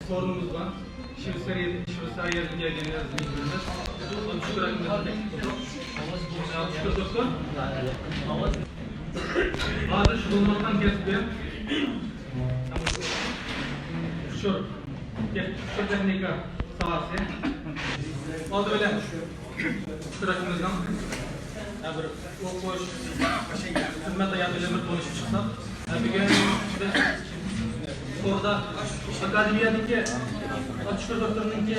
sorunumuz var. Şveysariyadan geldiğiniz bilgileriniz. Onun şükür hakkında teklif oldu. Şükür doktor. Bazı şu bulmaktan kestim. Şu teknika sahası. O da öyle. Şükür hakkımızdan. Bir boş hizmet hayatıyla konuşup çıksak. Bir gün orada akademiyadaki Şükür doktorunun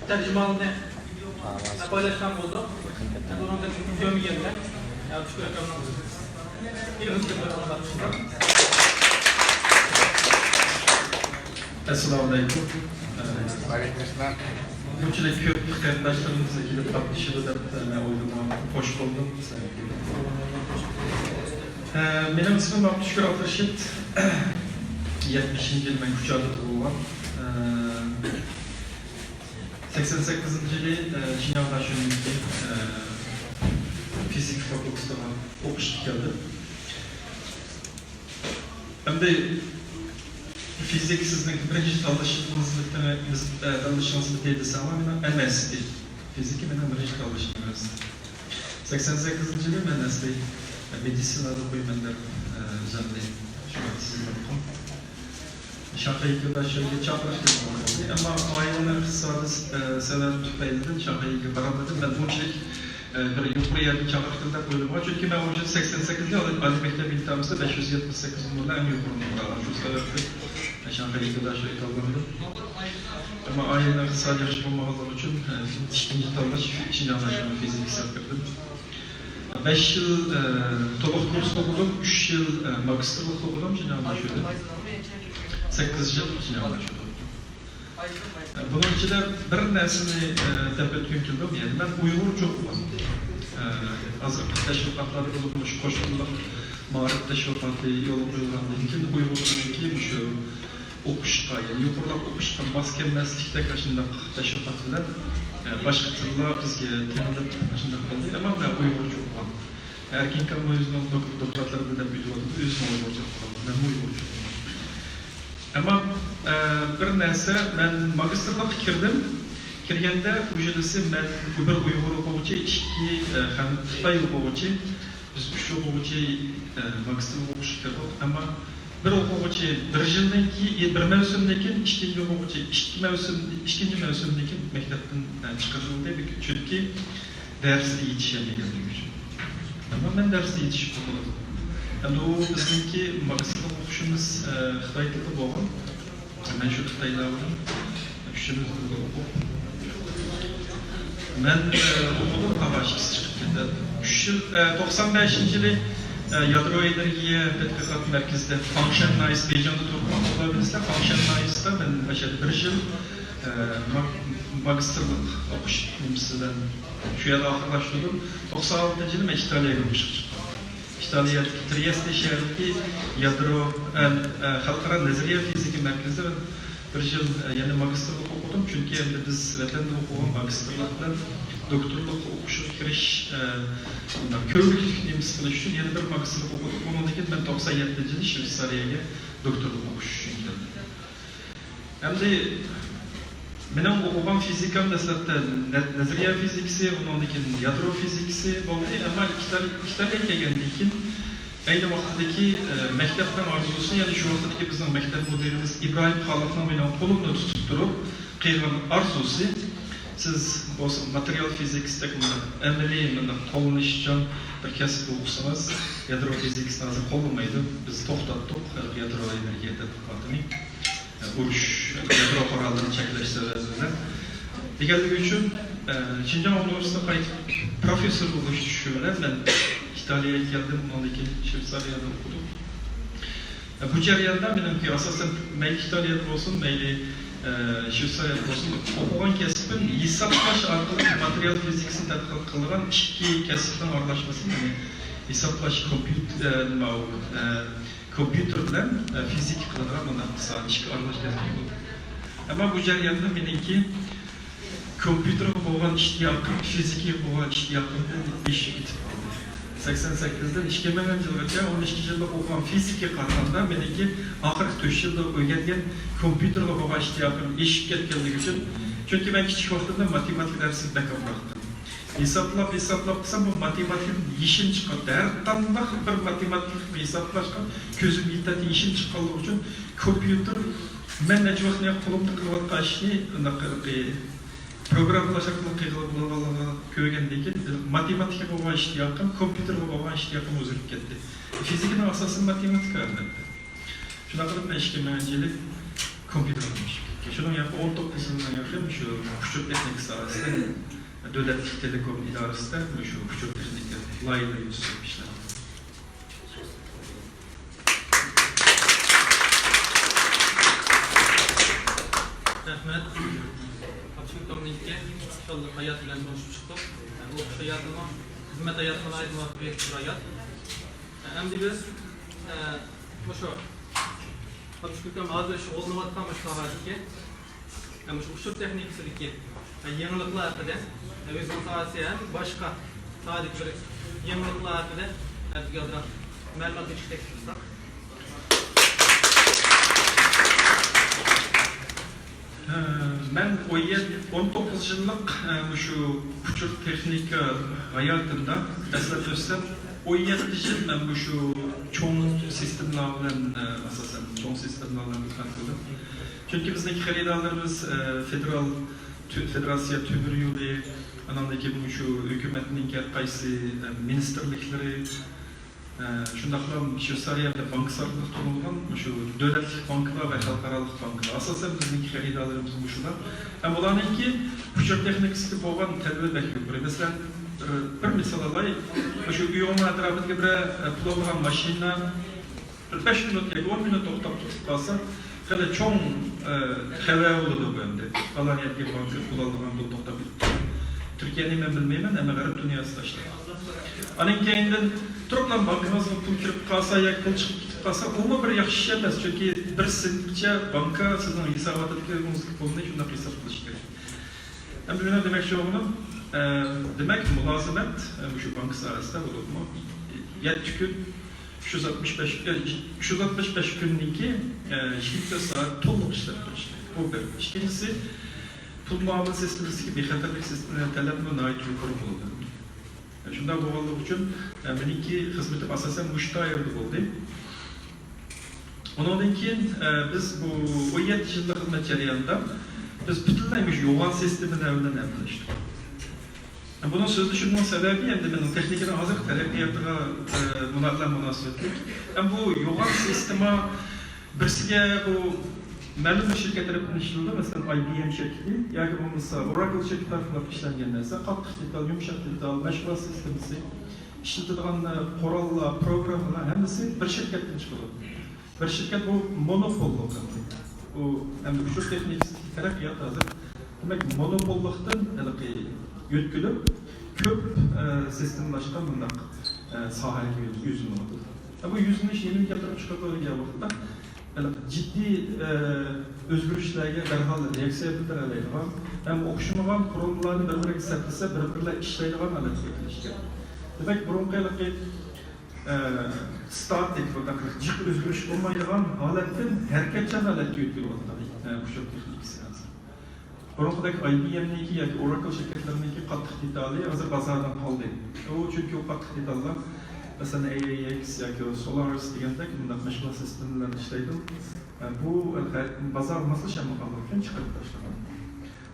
tercümanını paylaşan oldu. Onun da gömü yerine. Şükür hakkımdan ilimiz gibi ona bakmışlar. Esselamu Aleyküm. Aleykümselam. Ko'pchilik ko'p qarindoshlarimiz kelib qatnashadi deb o'ylayman. Xo'sh buldum. Benim ismim Abdüşkür Abdurşit. 70. yıl ben Kucağı'da doğulan. 88. yılı Cinayet Aşırı'nda fizik fakültesine okuştuk geldi. Hem de fizik sizin birinci tanışmanızda değildi ama ben mesleği. Fizik benim birinci tanışmanız. 88. yılı ben mesleği. Medisinada koymanlar üzerinde şu an sizinle bakın. Şakayı kadar şöyle çaplaştık ama aileler kısada seneler tutmaydı. Şakayı baramadım. Ben bunçilik bir yukarı yerden çaplaştığımda koydum. Çünkü ben önce 88'de Ali Mektep İltihamızda 578 numaralı en yukarı numaralar. Şu sebeple Şakayı kadar şöyle kalmadım. Ama aileler kısada yaşamamak için ikinci tanış, ikinci anlaşma fizik sapırdım. 5 yıl toluk kurs okudum, 3 yıl magisterlik okudum, şimdi anlaşıldı. 8 yıl şimdi anlaşıldı. Bunun içinde bir nesini tepetken kildim, yani ben Uygurca okudum. Azıcık teşvikatları bulunmuş, koşullar, mağarip teşvikatı, yolun uygulandığı için Uygurca'nın şu okuşta, yani yukarıda okuşta, maske meslekte kaçında teşvikatlar, başka türlü bizge temizlik kaçında kaldı ama ben Uygurca okudum. Erkin kalma yüzünden doktoratlarda da biliyordu, yüzünden Uygurca okudum, ben Uygurca okudum. Ama bir neyse, ben magisterlik kirdim. Kirgende ucudası ben bir Uygur okuvcu, iki hem Xitay okuvcu, biz üç okuvcu magisterlik okuşu kirdik. Ama bir okuvcu bir yıldaki, bir mevsimdeki, ikinci okuvcu ikinci mevsimdeki mektepten çıkarıldı. Çünkü dersi yetişemeyeceğim için. Ama ben dersi yetişip okudum. Yani o bizimki magisterlik okuşumuz Xitay dili oldu. Ben şu Xitay'da aldım. Üçümüz de okudum. Ben okudum Havaşkis çıktı. 95. yılı Yadro Enerjiye Petkakat Merkez'de Function Nice Beycan'da durmak olabilirse Function Nice'da ben başladım. Bir yıl magisterlik okuşumuzdan şu yada arkadaşladım. 96. yılı ben İtalya'ya gitmiştim. İtalya Trieste şehrindeki Yadro Halkara Nezriye Fiziki Merkez'de bir yıl yani magisterlik okudum. Çünkü biz vatanda okuyan magisterlikten doktorluk okuşu giriş köylük neymişsiniz için yani bir magisterlik okuduk. Ondan sonra ben 97. yılı Şveysariyaga doktorluk okuş için geldim. Hem de benim okuyan fizikam mesela Nezriye fiziksi, ondan sonra yadro fiziksi oldu ama İtalya'ya geldiği için aynı vakitteki mektepten arzusu yani şu vakitteki bizim mektep müdürümüz İbrahim Halat'la benim kolumda tutturup kıyılan arzusu siz bu materyal fizikste emeli kolunuşcan bir kesip okusanız yadro fiziksten azı kolunmaydı biz toxtattık yadro enerjiye tepkatını uruş yadro kurallarını çekleştirdiler. Diğerleri için Çincan Üniversitesi'nde profesör oluş düşünüyorum ben İtalya'ya geldim, ondaki Şveysariyadan okudum. Bu ceryandan benimki asasen mail İtalya'da olsun, mail Şveysariyadan olsun okuyan kesibin hesaplaş arkalı materyal fiziksini tədqiq kılıran iki kesibden arlaşması yani hesaplaş kompüterden fizik kılıran ona kısa iki arlaşması. Ama bu ceryanda benimki kompüter olan iştiyakım, fiziki olan iştiyakım iş bitip 88'den 2000 yılgacha 12 yılda okugan fizika qaraganda meniki oxirgi 4 yilda o'rgangan kompyuterga bo'lgan ishtiyoqim eshib ketganligi uchun chunki men kichik vaqtimda matematik darsini bakamladim. Hesaplab qilsam bu matematik yishim chiqadi. Har qanday bir matematik hesaplashga ko'zim yetadi, yishim chiqqanligi uchun kompyuter men najvaqtni qo'limda qilayotgan ishni programlash orqali qilib ko'rgandan keyin matematika bo'lgan ishtiyoqim, kompyuterga bo'lgan ishtiyoqim o'zgarib ketdi. Fizikaning asosi matematika albatta. Shunaqa qilib men 2000-yili kompyuter o'rganishim. Şunun yapı 19 yılından yakın şu küçük teknik sahasında Devlet Telekom İdaresi'nde şu küçük teknikler layığıyla yürütmüşler. Rahmet. Açık komünike inşallah hayat bilen konuşup çıktık. Bu hayatına, hizmet hayatına ait bir hayat. Hem de biz şu Açık komünike şu olmamaktan başladık ki ama şu uçur teknikçilik yenilikler hakkında özgür tavsiye başka sadık bir yenilikler hakkında etkiler malumat geçtik. Ben 19 yıllık şu küçük teknik hayatımda esas özlem 17 yıl ben bu şu çoğun sistemlerden asasen çoğun sistemlerden katıldım. Çünkü bizdeki xaridalarımız federasiya tümür yolu, anandaki bu şu hükümetin qaysi ministerlikleri, şundaqla Şveysariyada banksarlık kurulgan şu devlet banklar ve halkaralık banklar. Asasen bizdeki xaridalarımız bu şular. Hem olanınki küçük teknikisi bo'lgan tadbirlar. Mesela bir misal alay, şu uyumun atrafındaki bir pulolgan maşina 5 minut ya 10 minut to'xtab qalsa, hele çoğun xəvər oldu bende. Falan yerge bankı kullanılan bu toxtab. Türkiye'ni ben bilmeymen ama garip dünyası taşlar. Anın keyinden Turklan bankımızın pul kirip qalsa, yak pul çıkıp gitip qalsa, o bir yaxşı şey emas. Çünkü bir sentlikçe banka sizin hesabatınızı pulunu şunda hesap qilish kerak. Hem bugün demek şu onu demek mülazimet şu bank sahasında bulunma 7 gün 365 gündeki şirket saat tolluk işler başlıyor. O bir. İkincisi pul muamele sistemisi gibi xatarlik sistemine talebine ait yukarı bulundu. Şunda bu olduğu için benimki hizmetim asasen müştahirdi oldu. Ondan keyin biz bu 17 yıllık hizmet jarayonida biz bütünleymiş yoğun sistemini evden yapmıştık. Bunun sözlü şunun sebebi hem de benim teknikine hazır terapiyatıga bunlarla münasebetlik. Bu yoğun sisteme birisiga bu ma'lum şirketler tarafından işlenildi. Mesela IBM şirketi, yani bu mesela Oracle şirketi tarafından işlengen narsa, qattiq detal, yumshoq detal, mashg'ulot sistemasi, ishlatilgan qurollar, programmalar hammasi bir şirketdan chiqadi. Bir şirket bu monopol bo'lgan. Bu hem de şu teknik terapiyaat hazır. Demek monopollikdan yötkülüp köp sistemlaşkan bundan sahaya yüzünü oldu. Bu yüzünü şeyini yaptırıp çıkarttığı vakitte ciddi özgürlüklerine derhal reaksiya bildireleydigan hem okşamagan kurumlarını birbirine sertlese birbirine işleydigan alet getirişken. Demek burunqaylıqı statik jik özgürlük olmaydigan haletten hareketçan aletga yötkülüp oldu. Bu çok teknikisi lazım. Burunqadaki IBM'ninki yoki Oracle şirketleriniki qattiq detali hazır bazardan qoldi. O çünkü o qattiq detallar mesela AAX yoki Solaris degandek bunday mashg'ulot sistemlarni ishlaydi. Bu bazar nasıl shamaqallar uchun chiqarib tashlagan.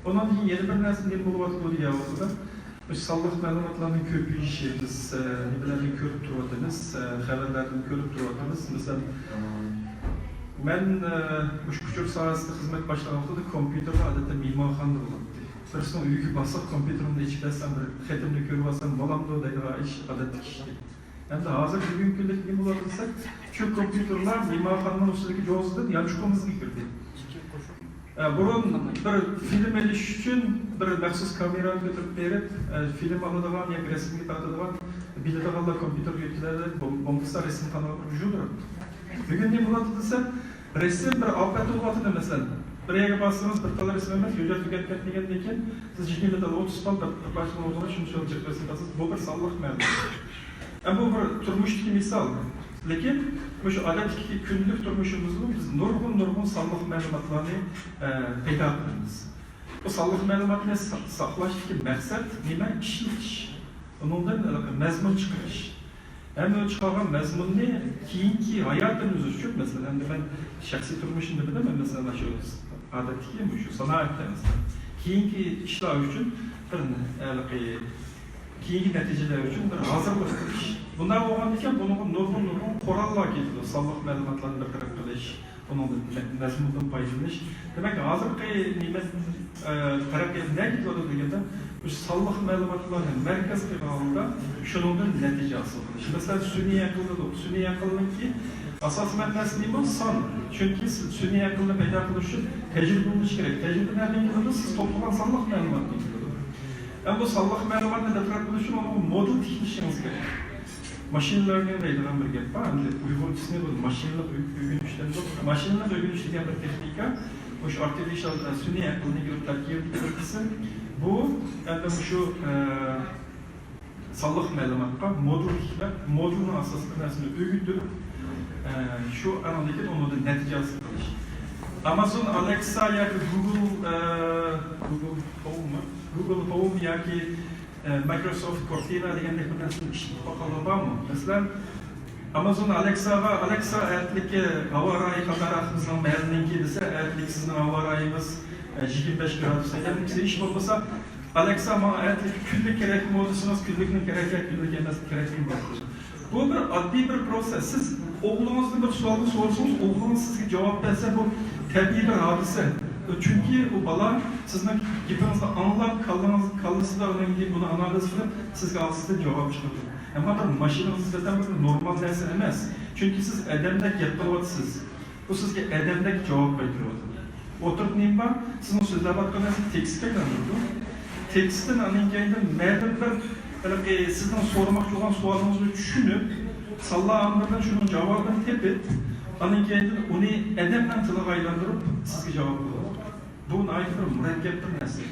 Ondan keyin yeni bir narsa nima bo'lyapti deyapti. Biz sonliq ma'lumotlarning ko'payishi, biz nimalarni ko'rib turyapmiz, xabarlarni ko'rib turyapmiz. Mesela ben bu küçük sahasında hizmet başlamakta kompüterle adeta mimarxanda bo'ladi. Birisini uyga basib kompüterimde ichlasam bir xatimni ko'rib olsam bo'lamdi degan ish odatdagi ish. Endi hozir bugungi kunda nima bo'ladi desak, shu kompüterlar mimarxonaning ustidagi jozidan yanchqimizga kirdi. Burun bir film elish uchun bir maxsus kamerani ko'tarib berib, film oladigan yoki rasmga tortadigan biladiganlar kompüterga yetkazadi, bo'lmasa rasm tanlab turadi. Bugun nima bo'ladi desak, resim bir avqat olmadı mesela. Bir yere bastığınız bir tane resim emas, yüce tüketmek degan siz ciddi metal 30 tal bir başlama olduğunu şunu söyleyecek resim tasız, bu bir sallık mevzu. Bu bir turmuşdaki misal. Lekin şu odatdagi kunlik turmushimizda biz nurg'un sonliq ma'lumotlarni paydo qilamiz. Bu sonliq ma'lumotni saqlashdagi maqsad nima? Ishlatish. Undan mazmun chiqarish. Hem o çıkargan mazmunni keyingi hayotimiz uchun, masalan, ben shaxsiy turmushimda bilaman, masalan, shu odatdagi shu sanoatda keyingi ishlar uchun bir keyingi natijalar uchun bir hozirlik qilish. Bunday bo'lgan ekan, buni nurg'un qurollar keladi. Sonliq ma'lumotlarni bartaraf qilish, bundan mazmundan foydalanish. Demak, hozirgi nima taraqqiyotga ketadi deganda, bu sonliq ma'lumotlarni markaz qilganda shundan natija hosil qilish. Masalan, sun'iy aqlniki asosiy ma'nosi nima? Son. Chunki sun'iy aqlni paydo qilish uchun tajriba bo'lish kerak. Tajriba nereden keladi? Siz to'plagan sonliq ma'lumotdan keladi. Bu sonliq ma'lumotni bartaraf qilish uchun uni model tikishingiz kerak. Machine learning deydigan bir gap bor. Uyg'urchasini bu mashinalik o'rganishdan mashinalik o'rganish degan bir texnika. O'sha artificial sun'iy aqlni tarkibisi bu shu sonliq ma'lumotga modulni asosiy narsani o'rgatib shu analitik onun neticesi qilish. Amazon Alexa yoki Google Home yoki Microsoft Cortana degandek bir narsani ishlatib boqalar bormi? Masalan, Amazon Alexa va Alexa aytdiki, havo rayi qatorasidan ma'lumki desa, aytdik sizning havo rayingiz 25 gradus ekan, ish bo'lmasa Alexa bana aytdik kunlik kerak modusiniz, kunlikni kerak emas kerakligini boshlaydi. Bu bir oddiy bir proses. Siz oğlunuzdan bir sualni sorsanız, oğlunuz sizga javob bersa, bu tabiiy bir hodisa. Çünkü o bala sizning gapingizni anglab, qalbingizda buni analiz qilib, sizga asosida javob chiqaradi. Ama bir mashinangizdan bir normal narsa emas. Çünkü siz odamdek gap qilyapsiz. Bu sizga odamdek javob beradi. O'tirib nima? Sizning so'zlayotganingiz tekstga aylanadi. Tekstin anlayacağından ma'lum bir sizden sormak olan sualınızı düşünüp, sallağımlardan şunun cevabını tepip, anlayacağından onu edemden tılığa aylandırıp sizge cevap bulur. Bu ayrı bir mürekkep bir nesli.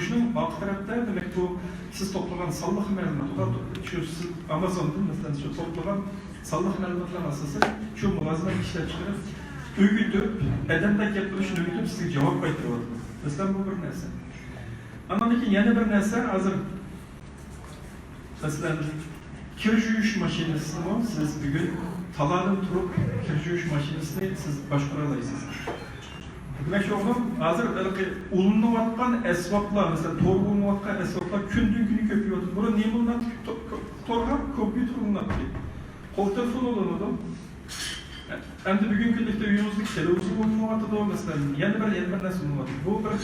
Şunun alt tarafta demek bu siz toplanan sallık ma'lumotlar, şu Amazon'dan mesela şu toplanan sallık ma'lumotlar asası şu muazzam işler çıkarıp, öğütüp, edemden yapılışını öğütüp sizge cevap baytırıyor. Mesela bu bir nesli. Ama yeni bir nesne hazır. Mesela kir yuyish mashinasini siz bugün talanib turib kir yuyish mashinasini siz boshqara olasiz. Demak, o'g'lim hozir ulinayotgan asboblar, mesela to'g'ri ulinayotgan asboblar kundan kun ko'payadi. Buni nima bilan to'g'ri kompyuter bilan qo'l telefon ulanadi. Endi bugungi kunda uyimizda televizor ulanadi, mesela yana bir narsa ulanadi. Bu bir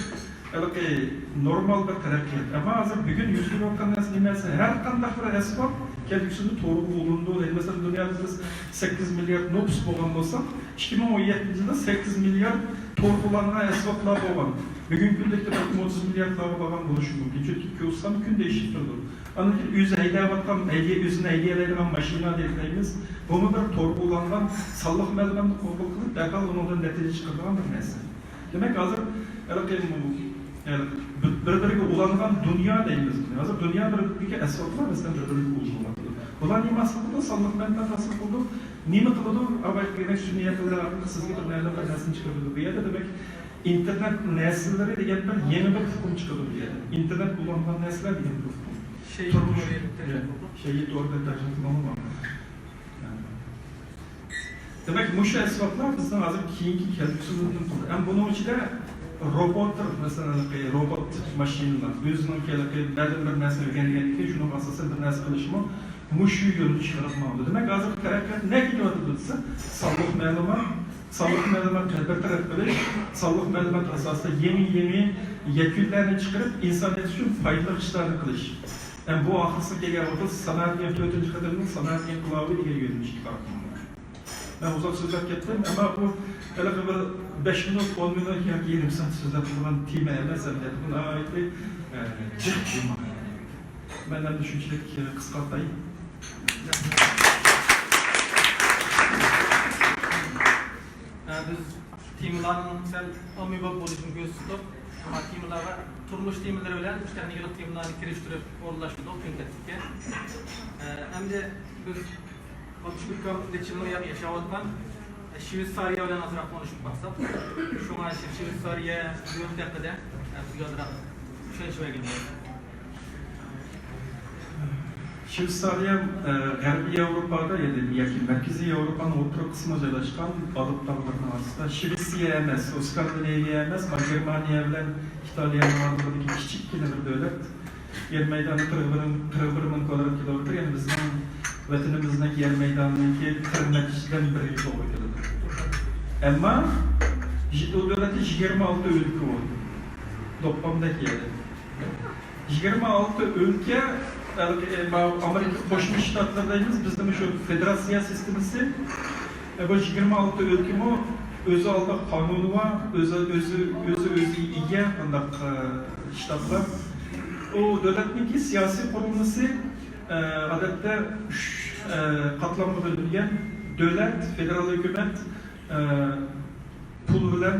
normal bir taraqqiyot. Ama hozir bugun yuz berayotgan narsa nimasi? Har qanday bir asbob kelgusida to'g'ri bo'lindi. Masalan, dunyoda biz 8 milliard nüfus bo'lgan bo'lsa, 2017-yilda 8 milliard to'g'rilangan asboblar bo'lgan. Bugungi kunda 30 milliardlar bo'lgan bo'lishi mumkin. Chunki ko'rsam kun değişib turdi. Ana o'zi haydayotgan, o'zini haydalaydigan mashina deymiz. Bu bir to'g'rilangan sonliq ma'lumotni qabul qilib, darhol undan natija chiqaradigan bir narsa. Demak, hozir bir-biriga ulangan dünya deymiz. Hozir dünya bir asboblar mesela bir-biriga ulanadi. Bular nima asbobda sonliq ma'lumot hosil qildi? Nima qildi? Avvalgi sun'iyatlar sizga bir narsani chiqardi. Bu yerda demak internet nesillari degan bir yangi bir hukm chiqadi bu yerda. Internet ulangan nesiller degan bir hukm. Şeyi doğru tercih qilmoqman. Demak, mushu asboblar bizning hozir keyingi kelgusidan turadi. Ham buning ichida robotlar, mesela robot mashinalar o'zining ba'zi bir narsa o'rgangandan keyin shuni asosan bir narsa qilishmi mushu yo'lni chiqarmoqda. Demak, hozir taraqqiyot nega ketyapti desa, sonliq ma'lumotni bartaraf qilish, sonliq ma'lumot asosida yangi yakunlarni chiqarib, insoniyat uchun foydali ishlarni qilish. Yani bu ahısı kelgan vaqtda sanoatning 4-chi qadamining sanoat inqilobi degan yo'nalishga qarab. Ben uzak so'zlab ketdim, ama bu hali bir 5 minut, 10 minut yoki 20 soat so'zlab turgan tema emas, buni aytib, jiq tema. Mendan shunchalik qisqartay. Biz Timlarning sal ommabop bo'lishini ko'z tutib, timlarga turmush timlari bilan texnik timlarni kirishtirib o'rnashtirdik Pinketga. Endi biz Ko'pchilikka nechillar yashayotgan Shveysariya bilan azroq konuşup baksak, şuna Shveysariya yo'lda ziyodroq tushunishga keldi. Shveysariya G'arbiy Yevropada yoki Markaziy Yevropaning o'rta qismida joylashgan Alp tog'larining orasida Shvetsiya emas, Skandinaviya emas, Germaniya bilan Italiyaning o'rtasidagi kichikgina bir davlat. Yer maydoni 41 ming kvadrat kilometr, ya'ni bizning vatanimizdagi yer maydonidagi 40 nechidan biri to'g'ri keladi. Ammo bu davlatda 26 o'lka bor. To'plamdagi yer. 26 o'lka Amerika Qo'shma Shtatlardaymiz, bizning shu federatsiya sistemasi. Bu 26 o'lkami o'zi oldida qonuni bor, o'zi ega bunday shtatlar. O devletning siyosiy qurilmasi odatda 3 qatlamga bo'lingan davlat, federal hukumat pul bilan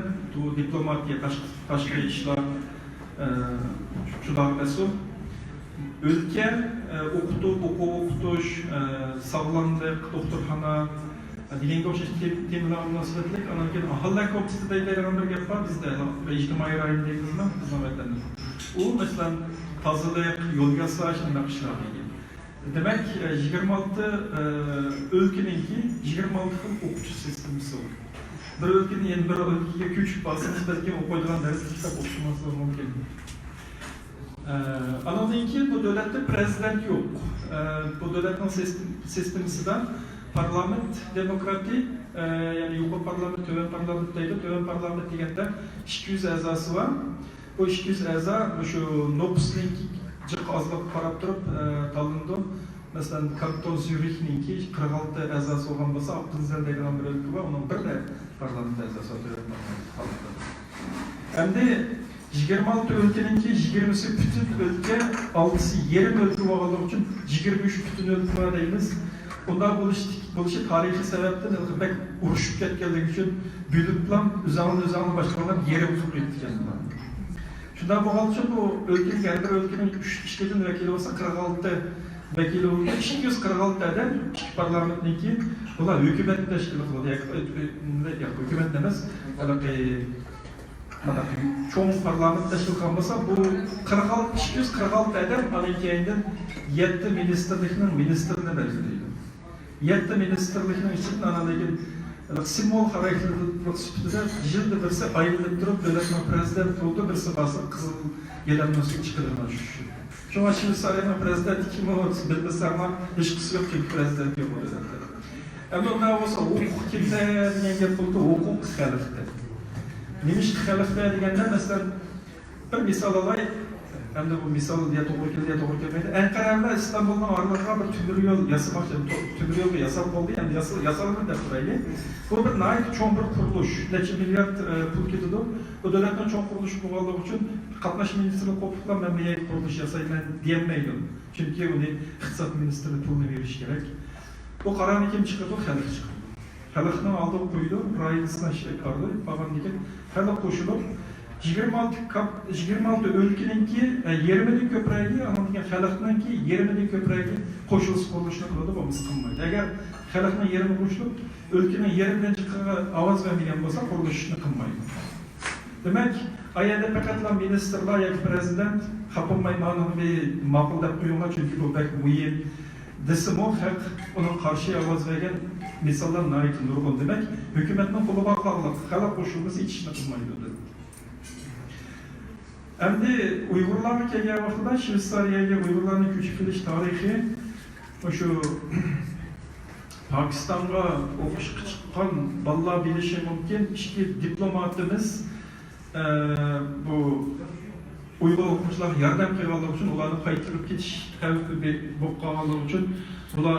diplomatiya, tashqi ishlar shular mas'ul. O'lka o'qitish, sog'lomlik, doktorxona deganga o'xshash temalar munosabatlik, andan keyin aholi ko'pchilikda deydigan bir gap bor bizda, ijtimoiy rayon deymizmi, bizning vatanimizda. U masalan tozalik, yo'l yasash, shunday ishlar degan. Demak, 26 o'lkaningki 26 xil o'qitish sistemasi bor. Bir o'lkani endi bir o'lkaga ko'chib borsangiz, balki o'qiydigan dars kitob o'qishmasligi mumkin. Andan keyin bu davlatda prezident yo'q. Bu davlatning sistemasida parlament demokratik, ya'ni yuqori parlament, to'van parlament deydi. To'van parlament deganda 200 a'zosi bor. Bu 200 a'zo shu nopusning jiq ozliq qarab turib tanlandi. Masalan, kanton Zürichningki 46 a'zosi bo'lgan bo'lsa, Abdunzel degan bir o'lka bor, uning birda parlament a'zosi bo'ladi. Endi 26 o'lkaningki 20si butun o'lka, 6si yarim o'lka bo'lganligi uchun 23 butun o'lka deymiz. Bundan bo'lishi tarixiy sababdan bak urushib ketganligi uchun bo'liblam o'zini boshqalar yeri uzib ketgan. Shundan bo'lgancha bu o'lkaning har bir o'lkaning 3 ishchidan vakili bo'lsa 46 vakili bo'lsa 246 adam parlamentniki ular hukumat tashkil qiladi. Hukumat emas, cho'ng parlament tashkil qilgan bo'lsa bu 246 adam Amerikadan 7 ministerlikning ministrini belgilaydi. 7 ministerlikning ichidan anadagi simbol xarakterli sifatida yilda birsi aylanib turib davlatning prezidenti bo'ldi, birsi ba'zi qizil yelanmasga chiqariladi. Shunga Shveysariyaning prezidenti kim bo'lsa bilmasam, hech qisi yo'q, chunki prezident yo'q bo'ladi. Endi unda bo'lsa huquq kimda degan gap bo'ldi, huquq xalqda. Nima ish xalqda deganda masalan bir misol olay. Endi bu misol deya to'g'ri kelmaydi. Anqarada Istanbuldan oraliqqa bir temir yo'l yasamoqchi, temir yo'lni yasab bo'ldi, endi yasaladi deb turaylik. Bu bir nayt cho'ng bir qurilish, necha milliard pul ketadi. Bu davlatning cho'ng qurilish bo'lganligi uchun qatnash ministri qo'pqilab men bunday qurilish yasayman deyolmaydi. Chunki uni iqtisod ministri pulni berish kerak. Bu qarorni kim chiqardi? Xalq chiqardi. Xalqning oldiga qo'ydi, rayonini chiqardi, pagamniga xalq qo'shilib 26 o'lkaningki 20 ko'pragi, andan xalqninki 20 ko'pragi qo'shilib qurilishni qiladi, bo'lmasa qilmaydi. Agar xalqning 20 qo'shilib o'lkaning 20 chiqig'i ovoz bermagan bo'lsa, qurilishni qilmaydi. Demak, ayanda faqatla ministerlar yoki prezident xapolmay ma'noviy ma'qul deb qo'yilgan, chunki bu bak muhim desimo haq uning qarshi ovoz bergan misollar nurg'un. Demak, hukumatning qo'li bog'liq, xalq qo'shilmasi ichishni qilmaydi. Endi Uyg'urlarga kelgan vaqtda Shveysariyaga Uyg'urlarning ko'chib kelish tarixi shu Pokistonga o'qishga chiqqan bolalar bilishi mumkin. Ikki diplomatimiz bu Uyg'ur o'quvchilarga yordam qilganligi uchun, ularni qaytarib ketish xavfi bo'lib qolganligi uchun ular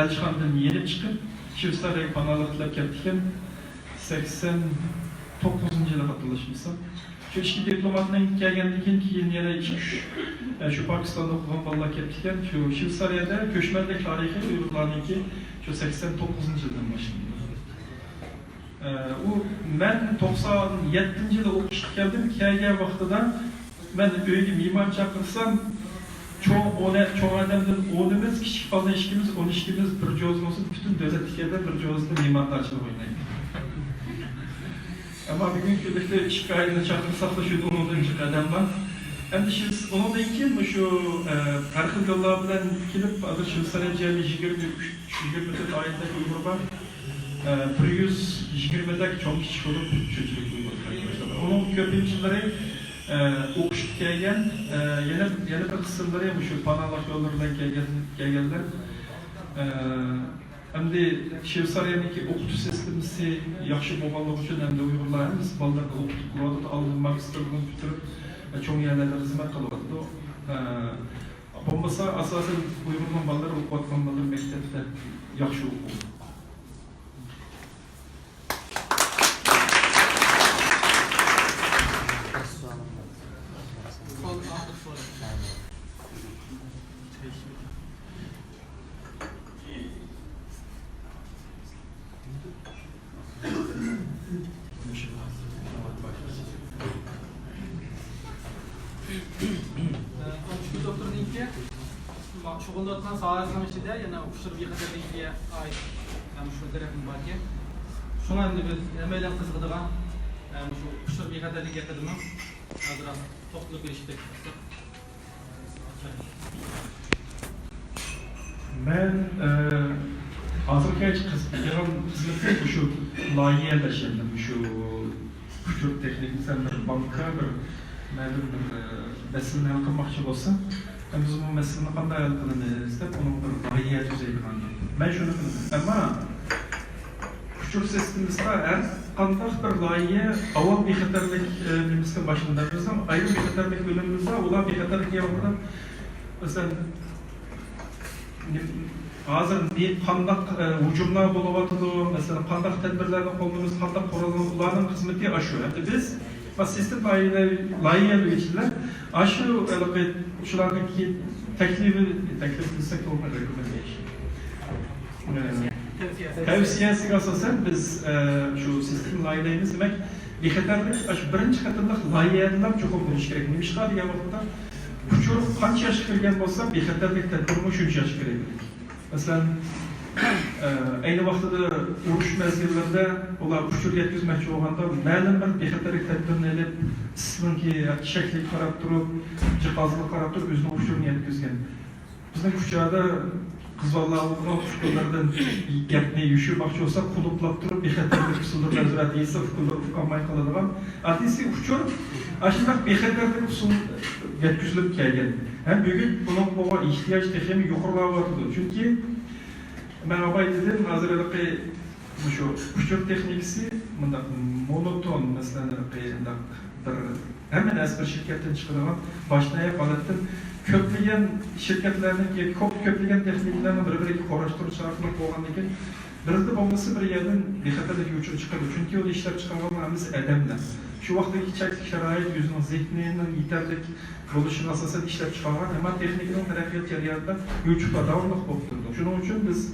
elchixonadan yenib chiqib Shveysariyaga panohlik tilab ketgan 89-yilda hatırlaşmışsa. Şu iki diplomatın kelgandan keyin yana şu Pokistonda o'qigan bolalar ketgan. Şu Shveysariyada ko'chmanlik tarixi Uyg'urlarniki şu 89-yildan boshlangan. Ben 97 yılda okuşup geldim. Kelgen vaxtıda ben öyle mimar çakırsam çoğu adamdan 10'umuz, küçük fazla işkimiz, 10 işkimiz bir cozun olsun, bütün dözetlikerde bir cozunda mimarlarçılık oynayın. Ama bir gün birlikte şikayetini çakırsak da şu 10. kadem var. Hem de siz onunla ilgili şu Erkın Yollar bilen gelip adı Şılsar'a cemi 24 ayetteki uygulama var. 120'deki çok kişi olup çocuk uygulamak. Onun köpüncüleri okuşup gelgen, yeni bir kısımları şu Panalak yollarından gelgenler. Hem de Şevsariya'daki okutu sistemisi yaxşı boğalığı için hem de uygulamayız. Ballarda okutu kuradı da alınmak istediğini tutup çoğu yerlerde hizmet kalabalıktı. Bombasa asasen uygulanan balları okutman balları mektepte yaxşı okudu. Şu doktorun ilki şug'ullangan sohasini ichida yana ushur bexatarligiga oid shu tarafim borki shuni endi biz nimadan qiziqadigan shu ushur bexatarligi haqida ozroq to'xtalib berishdik. Ben hazırki kızım hizmeti şu layihə yerleşendim, şu uçur teknikten bir banka bir məlum bir meselini yakınmakçı olsa, biz bu meselini qanday yakınını istep, onun bir layihə düzeyini anladım. Ben şunu bildim, ama uçur sistemimizde qandaq bir layihə, aval bexatarlik bilimizin başında bizim, ayrı bexatarlik bölümümüzde, olan bexatarlik yapmadan, mesela hazır qandaq hücumlar buluvatıdı, mesela qandaq tedbirlerden kolumuz, qandaq korulanların hizmeti aşıyor. Biz sistem layihəli geçtiler. Aşı şulardaki teklif etsek de olma recommendation. Tavsiyesi asasen biz şu sistem layihəmiz demek bexatarlik birinci katırlıq layihədən çok biliş gerek. Neymiş qadi degan vaqtda uçur qancha yosh kirgan bo'lsa bexatarlik tadbirimi shuncha yosh kerak. Mesela aynı vaqtida urush mezgillarida ular uçur yetkazmoqchi bo'lganda ma'lum bir bexatarlik tadbirini ilib isminki shakliga qarab turib, jihozga qarab turib o'zini uchurini yetkazgan. Bizning Kuchada qizaloqlar uçurlardan gapni yushirmoqchi bo'lsa, quluplab turib bexatarlik usulini nazarda esa uqamay qoladigan. Atisi uçur aslında bexatarlik usul yetkazilib kelgan. Hem bugün bunun bu ihtiyaç tekemi yukarılawatıdı. Çünkü ben abay dedim, hazırlıkı şu uçur teknikisi monoton mesela bir hemen bir şirketten çıkarılan başlaya kalıttım. Köplegen şirketlerinin köplegen tekniklerini bir koraştırıcı şartlık olan için bizde bombası bir yerden bexatarlik uçur çıkardı. Çünkü o işler çıkarılmamız edemden. Şu vaxtdaki çəklik şərait yüzünün zihninin yeterlik oluşunu asasen işler çıkaran ama teknikinin tərəfiyyat yarıyarında uçukla davranlıq olurdu. Şunun için biz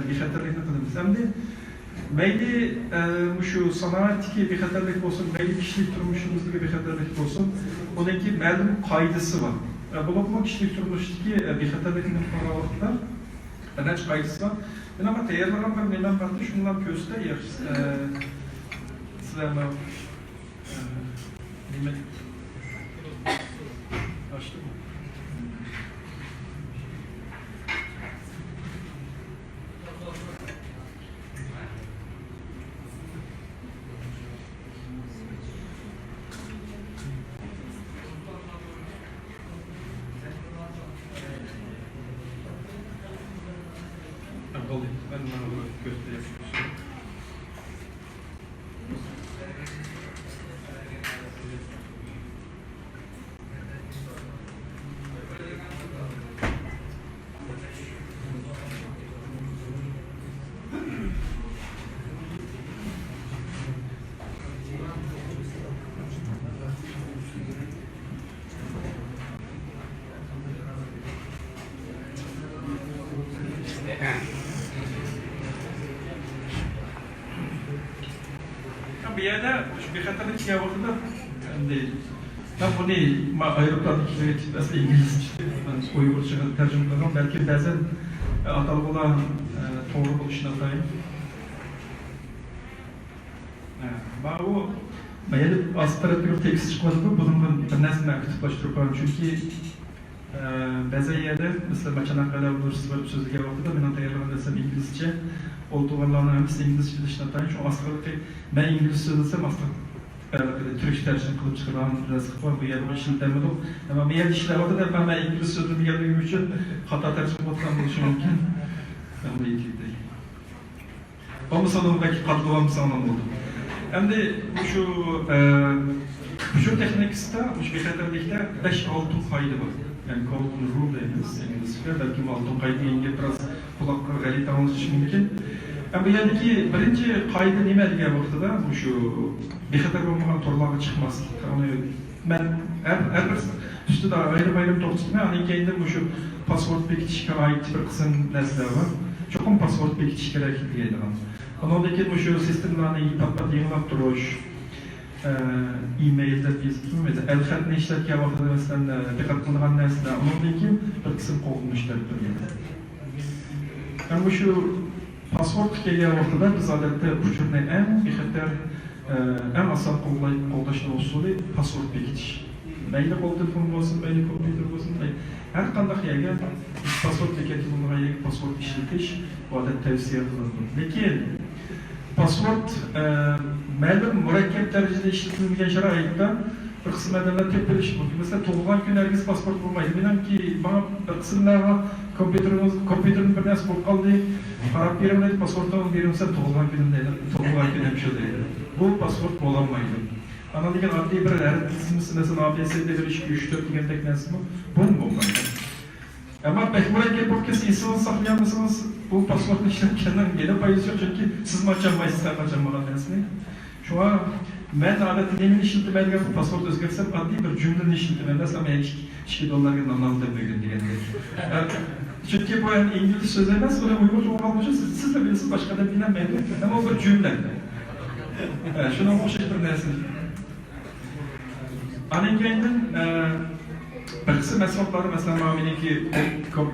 bexatarlikni qilamiz. Hem de meyli şu sanaatdeki bexatarlik olsun, meyli kişilik turmuşumuzdaki bexatarlik olsun, onunki məlum qaydısı var. Bulunma kişilik turmuşdaki bexatarlikinin qaralıqlar, ənəc qaydısı var. Ama təyərlərin bir nemən vardı, şundan köstə sizlərlə nimet açtı mı? Ben bunu göstereyim. bir yerde şu bir hatırlı ki vakıda ben bunu aeroplan ikili aslında İngilizce Uygurca tercüme ediyorum. Belki bazen atalık olan doğru buluşuna dair. Bu yani aspiratif tekst çıkmadı mı? Bunun bir nesne aktiflaştırıyorum çünkü bazı yerde mesela maçanak kadar olursa var sözlüğe vakıda ben antayarlarına desem İngilizce olduğularına hepsi İngilizce dışına dair şu aspiratif ben İngilizce desem aslında Türkçe tercih kılıp çıkaran biraz var bu yer başını demedim ama bir yer işler vardı da ben İngiliz sözlüğü geldiğim için hata tercih etmekten buluşum mümkün. Ben bunu iyi değil. Ama sanırım belki katlıvam sanırım oldu. Hem de şu teknikte, şu bir 5-6 kaydı var. Yani golden rule dediğimiz İngilizce, belki 6 kaydı İngilizce biraz kulaklar galit anlaşılır mümkün. Ama yani ki birinci kaydı nime diye vaxtıda bu şu bir kadar olmayan torlarga çıkmaz. Onu ben her bir üstü de ayrı toksitme hani kendim bu şu pasport bekitişke ait bir kısım nesneler var. Çokum pasport bekitiş gerek diye Ondan bu şu sistemlerini patlat yığınlap duruş, e-mail'de biz mesela el-xat ne işlerken vaxtıda mesela dikkat kılgan nesneler. Ondan bir kısım kovulmuşlar duruyor. Ben bu şu pasport kelgen vaxtıda biz adette uçurne en bir xatar en asal qo'llashni usuli pasport bekitish. Mayli qo'l telefon bo'lsin, mayli kompyuter bo'lsin, har qanday yerga pasport bekatini pasport ishlatish odat tavsiya qilinadi. Lekin pasport ma'lum murakkab darajada ishlatilgan sharoitda bir qism adamlar tepilishi mumkin. Mesela tug'ilgan kun herkes pasport bo'lmaydi. Menimki bana bir qismlarga kompyuterning bir narsa bo'lib qoldi. Qarab berilmaydi, pasportni berilsa tug'ilgan kunim deydi. Tug'ilgan kunim shu deydi. Bu pasport bo'lamaydi. Ana degan oddiy bir tizimisi mesela ABS'de bir 3-4 degandek narsa bu bo'lmaydi. Ama murakkab bo'lib ketsa, inson saqlayanmasangiz bu pasportni ishlatgandan gene foydasi yo'q, chunki siz machamamaysiz, qachonmagan narsani. Şu an ben adeti nemin işletilmediği bu pasport özgersem adli bir cümlenin işletilmediği ama $2 anlamda bugün diyendek. Çünkü bu yani İngiliz söz emez, sonra Uygurca olmamışsa siz de bilirsiniz, başka da bilemeyin. Ama o bir cümle. Şuna bu şey bir nesil. Anengeyinden bir kısım mesafları mesela benimki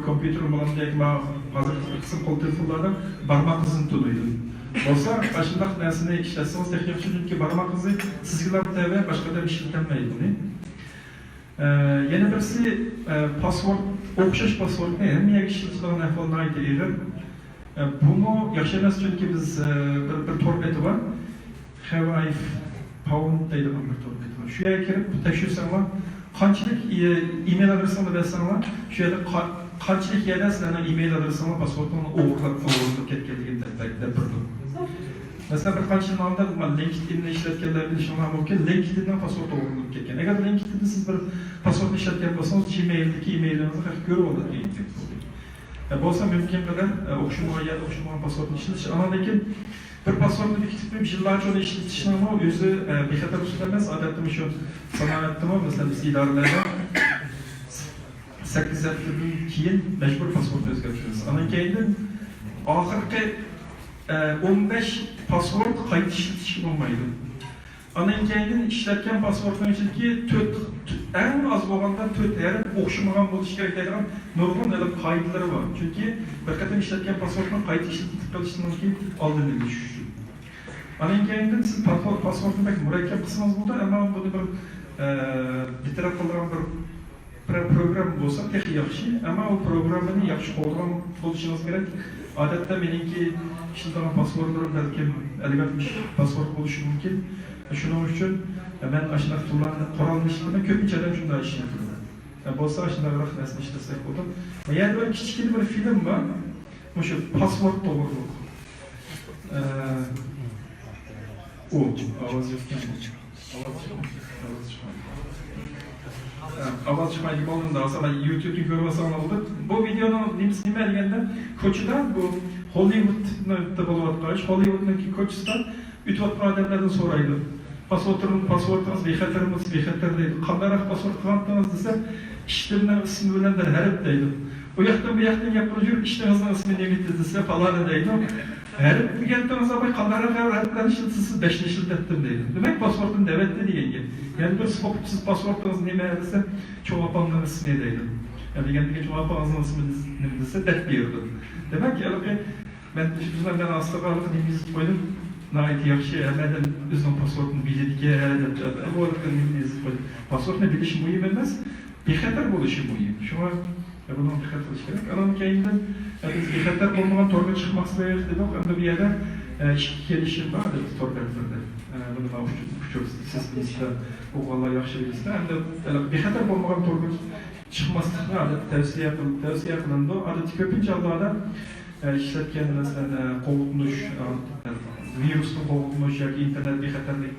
kompüterim olan diye ki bazı kısım kol telefonlarda parmak izini tutuyordu. Olsa başında nesne işletseniz teknik çünkü parmak izi çizgiler tabi başka da bir şey işletemeydi. Yeni birisi pasport, okşaş pasport ne? Niye işletilen efendim neydi? Bunu yaşayamaz çünkü biz bir torbeti var. Have I pound deydi bir torbeti var. Şuraya girip taşıyorsan var. Kaçlık e-mail adresini versen var. Şöyle kaçlık yerden sana e-mail adresini var. Pasportunu uğurluk ketkenliğini de bırdım. Mesela bir kaç yıl aldı, LinkedIn'de işletkenler bir şey var mümkün. LinkedIn'den pasport uğurluk ketken. Eğer LinkedIn'de siz bir pasport işletken yaparsanız Gmail'deki e-maillerinizi göre olur diyecek. Bu olsa mümkün kadar okşumayan pasportun işletiş. Ama lakin bir pasportunu bir kitip yıllarca onu işletişini ama özü bir kadar usulemez. Adettim şu sanayetim var. Mesela biz idarelerde 8 yılın keyin mecbur pasport özgürtüyoruz. Ama keyin ahirki 15 pasport kayıt işletişi olmaydı. Anan keyin işletken pasportun içindeki en az olanda eğer okşumagan buluş gerek deydiğen nurgun edip kayıtları var. Çünkü bir kadın işletken pasportun kayıt işletip kalışından ki aldığını düşüşü. Anan keyin siz pasportun belki murakkab kısmınız buldu ama bunu bir taraf kılan bir program olsa tek yaxşı ama o programını yaxşı oluşunuz gerek. Adette benimki işletilen pasportları belki elbette pasport oluşu mümkün. Şunun için ben aşırı Kur'an'ın işletme köpünçeden şunda işletiyorum. Bu olsa aşırı olarak nesne işletsek oldu. Yani böyle küçük bir film var. Bu şu pasport doğruluk. O avaz yokken avaz çıkmayı gibi olduğunda aslında YouTube'da görmesi anlaıldı. Bu videonun nimsini belgende koçudan bu Hollywood'da buluvatmış. Hollywood'daki koçudan ütüvat ademlerden soraydı. Pasportunuz bexatarımız bexatar deydi. Kandarak pasport kıvantınız dese işlerinden ismi bilen de herip deydi. O yaktan bir yaktan yapılıyor, işlerinizden ismi ne bitti dese falan deydi. Her bir geldiğiniz zaman kanlara kadar siz 5 yıl ettim dedi. Demek pasportun devletli diye. Yani bir siz pasportunuz ne meğerse çoğu apanların ismi değil. Yani kendine çoğu apanların ismi ne dese det diyordu. Demek ki ben ben hastalık neyimiz koydum. Nait yaxşı hemen özün pasportunu bildik ya. Bu arada neyimiz koydum. Pasport ne bilişim mühim emez. Bir haber buluşum mühim. Şu an bunun bir haber olacak. Anam kayında biz bir haber olmadan torba çıkmak istiyoruz dedik. Ama bir yerde gelişim var da torbalarda. Bunu da uçuyoruz. Sistemde o vallahi yaxşı bilirsin. Hem de bir haber olmadan torba çıkmasını adet tavsiye kılındı. Adet köpünce Allah'da işletken mesela kovulmuş, virüsün kovulmuş ya ki internet bir haberlik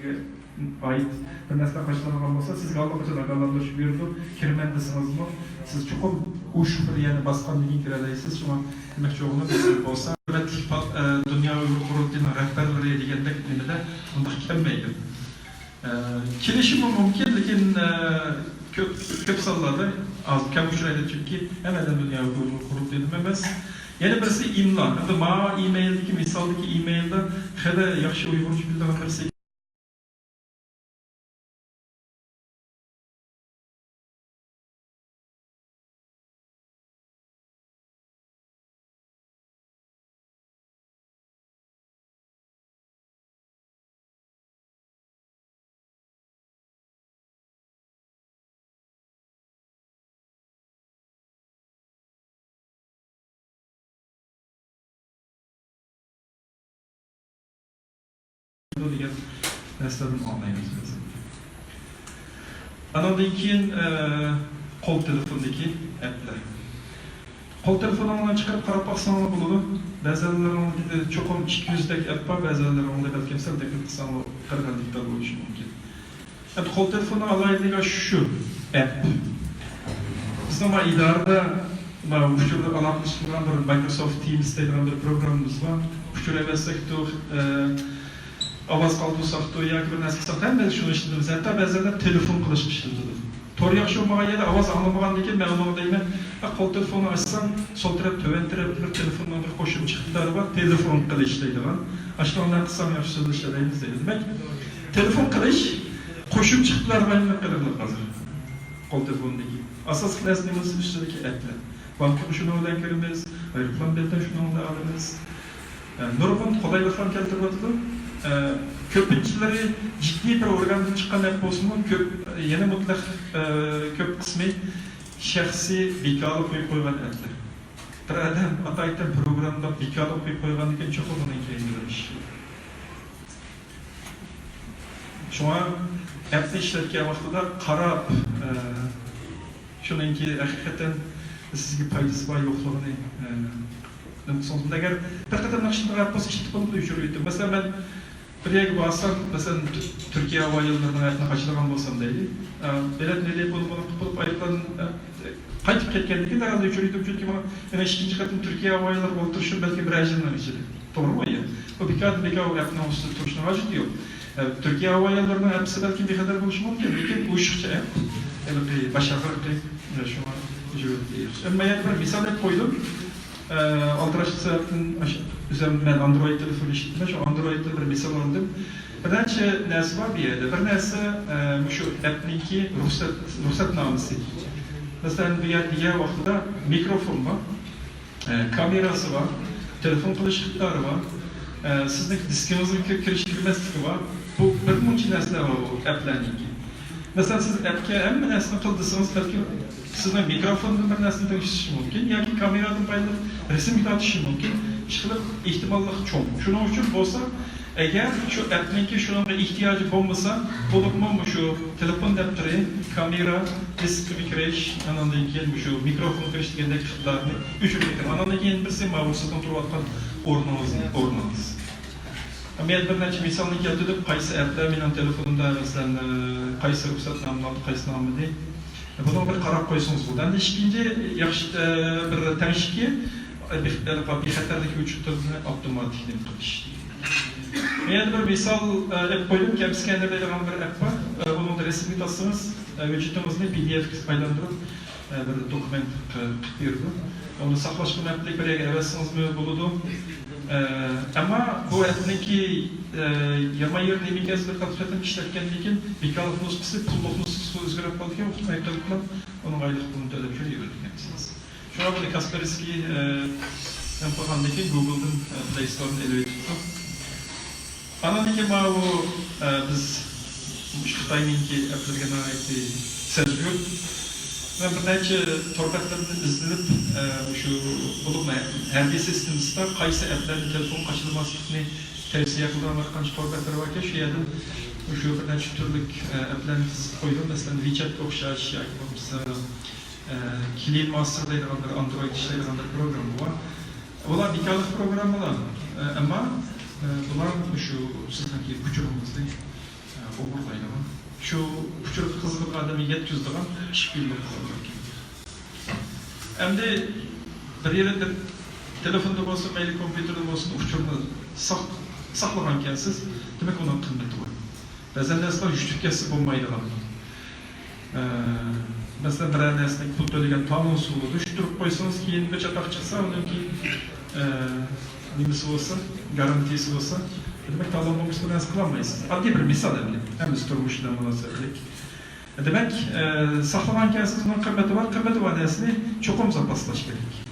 ait bir nesne karşılanan olsa siz galiba kaçan agalandırışı buyurdu. Kirmendisiniz mi? Siz çok uç bir yani baskan bilgin kireleysiniz. Şu an demek çoğunu bilsek olsa dünya kurulduğuna rehberleri diyendek de onda kemmeydim. Kilişimi mümkün, lakin köp salladı. Az kem uçuraydı çünkü hemen dünya kurulduğuna emez. Yani birisi imla. Hem ma e-maildeki misaldaki e-mailde hele yaxşı Uygurca bildiğin birisi degan narsadan anlaymiz biz. Anadan keyin qo'l telefondagi applar. Qo'l telefonundan chiqarib qarab baxsangiz bo'ladi. Ba'zilaringizda cho'qim 200 dek app bor, ba'zilaringizda balkim sal dek qilsangiz 40 dakika bo'lishi mumkin. Endi qo'l telefoni alaydigan shu app. Bizning idarada uchurda aloqalashgan bir Microsoft Teams degan bir programımız var. Uchuraversak ovoz qoldirsak yoki bir narsa qilsak hamma shuni ishlatamiz. Hatto ba'zida telefon qilishni ishlatamiz. To'g'ri yaxshi bo'lmagan yerda ovoz anglamagandan keyin men uni deyman, qo'l telefonni ochsam, soltirab to'vantirib bir telefondan bir qo'shib chiqdilar va telefon qilish deydigan. Ashtondan qilsam yaxshi ishlaymiz deydi. Demak, telefon qilish qo'shib chiqdilar va nima qiladi hozir. Qo'l telefondagi asosiy narsamiz ustidagi applar. Bankka shuni bilan kiramiz, aeroplan bilan shuni bilan olamiz. Nurg'un qulayliklar keltirib o'tdi. Köpünçüleri ciddi bir organdan çıkan app olsun, yeni mutlak köp kısmı şahsi bekalı koyup koygan applar. Bir adam ataytan programda bekalı koyup koygan diken çok onun hikayemiş. Şu an appni işletken vaxtida qarab, şununki hakikaten sizge paydası var yo'qligini so'zimda agar bir qator naqshni qarab bo'lsa ishni qilib yuribdi. Masalan men bir yerga borsam, masalan Turkiya havo yo'llarining hayotini qochirgan bo'lsam deydi. Bilet nega bo'lib aytgan qaytib ketganligini darhol yuribdim chunki men ikkinchi qatim Turkiya havo yo'llari bo'lib turishim balki bir ajindan ichida. To'g'rimi? Bu bekor appni ustida turishni hojati yo'q. Turkiya havo yo'llarining appsi balki bexatar bo'lishi mumkin, lekin o'shiqcha app. Yani başarılı şu an jüri. Ama yani bir misal koydum. Altı saatin üzerinden Android telefonu işittim. Şu Android'de bir misal aldım. Bir nesi var bir yerde. Bir nesi şu app'ninki ruhsatnamesi. Mesela bir diğer vaxtda mikrofon var, kamerası var, telefon kılıçlıkları var, sizin diskinizin kiriştirilmesi var. Bu bir munçin nesne var o app'lerinki. Mesela siz app'ke hem nesne kıldısınız, belki sizin mikrofonun bir nesne tanışışı mümkün, ya ki kameradan paylaşıp resim atışı mümkün. Çıkılıp ihtimallık çok. Şunun için olsa, eğer şu app'ninki şunun bir ihtiyacı olmasa, bulunma şu telefon defteri, kamera, disk bir kireç, anandaki şu mikrofonu karıştırgendeki kıtlarını üçüncü. Anandaki birisi mağrursa kontrol atkan ormanız. Men bir necha misolni keltirib, qaysi appda mening telefonimda masalan qaysi ruxsatnoma, qaysi nomi deb. Buni bir qarab qo'ysangiz bo'ladi. Endi ikkinchi yaxshi bir tanishki, bexatarlik uchun turni avtomatik deb qilish. Men bir misol app qo'ydim, Capscanner degan bir app bor. Uni rasmini tassangiz, vücudingizni PDF ga aylantirib, bir dokument tutuyordu. Onu saklaşma mətlik bir evetsiniz mi buludu. Ama bu etniki 20 nemikazlı katfetin işletkenlikin Bikalov nuskası, pulluk nuskası özgürlük balken okutmayıklarından onun aylık bunu ödep şöyle yürüdükensiniz. Şuna bunu Kaspersky yapağındaki Google'ın Play Store'un ele tuttu. Anadaki bu biz Xitay'ninki Apple'gana ait sezgür ve bir neçe torpaklarını izlenip şu bulunma herbi sistemimizde kaysi app'lerini telefon kaçırılmasını tavsiye kılan arkanç torpakları var ki şu yerden şu bir neçe türlük app'lerini koyuyor. Mesela WeChat okşaş, Kilin Master'daydı Android işleyden programı var. Bunlar Bikalov programılar ama bunlar şu sanki küçüğümüzde oğurlaydı. Şu küçük kızılık adamı yetkizdiğin şikillik olur. Hem de bir yerinde telefonda olsun, mail kompüterde olsun uçurunu saklanan kensiz demek onun kıymeti var. Bazen nesler üçlük kesi bulmaydı. Mesela bir nesnek pul töleyen tam usulü düştürüp koysanız ki yeni bir çatak çıksa onun ki nimisi olsa, garantisi olsa demek tamamlamıştır nasıl kılamayız. Adli bir misal edelim. Hem de durmuşlar münasebetlik. Demek saklanan kensiz onun kıymeti var. Kıymeti var nesini çok zapaslaş gerek.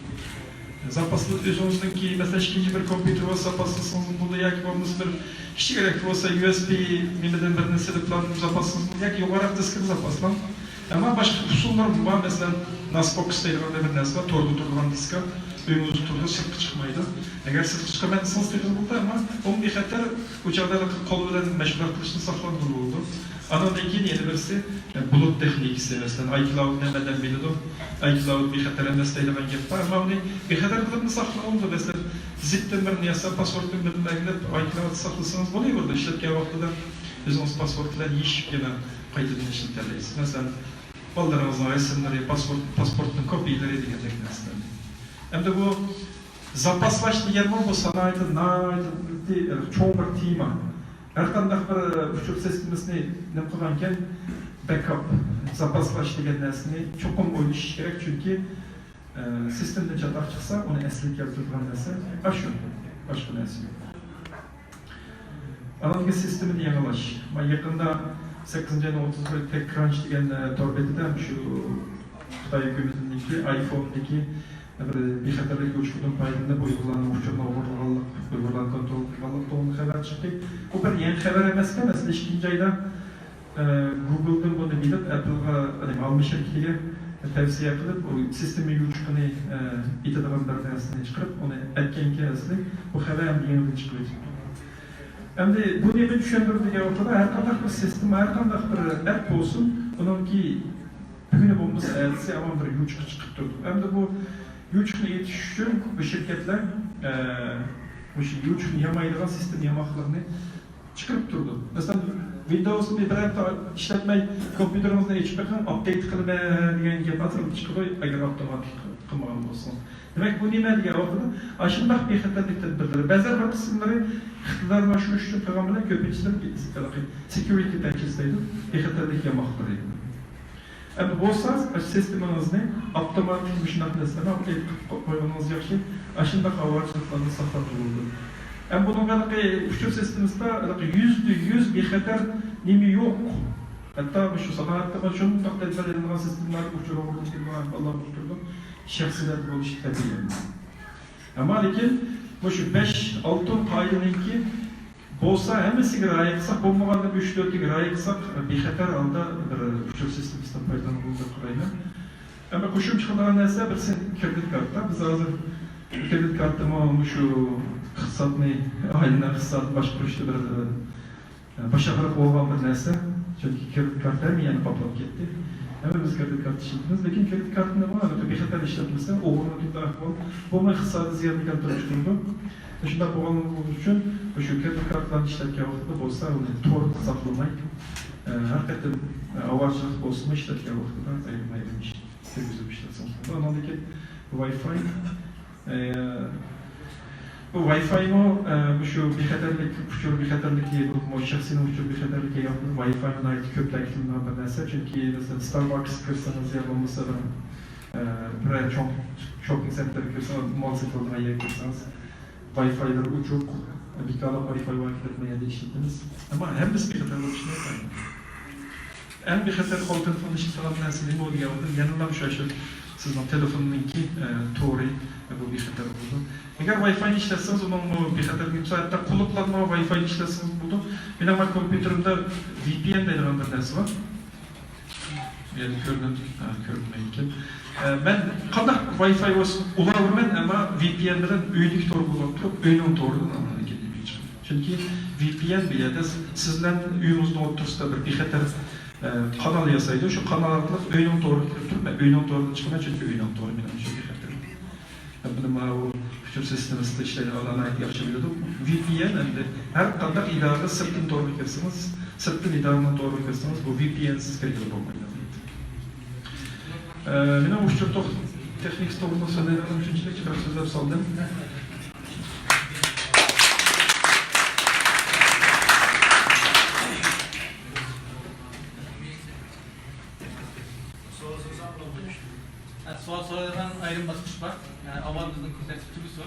Zapaslı özünüzdeki mesela ikinci bir kompütür olsa zapaslısınız. Burada yaki olması bir kişi gerek olsa USB mimeden birinin sebeplen zapaslısınız. Yaki yuvarlak diskini zapaslan. Ama başka usullar var. Mesela Nasbox deyilgan bir nesne var. Tordu turgan diska. Öyümüzü turdu sırtı çıkmaydı. Eğer sırtı çıkamadıysanız tekrar buldu ama onun bir xəttər uçaqda kol bilen meşgul kılışını saklandırı oldu. Anadaki yeni birisi bulut texnikisi mesela iCloud nemeden bildi. iCloud bir xəttər emesteydi ben gep var ama onu bir xəttər kılıbını saklandı. Mesela zipten bir niyasa pasportun bir belgilep iCloud saklasanız oluyor burada. İşletken vaxtıda biz onun pasportlar yiyişip gene kayıtını işleterleyiz. Mesela ballarımızın resimleri, pasportun kopyaları edecek nesneler. Hem de bu zapaslaş diyen bu sanayide çoğu bir tema. Her kandak bir uçuk sistemini ne kullanırken backup, zapaslaş diyen nesneyi çok oynaş gerek çünkü sistemde çatak çıksa onu eslik yaptırılan nesne başka nesne yok. Anadolu sistemi diye yanaş. Yakında 8. ayın 31 tek crunch diyen torbetiden şu Xitay hükümetindeki iPhone'daki bir xəttərlik uçkudun payında bu uygulanan uçurma uygulanan kontrol qıqalıq doğumlu xəbər çıxdı. Bu bir yeni xəbər eməsken, aslında 2. ayda Google'dan bunu bilip Apple'a almış şirketiyle tavsiye qilib, o sistemi uçkunu itidiğin bir nəsini çıxırıb, onu etkenki aslında bu xəbər hem yeni çıxıyor. Hem de bu nemi düşündürdüğü ortada her kandak bir sistem, her kandak bir app olsun, onun ki bugünü bulması elsi ama bir uçku çıkıp durdu. Hem de bu uçkunu yetiştiren bu şirketler bu uçkunu yamaydıran sistem yamaklarını çıkıp durdu. Mesela Windows'un bir işletmeyi kompüterinizde hiç bakın update kılıp diyen gibi atılıp çıkıyor eğer otomatik kılmadan olsun. Demek bu nime diye ortada aşındak bir xəttərlik tedbirleri. Benzer bir kısımları iqtidarına şu üçün programına köpekçiler security təchizleydi, bir xəttərlik yamaklarıydı. Ama bolsa sisteminizde otomatik bir şınav nesneme update koymanız yaxşı, aşındak avarçılıklarını saklanır oldu. Ama bunun kadar uçur sistemimizde %100 bir xəttər nimi yok. Hatta şu sanatta şunun tədbir edilen sistemler uçur oldu, Allah uçurdu. Şəxsilər bu işlədir. Ama lakin bu şu 5-6 payınınki bolsa hemisi qırayıqsaq, olmağanda 3-4 qırayıqsaq bir xəttər alda bir uçur sistemimizden paylanılığında qırayına. Ama kuşum çıxılan nəsə bir sen kredit kartda, biz hazır kredit kartımı olmuş şu xısatını, ayına xısat baş kuruşda bir başaqırıq olğan bir nəsə. Çünkü kredit kartlar mı yani patlat gitti. Hemen biz kredit kartı işletmemiz. Lakin kredit kartında var. Bir xəttər işletmesi, oğlunu tutaq var. Bu mu xısadı ziyadını kaptırmıştırdı. Şunda boğanlığımız için şu kredit kartlarını işletken vaxtıda bolsa onu torun saxlamay. Hakikaten avarçılık olsun işletken vaxtıda ayırmaymış. Güzel işletsin. Onundaki Wi-Fi Bu Wi-Fi mu şu bir xatarlik, uçur bir xatarligi, bu şahsinin uçur bir xatarligi yapılır. Wi-Fi'nin ait köplük filmlerden mesela çünkü mesela Starbucks kırsanız ya olmasa da buraya çok shopping center kırsanız, mall center'dan yer kırsanız Wi-Fi'leri uçuk, bir kala Wi-Fi vakit etmeye değiştirdiniz. Ama hem biz bir xatarlık için yapmayın. En bir xatar kol telefonu için falan nesli bu diyordu. Yanılan şaşır. Sizin telefonunki doğru bu bir xatar oldu. Eğer Wi-Fi işletseniz onun bu bir xatar müsaade kullanma Wi-Fi işletseniz buldu. Benim kompüterimde VPN denilen bir ders var. Yani görünmeyken. Ben kadar Wi-Fi olsun ulaşırım ama VPN bilen üyelik doğru bulup öynün doğrudan anlamına gelebilir. Çünkü VPN bile de sizden üyümüzde otursa bir xatar kanal yasaydı, şu kanallarla öynün doğru götürüp ve öynün doğru çıkmaya çünkü öynün doğru bilen şey bir xatar. Benim o bütün sistemimizde işleri alana yaşayabiliyordum. VPN hem de her kadar idare sırtın doğru gidersiniz, sırtın idarına doğru gidersiniz bu VPN'siz kayıtlı olmayı. Benim uçurduğum teknik stolunda söyleyelim üçüncülük çıkar sözler saldım. Sual sorulardan ayrım basmış var. Yani avazımızın kontekst türüsü.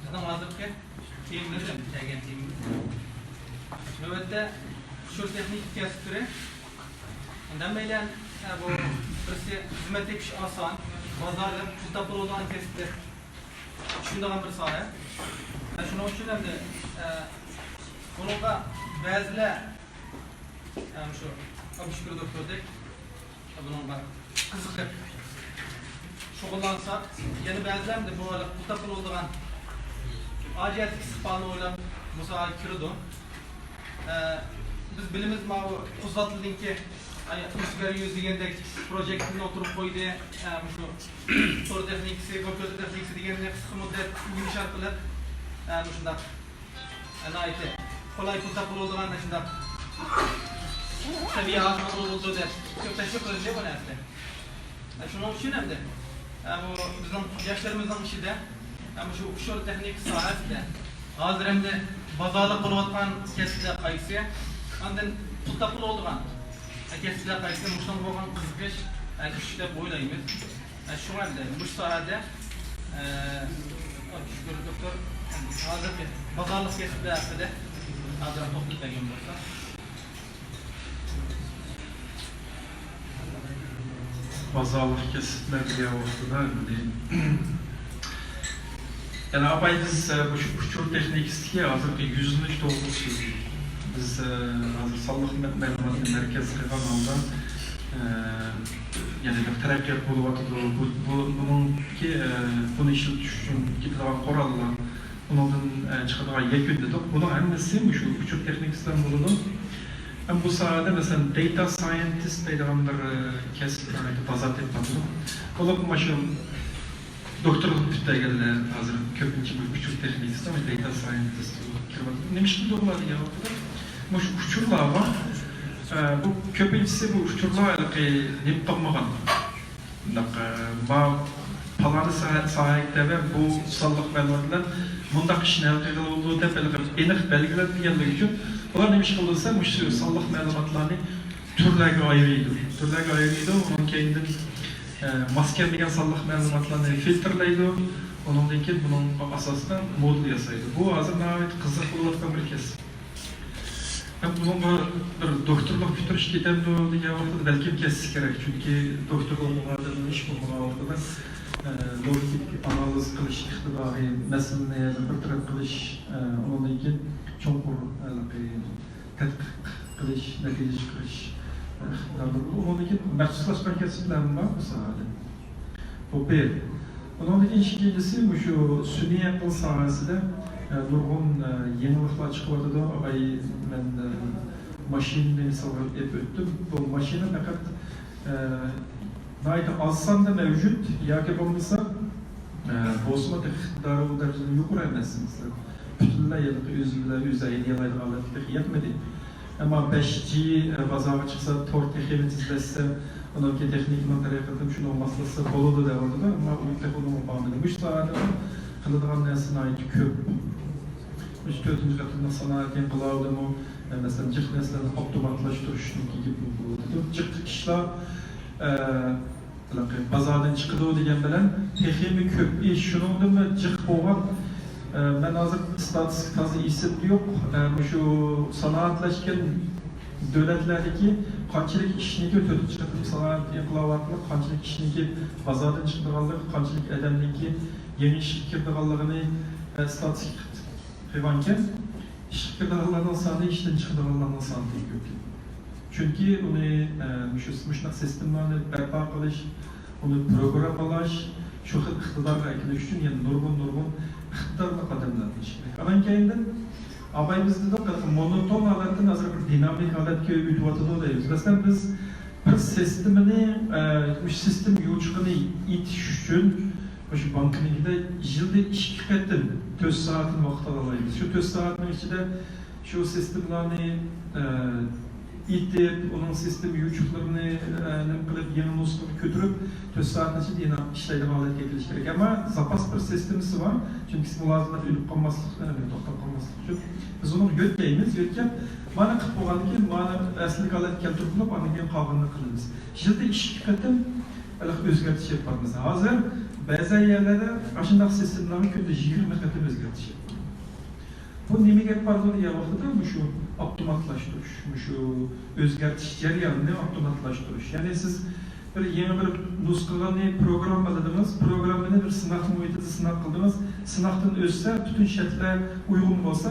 Zaten hazırki teamimiz de müteğen teamimiz. Nöbette şu teknik kesitleri. Ondan beylen bu birisi hizmet etmiş asan, pazarda tutaplı olan kesitler. Şundan bir sahaya. Şunu için hem de bununla bazılar yani şu Abişkür Doktor'daki bununla kızıklık şoğullansa yeni bazılar da bu arada tutaplı olan acillik sıkpanı oyla Musa Kürüdü. Biz bilimiz ma uzatıldın ki Üsküdar'ın yüzügendeki projektinde oturup koydu şu soru teknikisi, gökyüzü teknikisi diğerine kısa müddet yumuşak kılıp şunda ait kolay tutaplı olduğundan şunda seviye hazırlı olduğu der. Çok teşekkür ederim bu neyse. Şunun için hem de bu bizim yaşlarımızdan işi de şu soru teknik sahasında hazır hem de bazarlık bulutman kesitler kayısı ondan tutaplı olduğundan kesitler kayısı muştan boğan kızgış kişide boylayımız. Şu halde bu sahada Abişkür Doktor hazır ki bazarlık kesitler de hazır toplu tegim olsa. Bazarlık kesitler diye ortada. Yani abay biz bu uçur teknikistiğe hazır yüzünlük doğrusu. Biz hazır sallık məlumatı merkez kanalda yani bir terekkep buluvatıdır. Bunu işin düşüşün gidilen korallar, bunun çıkardığı yekündedik. Bunun hemmesi şu uçur teknikisten bulunun. Ben bu sahada mesela data scientist deydiğim bir kesip bazat etmedim. Ola bu maşın doktorluk bütünlüğüne hazır köpüncü bir uçur teknikist ama data scientist kirmadım. Neymiş gibi olmadı ya ortada. Bu uçurlar var. Bu köpüncüsü bu uçurlar ne tapmagan. Ma palanı sahipte ve bu sallık məlumatlar bunda kişinin elde olduğu da enik belgelenmeyenler için onlar demiş olursa bu sallık məlumatlarını türlerine ayırıydı. Türlerine ayırıydı. Onun kendini maskelmeyen sallık məlumatlarını filtreleydi. Onun için bunun asasında modul yasaydı. Bu hazır nahayet kızık olarak bir kes. Ben bunun bir doktorluk bitiriş gidelim diye ortada belki bir kes gerek. Çünkü doktorluğun adının iş bulmağı ortada. Logik analiz kılış, iktidarı, meseleleri bir kılış, onun için çok tetkik kılış, netice kılış. Onun için məxsuslaşma kesiplerim var bu sahada. Bu bir. Onun için ikincisi şu sünni akıl sahasında nurgun yenilikler çıkıyordu da ben maşinini misal ettim. Bu maşini fakat nayda alsan da mevcut, ya ki olmasa bozma teknikleri o derecede yukarı emezsiniz. Bütünler yıllık yüzeyini yalaydı alıp yetmedi. Ama 5G bazara çıksa, tor tekniğini tizlese, onun ki teknikini tarif edip şunu olmazsa kolu da devam ediyor ama o tek onu bağımlı. Bu sırada qiladigan narsalar ko'p. 3-4 qatında sanayetken qılavdımı, mesela cık neslerini optimatlaştırışını gibi buldu. Cık işler bazardan çıkıdı degen bilen texmi köp iş şunun da cık boğan ben hazır statistik tazı isim yok. Şu sanatlaşken devletlerdeki qanchalik ishni o'tib chiqib sanat inqilobi qanchalik ishniki bozordan chiqadiganligi qanchalik odamniki yangi ish kirdiganligini statistik qilgankan ish kirdiganlarning soni ishdan chiqadiganlarning soni ko'p. Chunki uni shu sistemlarni barpo qilish, uni programmalash, shu xil iqtidorga kelish uchun yana nurg'un iqtidorli qadamlar qilish kerak. Anan keyindan Abay bizde de monoton halatdan hazır bir dinamik halatga o'tib deymiz. Masalan biz bir sistem yo'chiqini itish uchun o'sha banknikida yilda 2 qatim 4 soatni vaqt olamiz. Shu 4 soatning ichida shu sistemlarni itib, onun sistem yo'chiqlarini qilib yana nusxani ko'tarib 4 soatning ichida yana ishlaydigan holatga kelish kerak. Ammo zapas bir sistemasi bor. Chunki mulozimat o'lib qolmaslik, to'xtab qolmaslik uchun biz uni yo'tlaymiz, yo'tkab mana qilib qo'ygandan keyin mana asli holatga keltirib qo'yib, undan keyin qolganini qilamiz. Yilda 2 qatim o'zgartish yapamiz. Hozir ba'zi yerlarda ashunday sistemlarni kunda 20 qatim o'zgartish yapamiz. Bu nimaga bordi degan vaqtda shu avtomatlashtirish, shu o'zgartish jarayonini avtomatlashtirish. Ya'ni siz bir yangi bir nusxani programmaladingiz, programmani bir sinov muhitida sinov qildingiz, sinovdan o'tsa, butun shartlar uyg'un bo'lsa,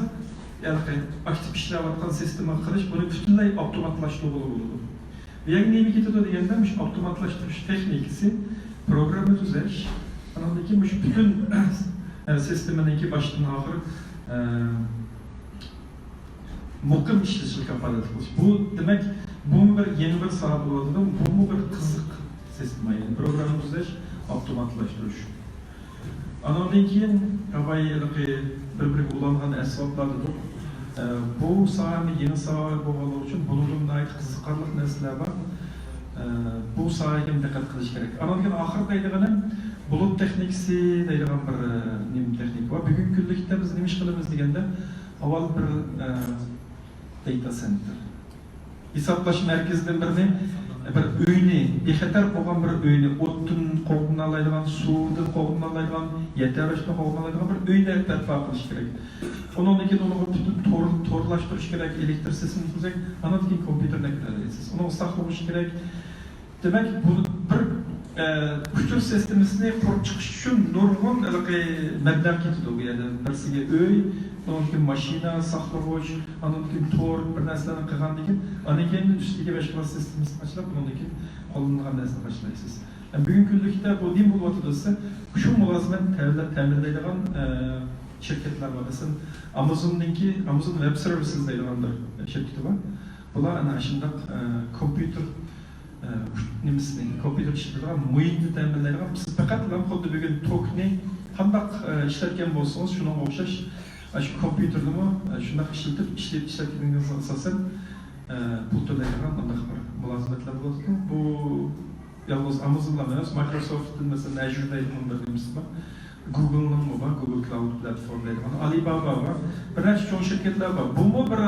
ya'ni aktiv ishlayotgan sistema qilish buni butunlay avtomatlashtirib bo'ladi. Yangi nima ketadi deganda, shu avtomatlashtirish texnikasi, programma tuzash, andan keyin shu butun sistemaniki boshdan oxir muqim ishlashga kafolat qilish. Bu demak, bu bir yeni bir soat bo'ladi, bu bir qiziq sistema, ya'ni programma tuzash, avtomatlashtirish. Andan keyin avayliqi bir-biriga ulangan asboblardir. Bu soatni yeni soat bo'lganligi uchun bundan ayt qiziqarli narsalar bor. Bu soatga diqqat qilish kerak. Andan keyin oxirida aytganim bulut texnikasi deydigan bir nim texnik var. Bugün kunlikda biz nima ish qilamiz deganda, avval bir data center. Hisoblash markazidan bir uyni, bexatar bo'lgan bir uyni, o'tdan qo'g'inoladigan, suvdan qo'g'inoladigan, yetarishni qo'g'inoladigan bir uyni barpo qilish kerak. Undan keyin uni butun to'rlashtirish kerak, elektr sistemini tuzak, andan keyin kompyuterga kiradi. Uni saqlash kerak. Demak, bu bir kuchur sistemasini qurib chiqish uchun nurg'un mablag' ketadi bu yerda. Birsiga uy, undan keyin mashina saqlash, undan keyin to'r bir narsalarni qilgandan keyin, undan keyin ustiga boshqa sistemasini tashlab, undan keyin qo'llangan narsani tashlaysiz. Bugungi kunlikda bu nim bo'lyapti desa, shu mulozimat ta'minlaydigan shirkatlar var. Mesela Amazon Web Services deydigan bir shirkati bor. Bular ana shunday kompyuter kompyuter ishlaydigan muhitni ta'minlaydigan, siz faqat xuddi bugun tokni qanday ishlatgan bo'lsangiz, shunga o'xshash shu kompyuterni shunday ishlatganingiz asosan pul to'laydigan qanday mulozimatlar bo'ladi. Bu yalnız Amazon'dan emas, Microsoft'ın mesela Azure deydigan bir nimasi bor. Google'ning var, Google Cloud platform deydigan, Alibaba var. Bir necha cho'ng shirkatlar bor. Bu bir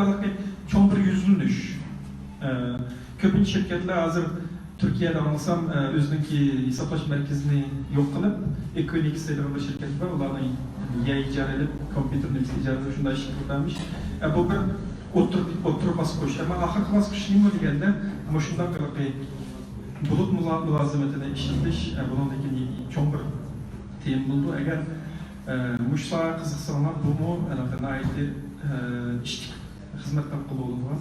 cho'ng bir yuzlanish. Ko'pincha shirkatlar hozir Turkiyada olsam o'ziniki hisoblash markazini yo'q qilib, Equinix degan bir shirkat bor, ularning ijaralib, kompyuterni ijaralab shunday ish qilamish. Bu bir o'tirib bosqich. Ammo oxirgi bosqich nima deganda, mana shunday qilib bulut mulozimatini ishlatish, bundan keyin cho'ng bir tiyim buldu. Eğer müşteri qiziqsanlar, bu mu anaqa ishlik xizmatdan qilib var.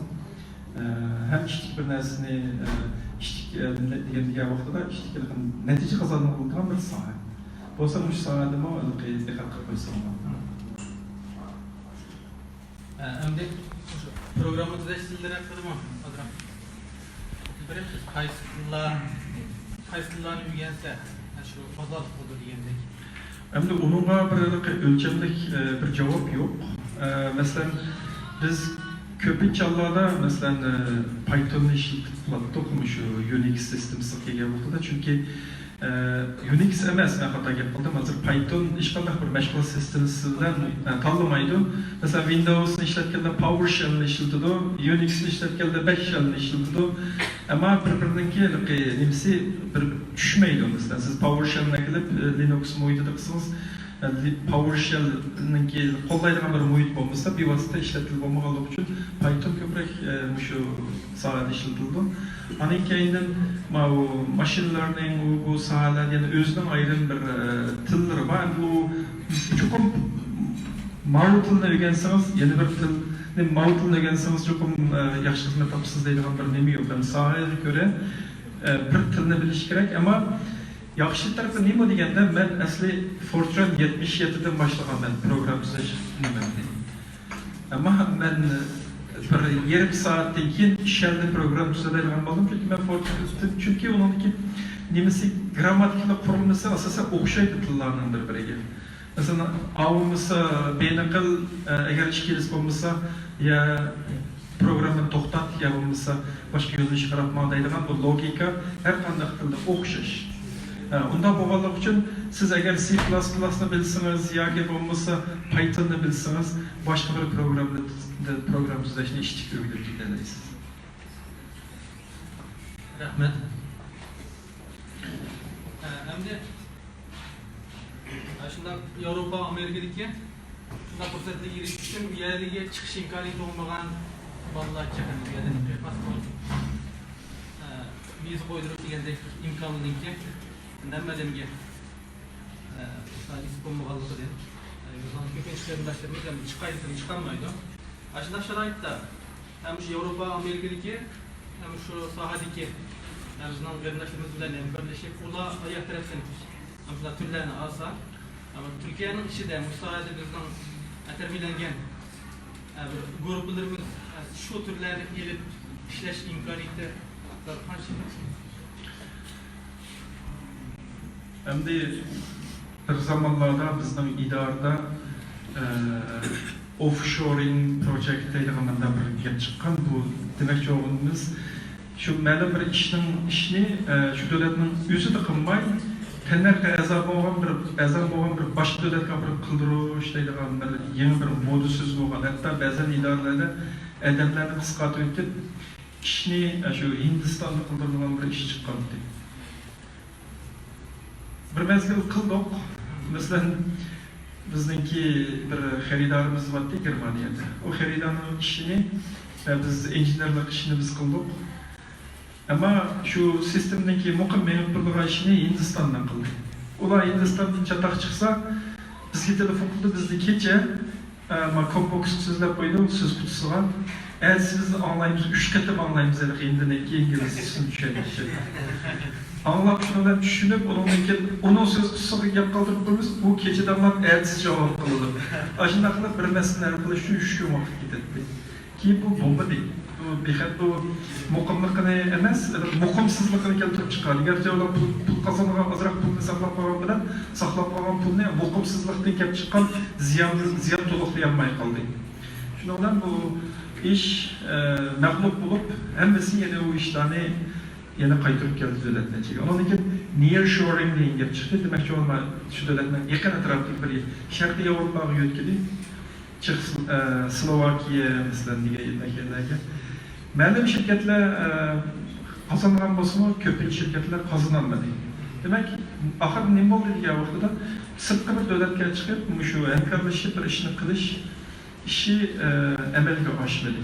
Hem ishlik bir narsani ishlik degan vaqtida ishlik natija qozonib bo'lgan bir soat. Bo'lsa mush soatni mo diqqat qilib qo'ysanlar. Endi programma tuzashlar haqida adram. Birinchi qaysilarni o'rgansa, shu ozod bo'ldi degandek. Endi uningga bir o'lchamlik bir javob yo'q. Masalan, biz Köpinçe Allah'da mesela Python'u işlettik mu şu Unix sistemsi kelgen vaqtida çünkü Unix emas, men xato gap qildim. Hozir Python hech qanday bir mashg'ulot sistemasidan tanlamaydi. Mesela Windows'ni ishlatganda PowerShell'ni ishlatadi, Unix'ni ishlatganda Bashshell'ni ishlatadi. Ammo bir-birininki nimasi bir tushmaydi. Mesela siz PowerShell'ni qilib Linux muhitida qilsangiz, PowerShell'ninki qo'llaydigan bir muhit bo'lmasa, bevosita ishlatilib bo'lmaganligi uchun Python ko'proq shu sohada ishlatildi. Anan keyindan machine learning bu sohalar yana o'zining ayrim bir tillari bor. Bu chuqur Mao tilini o'rgansangiz, yana bir tilni Mao tilini o'rgansangiz chuqur yaxshi xizmat topasiz deydigan bir nima yo'q. Yani sohaga ko'ra bir tilni bilish kerak, ammo yaxshi tarafi nima deganda men asli Fortran 77dan boshlaganman program tuzish nimani. Ammo men bir yarım saatdan keyin shellni program tuzadigan bo'ldim, chunki men Fortran chunki uningki nimasi grammatikali qurilmasi asosan o'xshaydi tillarning bir-biriga. Masalan, avmisa benaqil agar ishkiliz bo'lmasa ya programni to'xtat ya bo'lmasa boshqa yo'lni chiqarib deydigan bu logika har qanday tilda o'xshash. Unda bo'lganlik uchun siz agar C++ ni bilsangiz yoki bo'lmasa Pythonni bilsangiz boshqa bir program tuzishni ishga o'rganib ketasiz. Rahmat. Endi shunda Yevropa, Amerikadagi shunda fursatga erishish uchun u yerga chiqish imkoniyati bo'lmagan bolalar chiqadi. Biz qo'ydirib degandek imkoniyatga nimalarga sadis bo'lmaganligidan ko'pincha qarindoshlarimiz ham chiqolmaydi. Shunday sharoitda ham shu Yevropa, Amerikadagi ham shu sohadagi bizning qarindoshlarimiz bilan birlashib, ular oyoq tarafdan ham shular turlarni olsa, Turkiyaning ichida bu sohada bizning tarbiylangan guruhlarimiz shu turlarni elib ishlash imkoniyati qancha? Endi bir zamanlarda bizning idorada offshoring project deyilganda bir gap chiqqan. Bu demakchi o'g'limiz shu ma'lum bir ishni shu davlatning o'zida qilmay, tanlarga a'zo bo'lgan bir boshqa davlatga bir qildirish deydigan bir yangi bir modusuz bo'lgan. Hatto ba'zan idoralarda odamlarni qisqartirib o'tib, ishni shu Hindistonda qildirgan bir ish chiqqan. Bir mezgil qildik. Masalan, bizningki bir xaridorimiz bordi Germaniyada. O xaridorning ishini biz injenerlik ishini biz qildik. Ammo shu sistemdagi muqim menib turgan ishini Hindistondan qildik. Ular Hindistondan chataq chiqsa, bizga telefon qildi, bizni kecha kombox so'zlab qo'ydi, so'z qutisiga. Sizni onlaymiz, 3 qatam onlaymiz dedi, hindiniki ingliz tushunishadi. Anlap şundan düşünüp, onun söz kısmı gap kaldırıp koymuş, bu keçidanlar elsiz cevap kıldı. Aşında kadar bir meseleler kılıç şu vakit gidetti. Ki bu bomba değil. Bu mukamlıkını emez, mukamsızlıkını keltirip çıkar. Gerçi ola pul kazanılan azrak pulunu saklap koyan bilen, saklap koyan pulunu mukamsızlıktan kelip çıkan ziyan toluklayanmaya kaldı. Şundan bu iş mağlup bulup, hemisi yine o işlerini yana qaytırıp geldi devletine çekiyor. Onun için nearshoring deyin gap çıktı. Demek ki olma şu devletine yakın etrafındaki bir Şarkı Avrupa'ya yötkili. Slovakiya mesela diye yerlerge. Ma'lum şirketler kazanılan basımı köpek şirketler kazanamadı. Demek ahir nima oldu diye vaqtida sırtqı bir devletke çıkıp şu hamkorlashib bir ishni qilish ishi amalga oshmadi.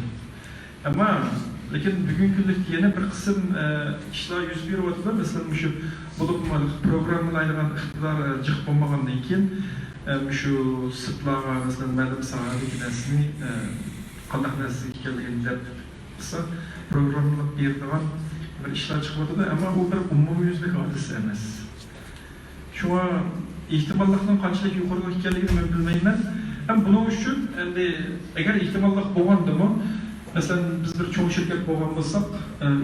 Ama lekin bugungi kunda yana bir qism ishlar yuz beryapti. Masalan, shu bo'lib programmalaydigan iqtidor jiq bo'lmagandan keyin shu sirtlarga masalan ma'lum sohadagi narsani qanday narsa ekanligini deb qilsa programmalab beradigan bir ishlar chiqyapti, ammo u bir umumyuzlik hodisa emas. Shunga ehtimollikning qanchalik yuqori ekanligini men bilmayman. Ham buning uchun endi agar ehtimollik bo'lgandimi, mesela biz bir çoğu şirket bo'lgan bo'lsak,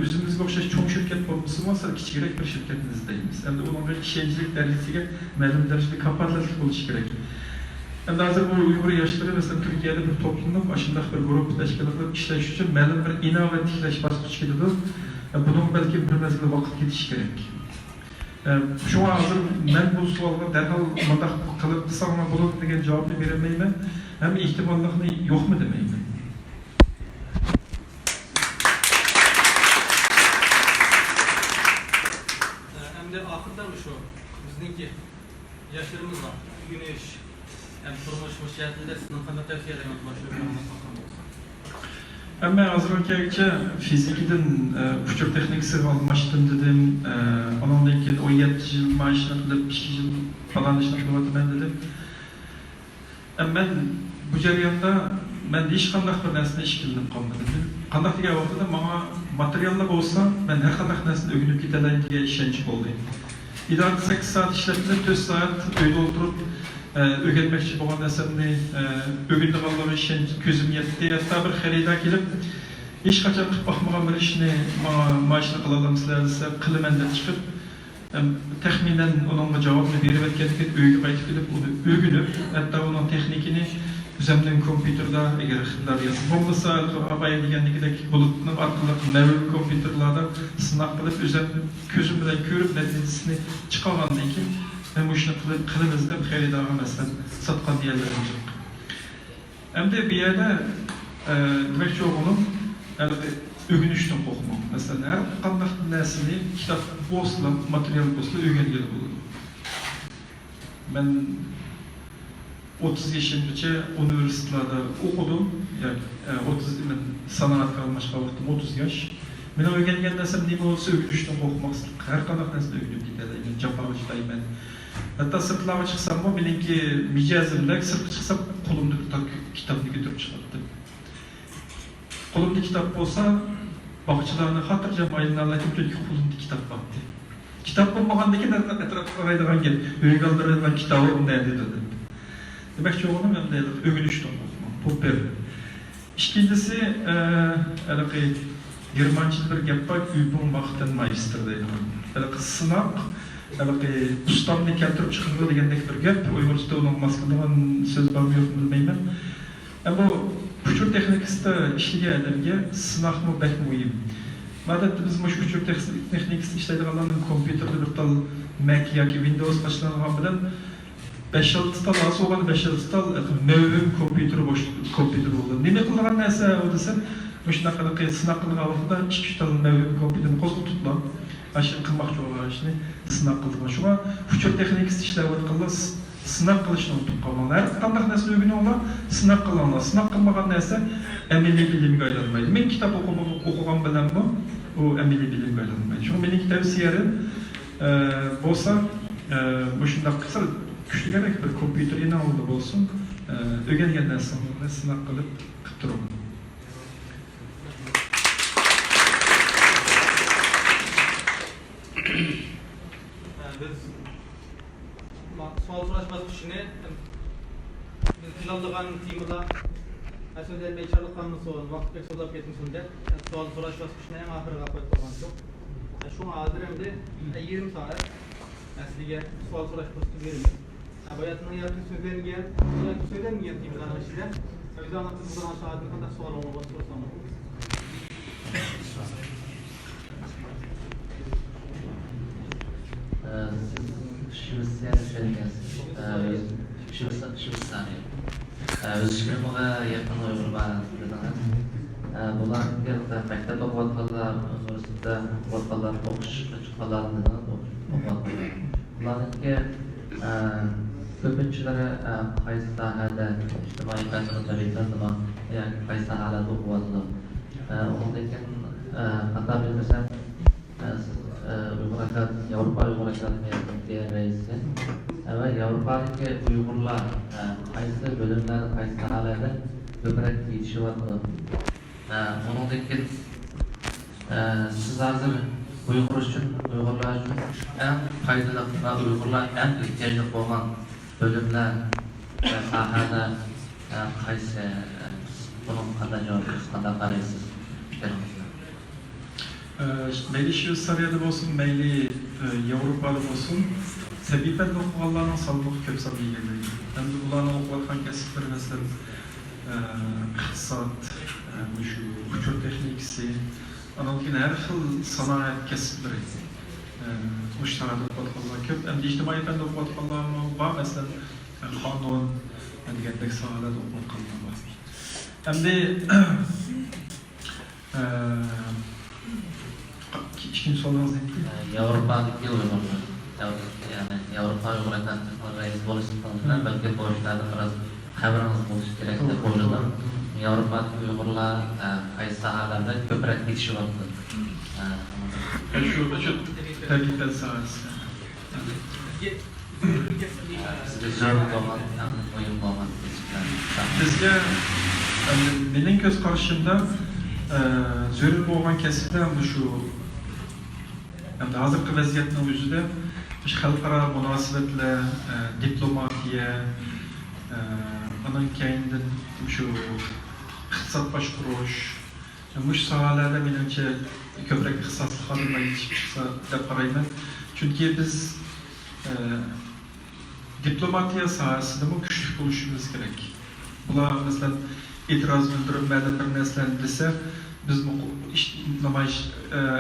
o'zimizga o'xshash cho'ng shirkat bo'lmasa, masalan kichikroq bir shirkatni izlaymiz. Endi uning ishonchlik darajasiga ma'lum darajada kafolatli bo'lishi kerak. Hem de hazır bu Uygur yaşları mesela Türkiye'de bir toplumda aşındak bir grup teşkilatlar işleş için məlum bir inovatifleş basmış gidiyor. Bunun belki bir mezgili vakit gidiş gerek. Şu an hazır ben bu sualga derhal mandak kalıp sana bunu degen cevabını veremeyim. Hem ihtimallığını yok mu demeyim. Hem de ahırda şu bizdeki yaşlarımız var. Güneş, hem turmuş şeklinde sınıf kanda tavsiye ederim başlıyor. Ama hazır ülkece fizikiden uçak teknikisi almıştım dedim. Ondan keyin 17 yıl maaşına kılıp 2 yıl falan işine kılıp ben dedim. Ben bu jarayonda ben hiç qandaq bir narsani ish qilib qolmadim. Qandaq degan vaqtda menga materiallar bo'lsa, men har qanday narsani o'rganib ketaman degan ishonch bo'ldi. İdare 8 saat işletme, 4 saat uyda oturup öğrenmekçi olan narsamni öğrenib qolgan ishonch ko'zim yetdi. Hatta bir xaridor kelib, hech qachon qilib boqmagan bir ishni maaşını qila olamsizlar desa, qilaman deb chiqib, taxminan onunla cevabını verib etgandan uyga qaytib kelib, uni o'rganib, hatta uning texnikini üzümden kompüterda eğer ixtilar yazıb olmasa, abay degandagidek bulutning orqali mavjud kompüterlarda sınaq qilib, özüm ko'zim bilan ko'rib natijasini chiqargandan keyin men bu ishni qilamiz deb xaridorga masalan sotgan yerlarim yo'q. Endi bu yerda demakchi o'g'lim o'rganishdan qo'rqmoq. Masalan, har qanday narsani kitob bo'lsa, material bo'lsa o'rgangan bo'ladi. Men 30 yaşımdaca üniversitelerde okudum. Yani 30 ben sanat kalmışka vaktim 30 yaş. Ben öğrengen dersem ne olursa öğrenişten korkmak istedim. Her kadar nasıl öğrenip gidelim. Japarıcıdayım ben. Hatta sırtlara çıksam mı benimki micazımda sırtı çıksam kolumda bir kitabını götürüp çıkarttım. Kolumda kitap olsa bakıcılarını hatırlayacağım ayınlarla çünkü kolumda kitap baktı. Kitap olmadan ki etrafı araydıran gel. Öğrenildiren kitabı nerede dedim. Demek ki oğlum hem de öğünüştü bu bir. İkincisi, Germancılı bir gap var, übün vaktin maestr deydi. Sınak, ustamını keltirip çıkındı degendeki bir gap, Uygursuzda onun maskından söz var mı yok mu bilmeyim. Ama bu uçur teknikiste işlege adamga sınak mı bek mühim. Madem biz bu uçur teknikiste işleydiği alan kompüterde bir tal Mac yoki Windows başlanan bilen 5-6 tal az olan 5-6 tal mevhum kompüter oldu. Nime kılgan neyse o desem, şuna kadar sınak kılgan vaqtda 2-3 tal mevhum kompüterini qo'zg'atib tutma. Aşırı qilmoqchi bo'lgan ishni sınak qilgan. Shunga uçur texnikasi ishlayotganda sınak qilishni unutib qolganlar. Qanday narsa o'rganganlar sınak qilganlar. Sınak qilmagan narsa amaliy bilimga aylanmaydi. Men kitob o'qigan bilan bu amaliy bilimga aylanmaydi. Shunga mening tavsiyalarim bo'lsa, bu shunday qilsa güçlü gerek bir kompüter yine oldu olsun, öğrengen narsalarni sınav qilib turaman. Biz sual sorash bosqichini biz planlagan temada aslında beşarlık kanunu soğan, vakit pek soğuk etmişsin de sual sorash bosqichini en ahırga qo'yib qo'ygan yo'q. Şu hazır hem de 20 saat sizga sual sorash bosqichi berildi. Bayatının yakın sözlerine yakın söylenmeyen temada işte. Biz anlattığımız zaman saatinde kadar sual olmaması sorsan. Özgürlüğe yakın uygulamaya bular geldi. Mektep okuyanlar, üniversitede okuyanlar, okuyanlar, bularınki ko'pinchilari qaysi sahada ijtimoiy tarbiyalanma yoki qaysi sahada o'qiyotgan undan keyin xato bilmasam Yevropa Uyg'ur akademiyasi raisi va Yevropadagi Uyg'urlar qaysi bo'limlarda qaysi sahalarda ko'proq yetishyapti. Undan keyin siz hozir Uyghur için, Uyg'urlar için en faydalı ve Uyg'urlar en ehtiyojli bo'lgan bölümler ve sahada qaysi bunun qanday javob berasiz, qanday qaraysiz? Meyli şu Sarayada olsun, meyli Avrupa'da olsun, Sebebi okuganlarning salmoq ko'p songa egallaydi. Endi ularning o'qiyotgan kasblari masalan iqtisod, shu uçur texnikasi, ana keyin har xil sanoat kasblari müştahada o'qiyotganlar ko'p. Endi ijtimoiy fan o'qiyotganlar bor, masalan qonun degandek sohalarda o'qiyotganlar bor. Endi ikkinchi so'rovingiz neydi? Yevropadagi uyg'urlar, ya'ni Yevropa uyg'ur akademiyasining rais bo'lishdan balki bo'lishlari biroz xabaringiz bo'lishi kerak deb o'yladim. Yevropadagi uyg'urlar qaysi sohalarda ko'proq tekshiryapti? Shu tarbiya sohasi. Sizga zo'r bo'lgan, o'yin bo'lgan. Bizga mening ko'z qarashimda zo'r bo'lgan kasblar shu hozirgi vaziyatning o'zida xalqaro munosabatlar, diplomatiya, undan keyin shu iqtisod boshqarish, mush sohalarda menimcha ko'proq ixtisosli xodimlar yetishib chiqsa deb qarayman. Chunki biz diplomatiya sohasida kuchli bo'lishimiz kerak. Bular masalan e'tiroz bildirib, ma'lum bir narsalarni desa, biz bu namoyish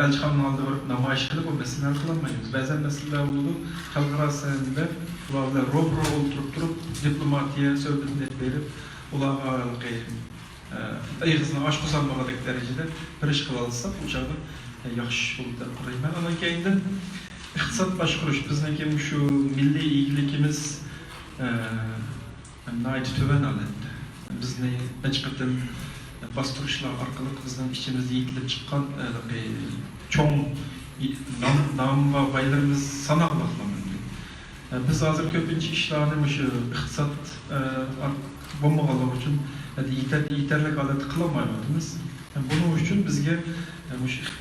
elchixonaning oldida borib namoyish qilib bu masalani qilolmaymiz. Ba'zan masalalar bo'ladi, xalqaro sanada ular ro'bro o'tirib turib, diplomatiya suhbatini berib, ularga ig'izini ochqizolmagan darajada bir ish qila olsak, u chog'da yaxshi bo'ladi deb qarayman. Undan keyin iqtisod boshqarish bizniki shu milliy egilligimiz nayt tuvan albatta. Bizni hechqachon bostirishlar orqali bizning ichimizda yetilib chiqqan cho'ng nom va boylarimiz sanoqliqlanadi. Biz hozir ko'pincha ishlarni shu iqtisod bo'lmaganlar uchun yetarli holatda qilolmayapmiz. Buning uchun bizga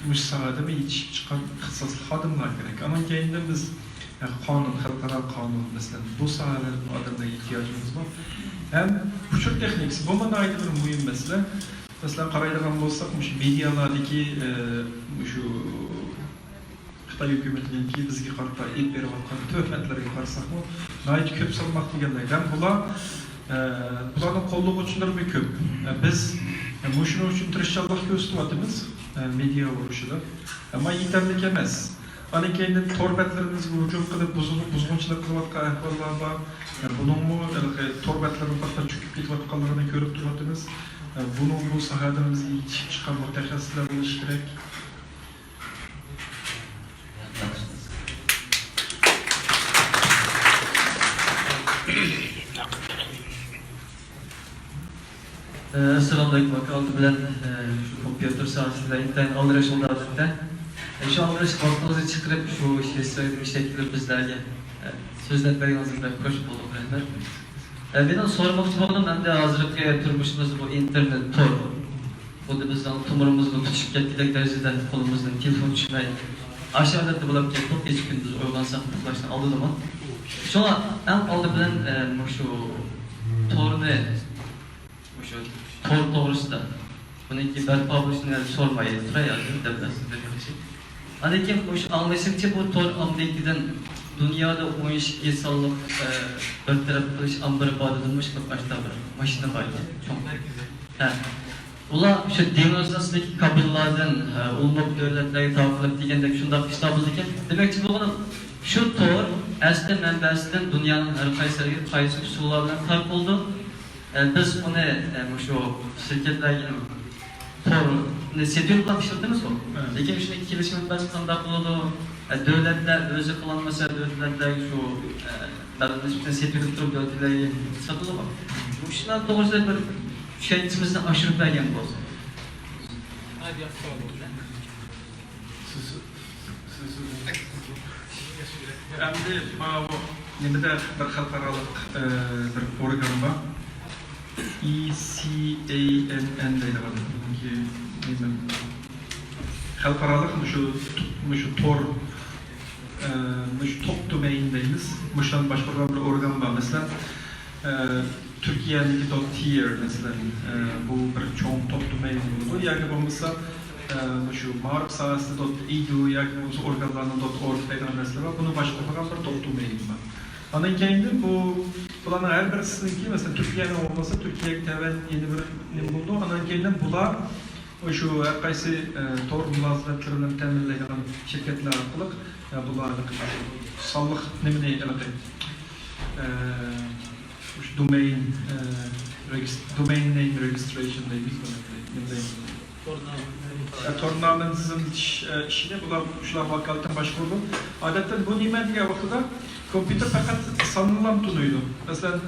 mush sohada yetishib chiqqan ixtisosli xodimlar kerak. Undan keyin biz qonun, xalqaro qonun masalan bu sohalarda odamlarga ehtiyojimiz bor. Hem uçur texnikasi bu mana ayrı bir muhim mesele. Mesela qaraydigan bo'lsak, shu medialardagi shu Xitoy hukumatining bizga qarata ep berayotgan tuhmatlarga qarasak, nayt ko'p salmoq deganlardan bularning qo'llovchilari ko'p. Biz shuning uchun tirishchilik ko'rsatyapmiz media urushida. Ammo yetarli emas. Ana keyin torbatlarimizga hujum qilib buzg'unchilik qilayotgan ahvollar bor. Buningmi torbatlarning qattiq cho'kib ketayotganlarini ko'rib turibmiz. Buning bu sohada bizga yetishib chiqqan mutaxassislar bo'lishi kerak. Assalomu alaykum aka, oldi bilan shu kompyuter sohasida intayin aldirish bo'ldi hozirda. Shu aldirish vaqtingizni chiqarib shu ishga bizlarga so'zlab berganingizga xush bo'ldim, rahmat. Benim sormoqchi bo'ldim, endi hozirgi turmushimiz bu internet tor. Xuddi bizning tumurimizni tutishib ketgan darajada qo'limizdan telefon tushmay, aşağıda bo'lib ketib, hech kunduz o'ylansak uxlashdan oldinman. Shunga eng oldi bilan shu torni shu tor to'g'risida buniki barpo bo'lishini so'rmay turayapti deb bilasiz. Lekin shu anglashimcha bu tor Amerikadan dunyoda 12 sonliq bartaraf qilish ambiri bor edilmiş bir bir mashina bor ekan. Ular shu denozasdagi kabellardan ulmoq davlatlarga taqilib degandek shunday ish topildi ekan. Demakchi bo'lganim shu tor asli manbasidan dunyoning har qaysi usullar bilan taqildi. Biz uni shu shirkatlarga torni setyol qilib ishlatamiz bu. Lekin shuni kelishim bilan qanday bo'ladi? Devletler özü kılanmasa devletler şu davlatlaşmıştan setyol turib davlatlarga satılır mı? Bu işler doğrusu bir şeyimizden aşırı vergen bu. Endi nimada bir xalqaroliq bir organ bor. ECANN deyiladi. Xalqaroliq shu tor shu top domain deymiz. Bundan boshqa bir organ bor. Masalan, Türkiye'deki .tier mesela bu bir çoğun top domain bu. Yani bu mesela şu mağrip sahasında .edu yoki bo'lmasa organlarning.org degan narsalar var. Bunu boshqargan bir to'p domain var. Andan keyin bularning har birisininki, masalan, Turkiyaning olmasa Turkiyaga taban yeni bir nima bo'ldi. Andan keyin bular şu har qaysi tor mulozimatlarini ta'minlagan shirkatlar orqali bularni sonliq nimani domain name registration deymiz. Tornağının işini bular şular vakaleten başvurdu. Adette bu nime diye vakıda kompüter fakat sanılan tunuydu. Mesela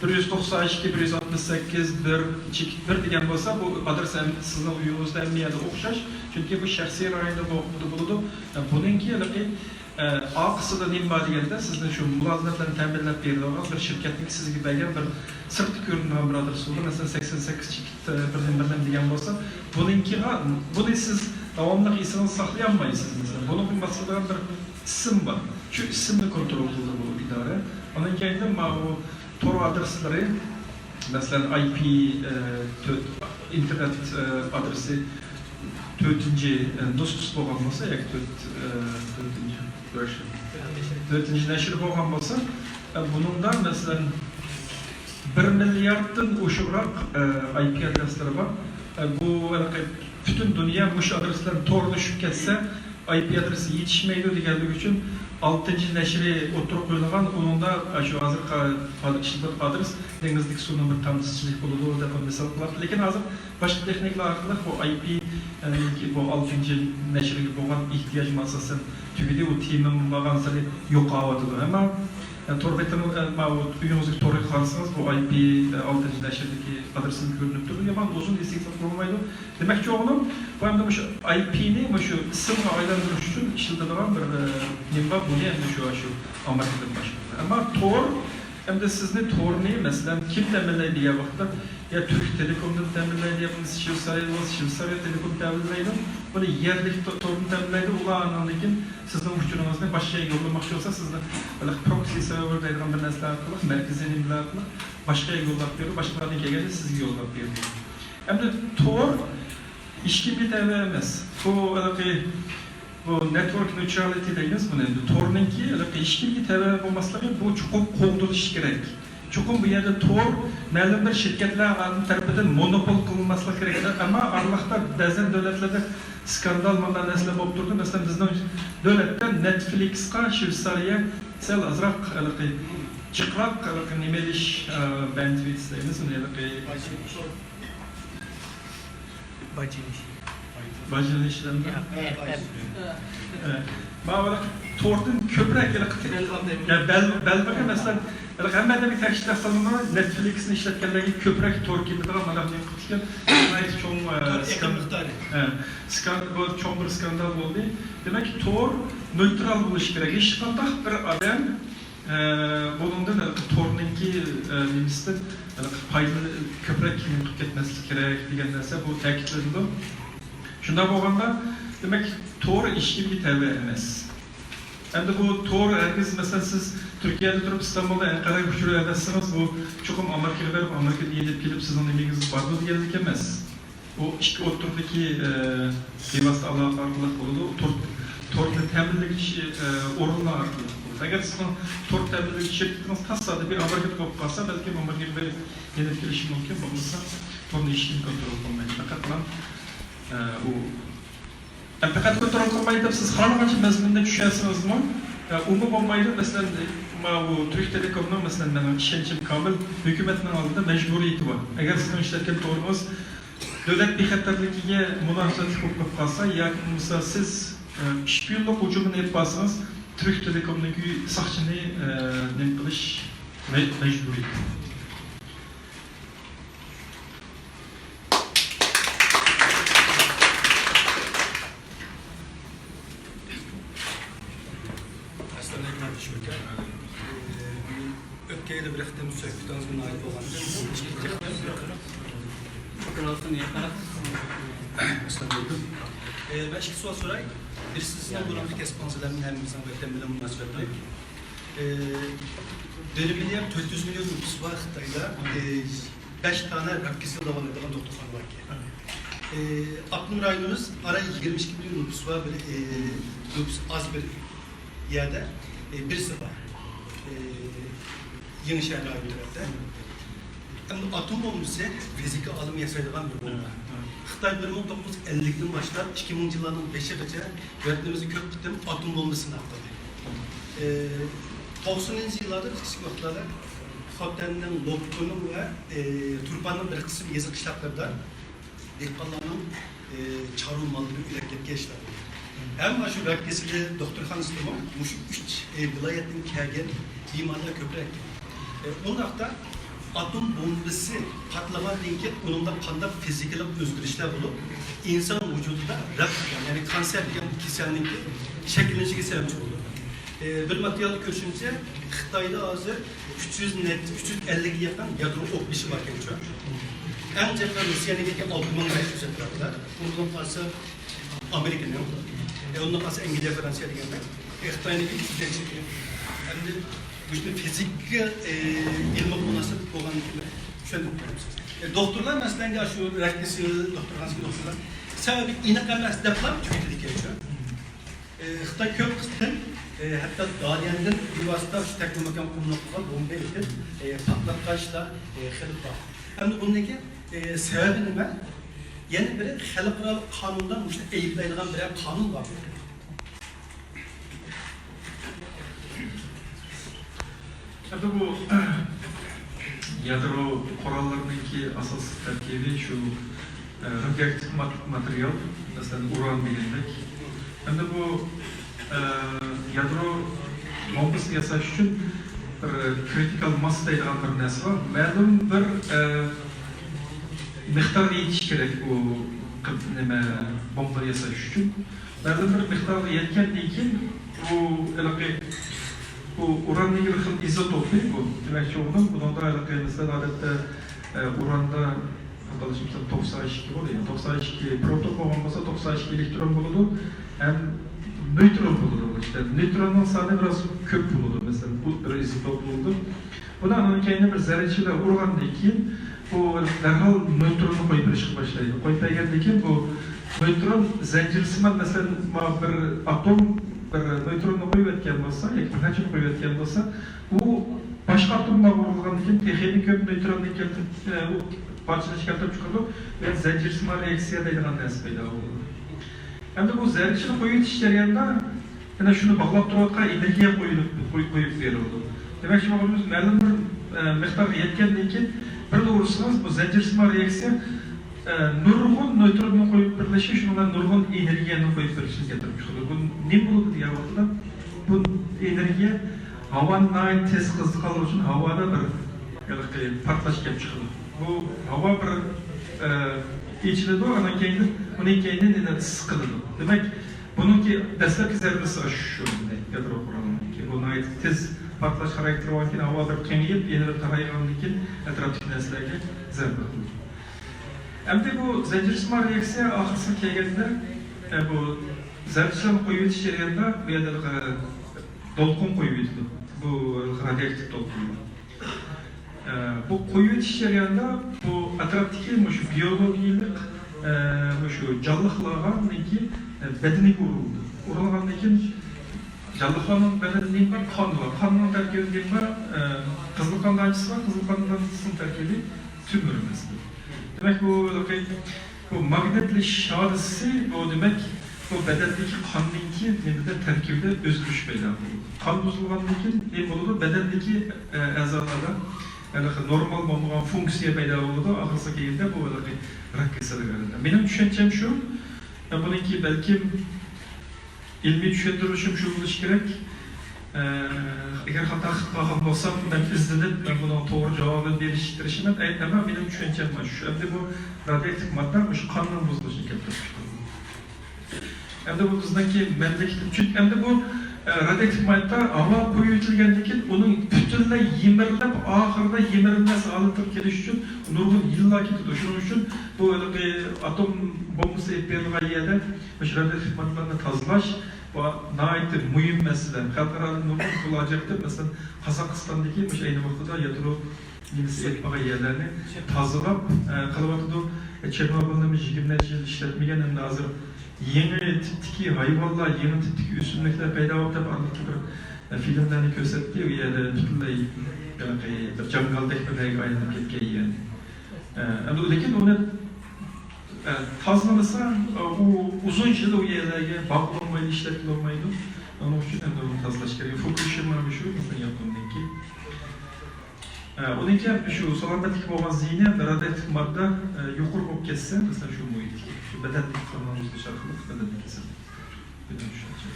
192, 168, 1 degan bo'lsa bu adres sizin uyunuzda emniyete okşaş. Çünkü bu şahsi rayında bulundu. Bununki A kısıda nima deganda sizin şu mulozimatlarni ta'minlab beradigan bir shirkatning sizga bergan bir sirtqi ko'ringan bir adresi bo'ldi. Masalan 88 birdan degan bo'lsa, buni siz davomli esingizda saqlay olmaysiz. Mesela buni bilmasdan bir ism var. Şu ismni kontrol qiladi bu idora. Ondan keyin bu tor adresleri, mesela IP internet adresi 4-cü nüsxası bo'lgan bo'lsa, yoki 4-cü version. 4-cü nashr bo'lgan bo'lsa, buningda masalan 1 milyarddan oshiqroq IP adresleri var. Bu bütün dünya bu adresler to'g'ri tushib ketsa, IP adresi yetishmaydi deganligi uchun 6-cı nəşri oturup qoyulğan, onun da şu hazır işlədək adres dengizlik suyunun bir tamizçilik buludu, orada misal qılar. Lakin hazır başqa texniklər arqılıq bu IP, bu 6-cı nəşri bo'lgan ihtiyac masasen tügüde o temin bağan sarı yok avatıdır. Ama Torbetin uyumuzda torayı qarsanız bu IP 6-cı nəşrdəki adresini görünüb durur. Yaman uzun istiqlal qurulmaydı. Demek ki oğlum, bu hem de şu IP'ni şu isimle aylandırış için işlediğin bir nimba bu ne hem de şu Amerika'dan başlıyor. Ama Tor hem de sizin Tor ne mesela kim temelli diye vakti ya Türk Telekom'dan temelli diye bunu Şivsarya Telekom temelli bunu yerlik Tor'un temelli olan anladıkken sizin uçurunuzda başka yollamak olsa sizin böyle proxy server deyilən bir nesne arqılıq, merkezi nimler arqılıq başka yollap veriyor, başkalarına gelirse sizi yollap veriyor. Hem de Tor işki bir tane emas. Bu network neutrality deyimiz bunu. Tor'unki işki bir tane olmasları bu çok qoğduruluş gerek. Çünkü bu yerde Tor məlum bir şirketler tarafından monopol kılınması gerek. Ama aralaqda bəzən dövlətlerde skandal mandan nəslə olub durdu. Mesela bizden dövlətdən Netflix'qa, Şivsarya sel azraq çıqraq nemeliş bandwidth deyimiz bunu. Bacının işlerinde. Bana Tor'un köprek belbaga mesela hemen de bir tekstler salonuna Netflix'in işletkenleri köprek Tor gibi de ama lafını kutken çok bir skandal oldu. Demek ki Tor neutral buluş gerek. Hiç kandak bir adam bunun da Tor'unki nimiste paylı köprek tutup etmesi gerek diyen neyse bu tekitlerinde. Şunda bo'lganda demek Tor işki bir tevbe emas. Hem de bu Tor herkes mesela siz Türkiye'de durup İstanbul'da Ankara'ya uçuruyor edersiniz bu çokum Amerika'da gelip sizin emeğiniz var mı diyelik emas. Bu iki oturdaki bevasıta arqılıq oldu. Tor'un təminlik orunla arqılıq oldu. Eğer sizin Tor təminlik şirketiniz tassadı bir Amerika'da kopub qalsa belki Amerika'da verip yenip gelişim mümkün olmasa Tor'un işini kontrol olmayacak. Fakat fakat kontrol qilmaydi siz xohlagancha mazmunda tushasizmi? Umuman olmaydi. Masalan, bu Türk Telekom'ning masalan mening ishonchim komil hukumatning oldida majburiyati bor. Agar sizning ishlatgan to'g'ringiz davlat bexatarligiga munosabat bo'lib qolsa yoki bo'lmasa siz shpionlik hujumini qilib qolsangiz, Türk Telekom'ning soqchini nima qilish majburiyati. Ötkeyle bir ektem söhbetiniz buna ait olan ben iki sual sorayım. Birisi olduğunuz kesponsilerin hemimizin ve temelen münasebetli. Dönemiyem 400 milyon nüfus var Xitayda. 5 tane rapkisi davam edilen doktorlar var ki. Aklım rayonumuz ara 22 milyon nüfus var, nüfus az bir yerde birisi var. Yenişehir rayonlarında. Ama atom bombası fiziki alım yasaydıgan bir bomba. Xitay 1950'den başlap 2000 yılların 5'e Vietnam'ımızı köp gittim atom bombasını atladı. 90'lı yıllarda kısık vaktlarda Xotten'den Lopton'un ve Turpan'ın bir kısım yazık işlaplarda dehqonlarning çarılmalarını üretken geçti. Hem şu rakkesinde doktor hanısında şu 3 vilayetin kelgen bimarlar köprek. Onlarda atom bombası patlaman deyince onunla kanda fizikal özgürlükler bulup insan vücudunda rak yani kanser diyen kesellik şekillenişe sebep oldu. Bir materyal köşünce Xitay'da hazır 350'ye yakın yadro okbişi var geçiyor. En cephe Rusya'nın 6500 etraflar. Bundan fazla Amerika'nın yok. Ondan fazla İngilizce, Fransa diyenler. Xitay'ın 300 çekiyor. Hem de bütün fizik ilmi münasebet olan gibi şöyle yapıyoruz. Doktorlar mesela şu rakkesi, doktorlar sebebi inek emas deplam tüketili geçiyor. Xitay köp kısmı hatta Daliyan'dan bir vasıta şu teknolojik kumluklar bomba edip patlatkaçla xilip var. Hem de bundaki sebebi ne? Yani bir xalqaro kanundan eyiblaydigan bir kanun var. Tabii bu yadro kurallarındaki asas terkibi şu radyoaktif materyal, mesela uran bilinmek. Hem de bu yadro bombası yasaş için bir kritikal massa deydigan bir narsa var. Ma'lum bir miqdorga yetish kerak bu nima bomba yasash uchun. Ma'lum bir miqdorga yetgandan keyin bu uranning bir xil izotopi bu. Demakchi o'g'lim, bunda mesela odatda uranda atalışımsa 92 bo'ladi. 92 proton bo'lgan bo'lsa 92 elektron bo'ladi. Ham nötron bo'ladi. İşte nötronning soni biraz ko'p bo'ladi. Mesela bu bir izotop bo'ldi. Bundan keyin bir zarrachilar urgandan keyin bu darhol nötronni qo'yib berishga boshlaydi. Qo'yib bergandan keyin bu nötron zanjirsimon mesela bir atom bir nötronni qo'yib o'tgan bo'lsa, yoki bir qancha qo'yib o'tgan bo'lsa, u boshqa atomlar urilgandan keyin texnik ko'p nötronni keltirib parçalash keltirib chiqadi va zanjirsimon reaksiya deydigan narsa paydo bo'ladi. Endi bu zarrachani qo'yib o'tish jarayonida ana shuni bog'lab turayotgan energiya qo'yib beriladi. Demak, shu o'g'limiz ma'lum bir miqdorga yetgandan keyin bir doğrusunuz bu zanjirsimon reaksiya nurg'un nötronni qo'yib birlashish, shundan nurg'un energiyani qo'yib berishni keltirib chiqadi. Bu ne bo'ladi degan vaqtda bu energiya havoni tez qiziqali uchun havoda bir portlash kelib chiqadi. Bu havo bir ichiladi, undan keyin uning keyin siqiladi. Demak, buningki dastlabki zarbasi shu yadro qurolininki bu tez portlash xarakteri olan havo bir kengayib, yenilib taraygandan keyin atrofdagi narsalarga zarba qiladi. Endi bu zanjirsimon reaksiya oxirisiga kelganda bu zarrachalarni qo'yib o'tish jarayonida bu yerda to'lqin qo'yib o'tadi. Bu radioaktiv to'lqin. Bu qo'yib o'tish jarayonida bu atrofdagi shu biologik shu jonliqlarniki badaniga urildi. Urilgandan keyin jonliqlarning badanida qon var. Qonning tarkibida qizil qon damchisi var. Qizil qon damchisining tarkibi tümör mesela. Demek bu magnetleşiş hadisi bu demek bu bedendeki kanınki nemde terkibinde özgürlüş payda bulur. Kan bozulgandan keyin ne olur? Bedendeki azalarda yani normal olmayan fonksiya payda olur. Ahırsa kelgende bu rak kasalliklaridan. Benim düşüncem şu, bununki belki ilmi düşündürüşüm şu bo'lishi kerak. Eğer hata qilgan bo'lsam, ben izlanib, ben buna to'g'ri javobini berishtirishimdan aytaman. Benim düşüncem var. Şu endi bu radioaktiv modda shu qonning buzilishini keltirib chiqadi. Endi bu bizdagi mamlakat uchun endi bu radioaktiv modda havo qo'yib o'tilgandan keyin uning butunlay yemirilib, oxirida yemirilmas holatga kelish uchun nurg'un yillar ketadi. Shuning uchun bu atom bombasi berilgan yerda shu radioaktiv moddalarni tozalash bu nayet mühim mesele. Xalqaro nurg'un qo'lajaqda, masalan, Qozog'istondagi o'sha ayni vaqtda yadro немесе etmege yerlerini tazılap kalıbatıdı. Çernobil'de 20 yıl işletmegen hem de hazır yeni tipteki hayvanlar, yeni tipteki üstünlükler payda olup da bir filmlerini gösterdi. O yerde tutulay bir jangaldaki bir aylanıp ketken yani. Ama lekin onu tazlanırsa o uzun yıl o yerlerge bağlanmaydı, işletilmeyi onun için hem de onu tazlaş gerekiyor. Fukushima bir şey nasıl yaptığından ki. Onun için şu salametlik olan zihni radyoaktif madde yukarı olup kesse mesela şu muhit, şu bedenlik kanalımızda şarkılık bedenlik kesin. Beden düşünecek.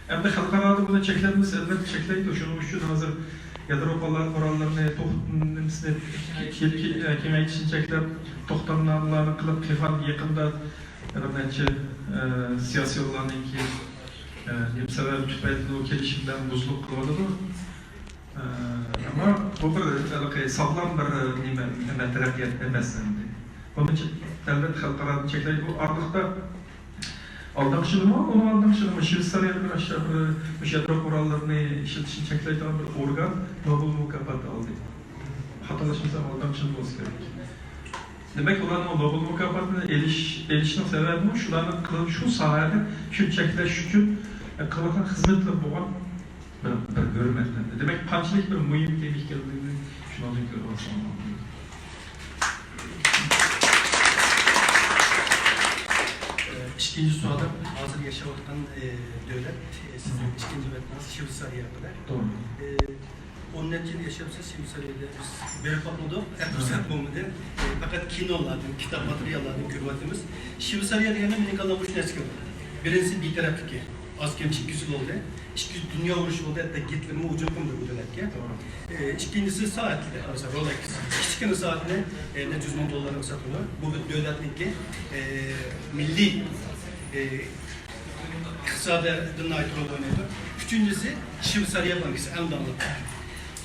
Hem de halkarada bunu çeklerimiz elbette çekleydi. Şunun için hazır yadro kurallarını tohtumlarını kime için çekler tohtumlarını kılıp kefal yakında radyoaktif siyasi olanın ki sebep tüpeyli o gelişimden buzluk kılmadı da ama bu bir sağlam bir terapiye emesindi. Onun için elbette halkların çekleri bu artıkta aldamşılı mı? Onu aldamşılı mı? Şivsariyeli bir aşağı bir müşahede kurallarını işletişin çekleri tam bir organ Nobel mükafatı aldı. Hatalaşmışsam aldamşılı olsun gerek. Demek olan o Nobel mükafatına erişinin sebebi bu. Şuların kılıp şu sahada şu çekler şükür kılıkan hizmetle boğan bir görmekten. Demek pançılık bir mühim demiş geldiğini şunu alın görüyorsun. İkinci suada hazır yaşamaktan devlet, sizin ikinci vetnası Şivsariye kadar. Doğru. 10 yıl yaşamışsa Şivsariye'de biz verip bakmadık, fırsat bulmadı. Fakat kinolardan, kitap materyallardan görüyoruz. Şivsariye diyene benim kalan üç nesil var. Birincisi bir tarafdaki, az kemçik güzel oldu. İkinci dünya vuruşu oldu, hatta Hitler'in ucun kumdu bu dönemde. İkincisi saatli, mesela Rolex. İkinci saatine ne $100.000 satılıyor. Bu devletlik milli iktisadına ait rol oynuyordu. Üçüncüsü Şivsariye Bankası, en damlı.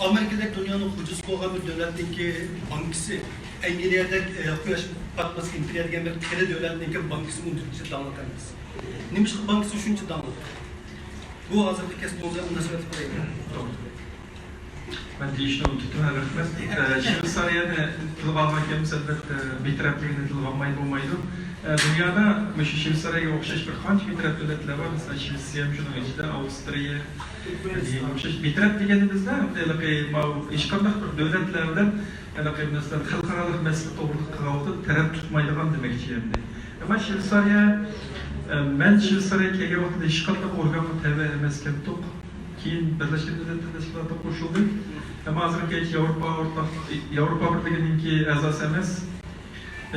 Amerika'da dünyanın ucuz koğan bir devletteki bankası, İngiltere'de kuyaş patması imtiriyat gen bir kere devletteki bankasının Türkçe damlatamaz. Neymiş ki bankası üçüncü damladı. Bu hazırda kesmemize münasebet koyuyor. Ben deyişini unuttum herhalde. Şivsariye'de tılvalmak gelmiş elbette bir taraflıkını tılvalmayı bulmaydı. Dünyada Şivsariye'ye okşaş bir kanç bir taraf devletler var. Mesela Şivsariye, şunun içinde Avustralya, bir taraf degenimizde işkandak bir devletlerden mesela halkaralık mesele doğruluk kavga taraf tutmaydıgan demekçi yani. Ama Şivsariye ben Şivsariye'ye eğer vakti işkandak organı teve emesken tok keyin Birleşmiş Milletler Teşkilatı koşuldu. Ama hazırki Avrupa Birliği'ninki azası emas.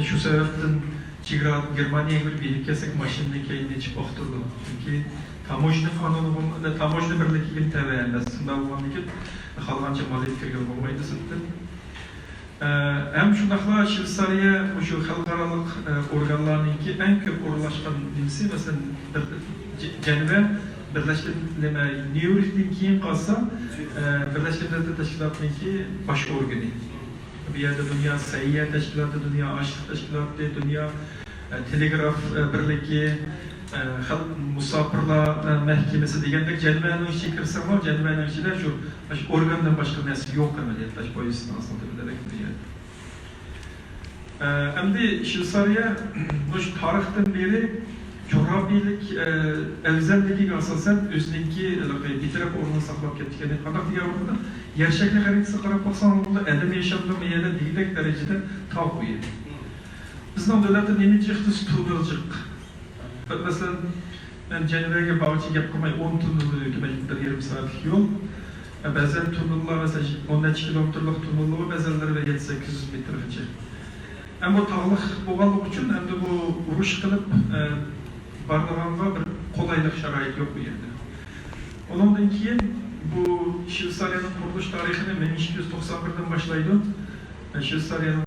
Şu sebepten Germaniya gibi bir kesek maşinini keyine çıkıp oturdu. Çünkü tamoşni kanunu tamoşni birlik gibi teveyen aslında olan ki halkanca maliyet kirgen olmaydı sıktı. Hem şundakla Şivsariye şu halkaralık organlarınki en köp uğurlaşkan birisi mesela Ceneve Birleşmiş New York'tan keyin kalsa Birleşmiş Milletler Teşkilatı'nınki baş organı. Bir yerde Dünya Seyyar Teşkilatı, Dünya Aşık Teşkilatı, Dünya Telegraf Birliği, Musafirlar Mahkemesi degandek Cenve'nin içi kirse var, Cenve'nin içinde şu organdan başka nesli yok ameliyatlaş boyusunu aslında bilerek bir yer. Hem de Şivsariye bu tarihten beri coğrafilik evzelliği asasen üstündeki bir taraf ormanı saklap kettik. Yani kadar diğer orada yer şekli haritası karab baksan orada edem yaşamda bir yerde değildik derecede tavuk uyuyor. Bizden devlette nemi çıktı tuğdurcuk. Mesela ben Ceneve'ye bağıcı yapmaya 10 tunnulu bir yarım saatlik yol. Bazen tunnullar mesela 13 kilometrlik tunnulluğu bazenleri ve 7-800 metre. Hem bu tağlık boğalık için hem de bu uruş kılıp barınağında bir kolaylık şarayet yok bu yerde. Ondan keyin bu Şivsariye'nin kuruluş tarihini 1291'den başlaydı. Şivsariye'nin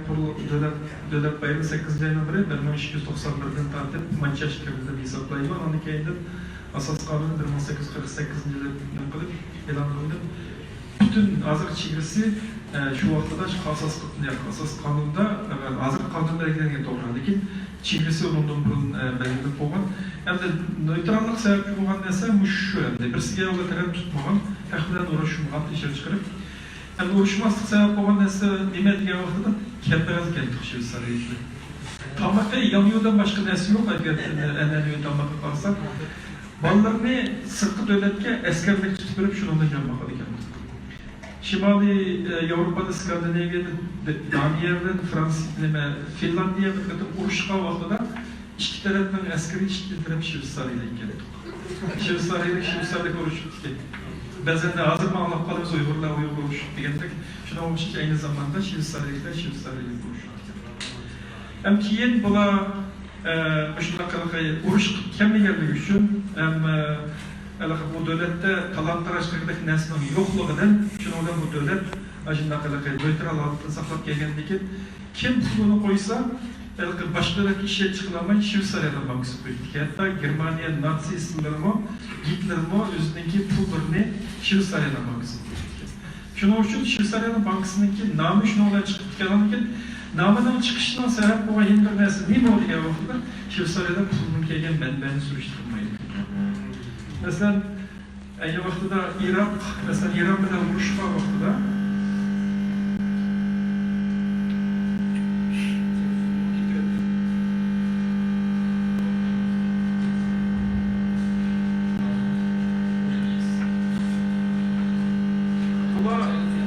devlet bayramı 8 ayının biri 1291'den tartip Mançeş köyünde hesaplaydı. Ondan keyin asas kanunu 1848 yılından kılıp elan kıldı. Bütün azık çiğrisi şu vaktada asas kanunda azık kanunda belirlengen doğru. Lekin çiğrisi onundan burun belirlenip olgan. Hem de nötrallık sebebi olgan neyse şu hem de birisiga yo'lda taraf tutmagan, haq bilan uğraşmagan işe çıkarıp Hem uğraşmazlık sebep olan nesi nime diye vakıda kepez geldik Şveysariya'da. Tamakta yanıyordan başka nesi yok agar eneliyor tamakta kalsak. Ballarını sırtı devletke eskerlik tutup verip şununla yanmak adı geldi. Şimali Avrupa'da, Skandinavya'da, Daniye'den, Fransa'da, Finlandiya'da uğraşığa vakıda iki taraftan askeri işçiler Şveysariya'da geldik. Şveysariya'da uğraştık ki. Bazen de hazır mağlap kalırız Uygurlar uğraştık degendik. Şuna olmuş ki aynı zamanda Şveysariya'da uğraştık. Hem kiyen bula şuna kadar uğraşık kemmeyenlik için hem bu devlette talantaraşlıktaki neslinin yokluğundan şuna bu devlet ajında kadar götür alanını saklap gelgendeki kim bunu koysa başkaları işe çıkılamayı Şveysariya'dan bankası koyduk. Hatta Germaniya Nazi isimlerimi, Hitler'imi özündeki pullarını Şveysariya'dan bankası koyduk. Şuna için Şveysariya'dan bankasındaki namı şuna olay çıktık yalanken namının çıkışından sebep olan yeniler neyse ne mi oldu ya vakıda Şveysariya'dan pulunun kelgen beni sürüştürmeyi. Mesela aynı vakıda İran, mesela İran'da vuruşma vakıda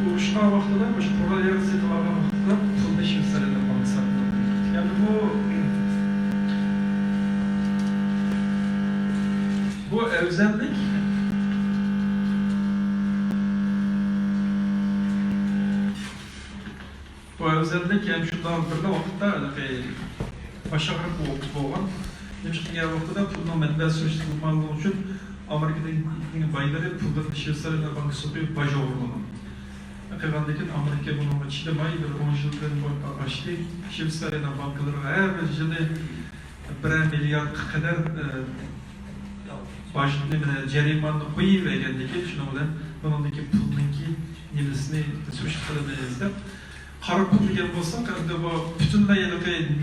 vuruşma vakıda, burada yarısı itibarlı vakıda pulda Şveysariya'dan bankası hakkında. Yani bu özellik yani şundan bir vakitte aşağı bir vakit olan demiştik ya vakitte puldan menbel süreçtirilmeli için Amerika'nın bayları pulda Şveysariya'dan bankası koyup baca olmalı. Kıvandaki Amerika bunun içinde baydır 10 yıldan başlı Şveysariya'dan bankaları her bir yılda 1 milyar kadar başlıklı cerimanı koyu vergendeki şuna olan bunundaki pulunki nibisini sürüştürmemizde Qarab pul degan bo'lsa, qanday bu butunlay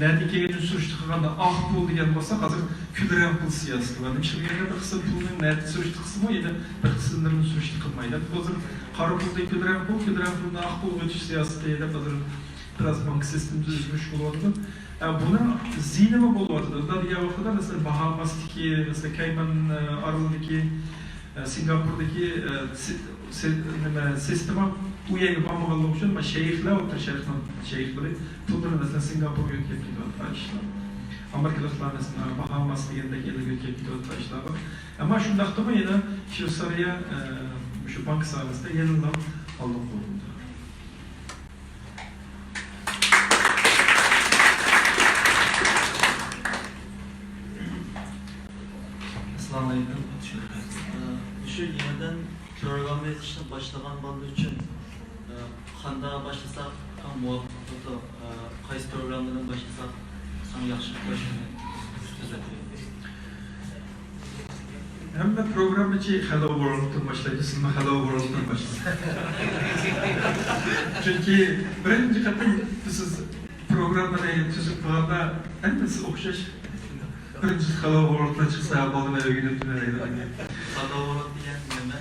natikaga surishtirganda oq pul degan bo'lsa, hozir kulrang pul siyosati bor. Nimishligida bir qism pulning nati surishtirsa, yana bir qismini surishtirmaydi. Hozir qora pulda kulrang pulni oq pulga o'tish siyosatida hozir biraz bank sistemi o'zgarish bo'lyapti. Buni ziynimi bo'lyapti. Ular degan vaqtda masalan Bahamasdagi, masalan Cayman orolidagi, Singapurdagi sistema u yerga bormaganlik uchun shayxlar o'tirishadi. Shayxlar pulni masalan Singapurga o'tkazib ketyapti. Amerikaliklar masalan Bahamas degandagi yerga o'tkazib ketyapti. Ammo shundaqdimi yana Shveysariya shu bank sohasida yanada oldin qo'yildi. Assalamu alaikum. Şu yeniden program yazışına başlagan balı için qanda başlasak, muvaffaqiyatli qaysi programlardan başlasak, sana yaxshi başlayalım. Hamma programmachi Hello World'dan boshlaydi, siz Hello World'dan boshlaysiz. Chunki birinchi qatim siz programmani tuzib qo'yganda hammasi o'xshash. Birinchi Hello World'dan chiqsa, bolalar o'rganib turadi. Hello World degan nima?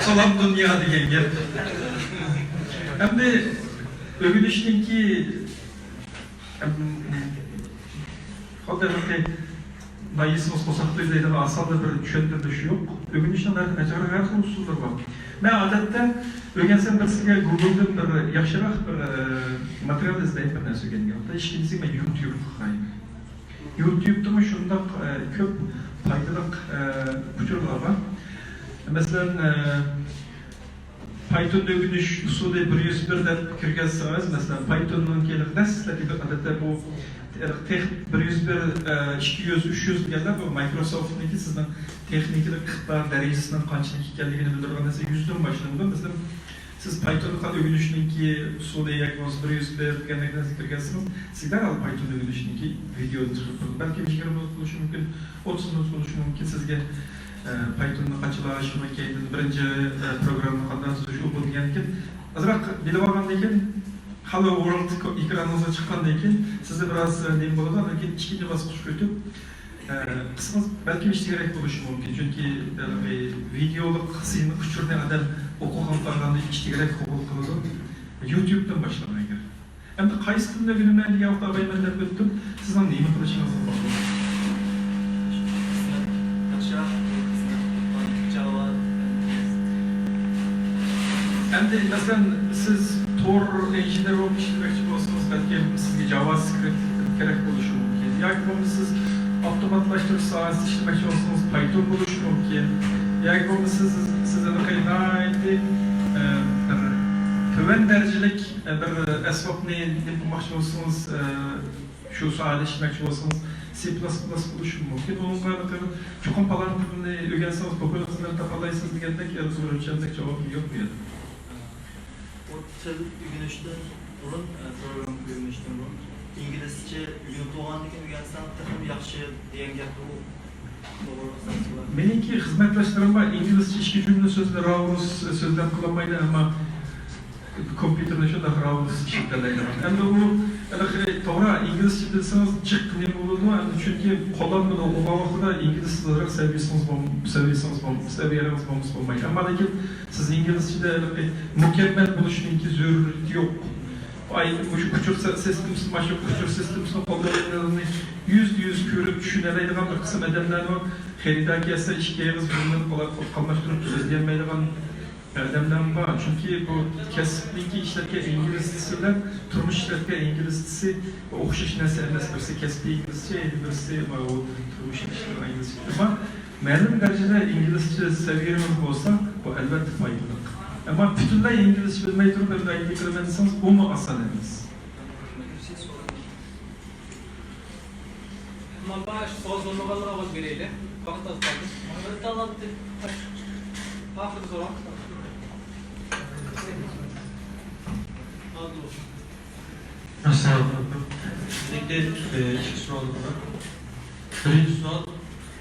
Salam dunyo degan gap. Hamda o'rganishninki hozirgi Mayısımız kosaklı izleyden asalda bir düşündürmüş yok. Ögünüşten acaba her xil usullar var. Ben adette öğrensen sizge Google'dan bir yaxşırak bir material izleyip bir narsa öğrendim. Hatta işkincisi ben YouTube xayım. YouTube'da mı şunda köp faydalı kuturlar var. Mesela Python'da ögünüş usulü 101'de kirgensiniz. Mesela Python'un kelip nesleri adette bu 101, 200, 300 deganlar bu Microsoft'niki sizning texnikada qitlar darajasidan qanchalik ekanligini bildirganingizda 100dan boshlanadi. Mesela siz Python'ni qanday o'rganishniki usuli yoki 101 deganlardan kirgansiniz. Sizlar al Python o'rganishniki videoni chiqib turadi. Balki 20 minut bo'lishi mumkin, 30 minut bo'lishi mumkin. Sizga Python'ni qanchalash mumkin, birinchi programni qanday tuzish u bo'lgandan keyin azroq bilib olgandan keyin Hello World ekranınıza çıkandan keyin sizde biraz neyim bo'ladi, lekin ikinci bosqich o'tib qisqasi balki ish kerak bo'lishi mumkin. Chunki videolik qismni kuchurni adam okugan qolganda ikkitigirek qabul qiladi. YouTube'dan başlamaya gerek. Hem de qaysi tilda bilmaydigan yahut abayman deb o'tdim. Sizning nima qilishingizni bog'liq. Hem de mesela siz Tor engineer olmuş demekçi olsanız belki sizge JavaScript gerek oluşu mümkün. Yani bunu siz otomatlaştırıcı sahası işlemekçi olsanız Python oluşu mümkün. Yani bunu siz de kaynağı töven derecelik bir esvap ne yapmakçı olsanız şu sahada işlemekçi olsanız C++ oluşu mümkün. Onun kadar şu kompalarını öğrenseniz popülasyonları tapalaysınız diyendek ya da ölçendek cevap yok mu ya? O til ügünüşten burun, program ügünüşten burun. İngilizce ügünüp doğanlıkken ügensem takım yaxşı diyen gapı o doğru sansı var. Meniki hizmetleştirim var. İngilizce işki cümle sözleri Ravrus sözlem kılamaydı ama kompüterde şu da Ravrus işitlerleydi. Hem de bu doğru İngilizce bilseniz çık ne olurdu. Çünkü kullanmada o vaxtda İngiliz olarak seviyeniz olmaydı. Ama lakin siz İngilizce'de mükemmel buluşun ki zürriyeti yok. Ay şu küçük sistemsi, maşa küçük sistemsini kullanıldığını yüz körüp düşüneleydiğen bir kısım edenler var. Xeridaki ise işkiyemiz bunları kalmıştırıp sözleyemeydiğen adamlar var. Çünkü bu kesbinki işlerke İngilizcesiyle, turmuş işlerke İngilizcesi okşaş nesi birisi kesbi İngilizce, birisi turmuş işlerke İngilizce. Ama məlum derecede İngilizce seviyemiz olsa bu elbette faydalı. Ama bütünlüğü İngilizce bilmeyi durup bir de İngilizce bilmediyseniz o mu asal emas? Ama baş soğuz olmağalara ağız vereyle. Vakit az kaldı. Tamam. Hafız olan. Aldı olsun. Assalamu alaikum. Öncelikle iki sorum var. Birinci sual,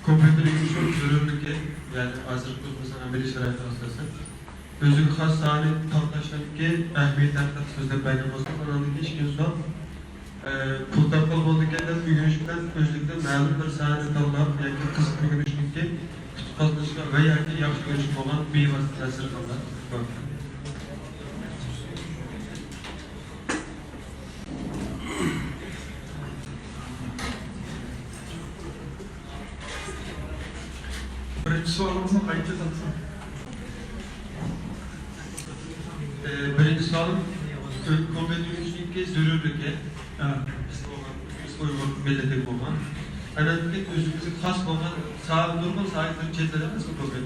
kompüter yükümlülük zürürlükle yani hazırlıklarımızdan ameli şarayet asası. Özgür xas sahne tanıtaşlarlıkla ehmiyetler kat sözde bayramazdan anandaki işkin sual. Pultapal bolduklarından ügünüşünden özlükle məlum bir sahne tanılan yani kısıtlı ügünüşlükle kütüphanlaşma ve yani yaxşı görüşüm olan bir vasıta təsir kallar. Birinci sualımızın kayıtlı tanıtın. Birinci sualım, kompüter yükümlülükle zürürlükle biz uygun milleti olman. Anadaki özümüzün xas olan sahip durma sahipleri çetlere nasıl kompüter?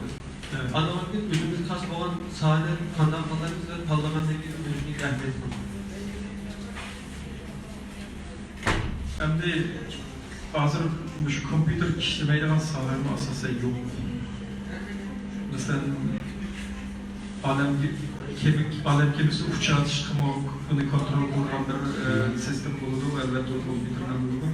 Anadaki özümüzün xas olan sahne kanallarımızda parlamentdeki özümüzün ehmiyeti var. Hem de hazır şu kompüter işlemeydiğen sahalarımı asası yok. Mesela alem gemisi uçağı çıkmak, bunu kontrol kılan bir sistem bulundu, elbette o kompüterden bulundu.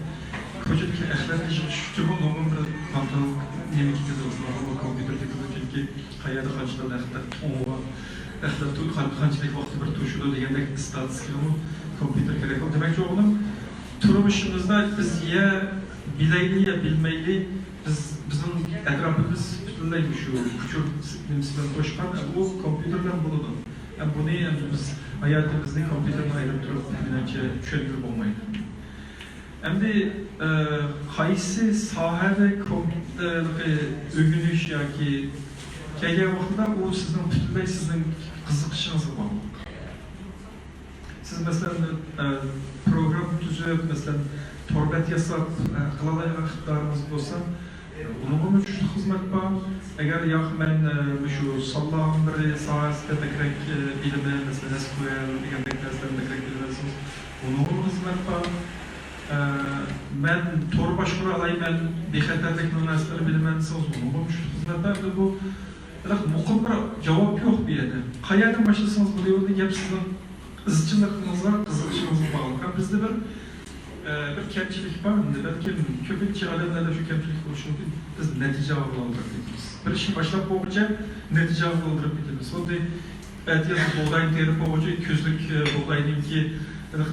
Koca bir ehlet işin şu onun bir kontrol yemek ediyoruz. O kompüterde kılıyor çünkü hayata kaçtan ehlet oğa, ehlet tut kaçlık vakti bir tuşulu diyendek istatistik ama kompüter gerek oldu. Demek ki oğlum turumuşumuzda biz ya bileyli ya bilmeyli bizim etrafımız bütünleydi şu küçük sistemden koşkan bu kompüterden bulundu. Yani bunu yani biz hayatımızda kompüterden ayırıp durup binece çözülüp olmaydı. Hem de qaysi sahada ögünüş yoki kelgan vaqtida u sizning butunlay sizning qiziqishingizga bog'liq. Siz masalan program tuzib, masalan torbat yasab qilaoladigan iqtidoringiz bo'lsa, unga shu xizmat bor. Agar yo'q men shu Sollohning bir sohasida bakrak bilimi, masalan SQL degandek narsalarni bakrak bilsangiz, unga xizmat bor. Ben tor başvuru alayım, ben bexatarlik münasibetleri bilmensiniz bunu. Şu hizmetlerde bu muqim bir cevap yok bir yerde. Qayerden başlasanız bu yolda gap sizin izchilligingizga, qiziqishingizga bog'liq. Bizda bir kemchilik var mı? Belki ko'pincha odamlarda shu kemchilik bo'lishi mumkin. Biz natija oldirib ketamiz. Bir ishni boshlab bo'lguncha natija oldirib ketamiz. Xuddi aytgan buğday terib bo'lguncha ko'zlik buğdayninki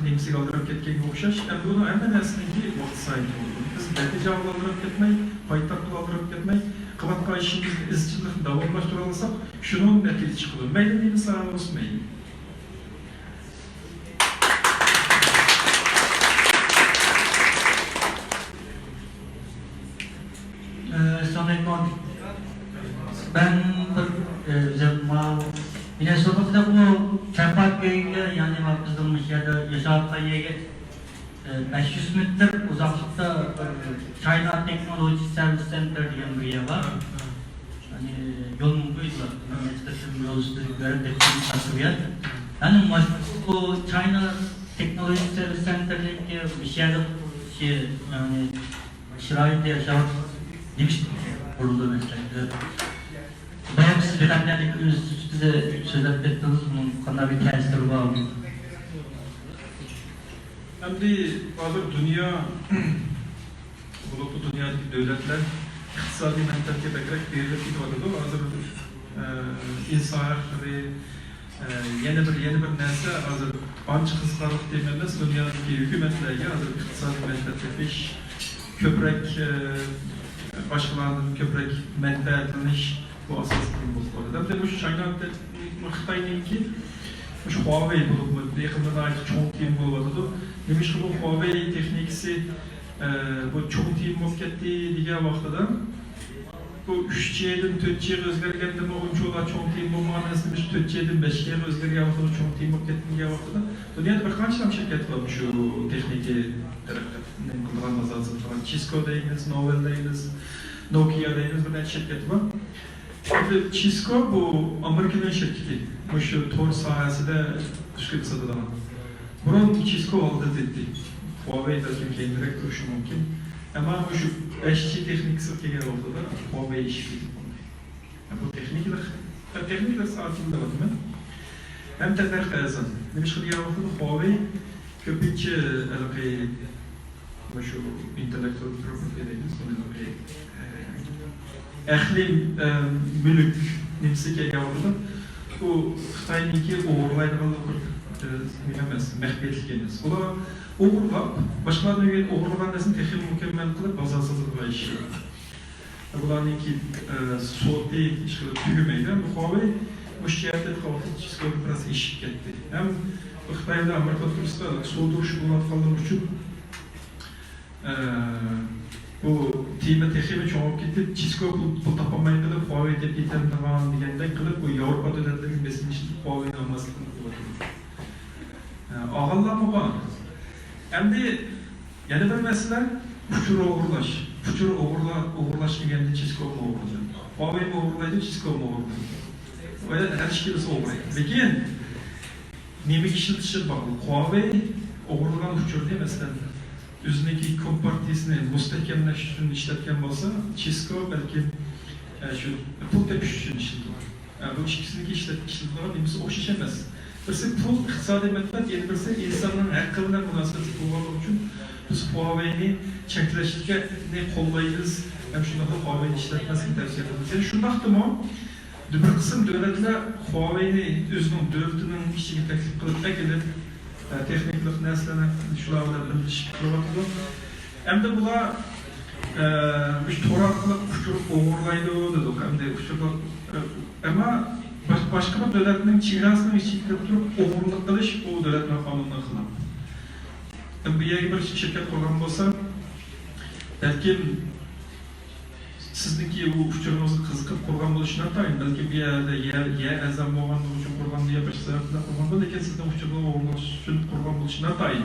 nemsiga oldirib ketganga o'xshash. Buni hamma narsaniki vaqt sayt bo'ldi. Biz natija oldirib ketmay, poytaxtga oldirib ketmay, qıvatqa işimizni izchillikni davomlashtira olsak, shunun natijasi chiqadi. Mayli meni sanaga o'smaydi. Assalamualaikum. Ben Minnesota'da bu Çarpak köyünde yani kızdırmış ya da yaşam kayıya 500 metre uzaklıkta China Technology Service Center diye bir yer var. Yani yolun buydular. Meslekten yol üstünlüklerin de bir yer. Yani bu China Technology Service Center'deki bir şey yani şirayette yaşam demiştim kurulduğu meslekte. Ben siz dönemlerdeki size söylep ettiniz bunun kadar bir tesiri var mı? Endi hozir dunyo bulutlu dünyadaki devletler iqtisodiy manfaatga bakrak berilib ketyapti. Hozir inson ve yeni bir narsa hozir ancha qiziqarli tema emas. Dunyodagi hukumatlarga hozir iqtisodiy manfaatga pesh ko'proq boshqalardan ko'proq manfaatlanish bu asosiy bo'lib qoladi. Endi bu China Xitoyniki şu Huawei bulup yakında ait çok team bulup demiş ki bu Huawei teknikisi bu çok team moketi diye vaktada bu 3G'den 4G'ye özgergende mi oyuncular çok team bulmanız demiş 4G'den 5G'ye özgergen vaktada çok team moketi diye vaktada dünyada birkaç tane şirket var şu tekniki tarafından kullanmaz lazım falan Cisco deyiniz, Novell deyiniz, Nokia deyiniz bir şirket var. Cisco bu Amerika'nın şirketi. Bu şu Tor sahasında düşük satılan. Bunun Cisco aldı dedi. Huawei'de Türkiye'nin direkt duruşu mümkün. Ama bu şu eşçi teknik sırtı oldu da Huawei işi dedi. Bu teknikler saatinde var mı? Hem de derkezan. Demiş ki ya vakıda Huawei köpücü elbette bu şu intelektüel property dediğimiz bunu ehli mülk nimsi kelganida bu Xitoyniki o'g'irlaydiganlar emas, mahbetlik emas. Ular o'g'irlab, boshqalardan o'g'irlagan narsani texnik mukammal qilib bozorga sotib bularniki so'ti ish qilib tugamaydi. Bu Huawei bu yerda Cisco biroz ishib ketdi. Ham Xitoyda Amerika turistlar so'durush bo'layotganlar uchun bu tema texnik çoğalıp gidip Cisco bu tapamayı qilib Huawei deb yetamdigan degandek qilib bu Yevropa davlatlarining besinishni Huawei olmasligini qilyapti. Ağırlama var. Endi yana bir mesele uçur o'g'irlash. Uçur o'g'irlash deganda Cisco mu o'g'irlaydi? Huawei mi o'g'irlaydi, Cisco mu o'g'irlaydi? Öyle her ikisi o'g'irlaydi. Lekin nima ishlatishga bog'liq. Huawei o'g'irlagan uçur değil mesela. Üzerindeki kompartisini müstehkemleş için işletken olsa, Cisco belki şu pul tepiş için işletiyor. Bu ikisindeki işletkiler birisi o şişemez. Birisi pul iktisadi menfaat, yeni birisi insanın hakkında münasebeti kullanmak için biz Huawei'ni çekleştirge ne kollayırız, hem şunda da Huawei'ni işletmesini tavsiye ederiz. Yani şundaqdı mı? Bir kısım devletler Huawei'ni özünün devletinin işçilik teklif kılıp ekilip texniklik nəslərini şularla birləşib qılıb. Hem de bunlar bir toraklık uçurup oğurlaydı dedik. Hem de uçurup ama başka bir devletinin çiğrasının içinde durup oğurluk qilish o devletinin kanununa xilaf. Bir yere bir şirket kurgan olsa belki sizniki bu uçurunuzu kızıkıp kurgan buluşuna tayin. Belki bir yerde yer ezan boğan için kurgan diye bir sebepler kurgan da lekin sizden uçurunuzu oğurlaş için kurgan buluşuna tayin.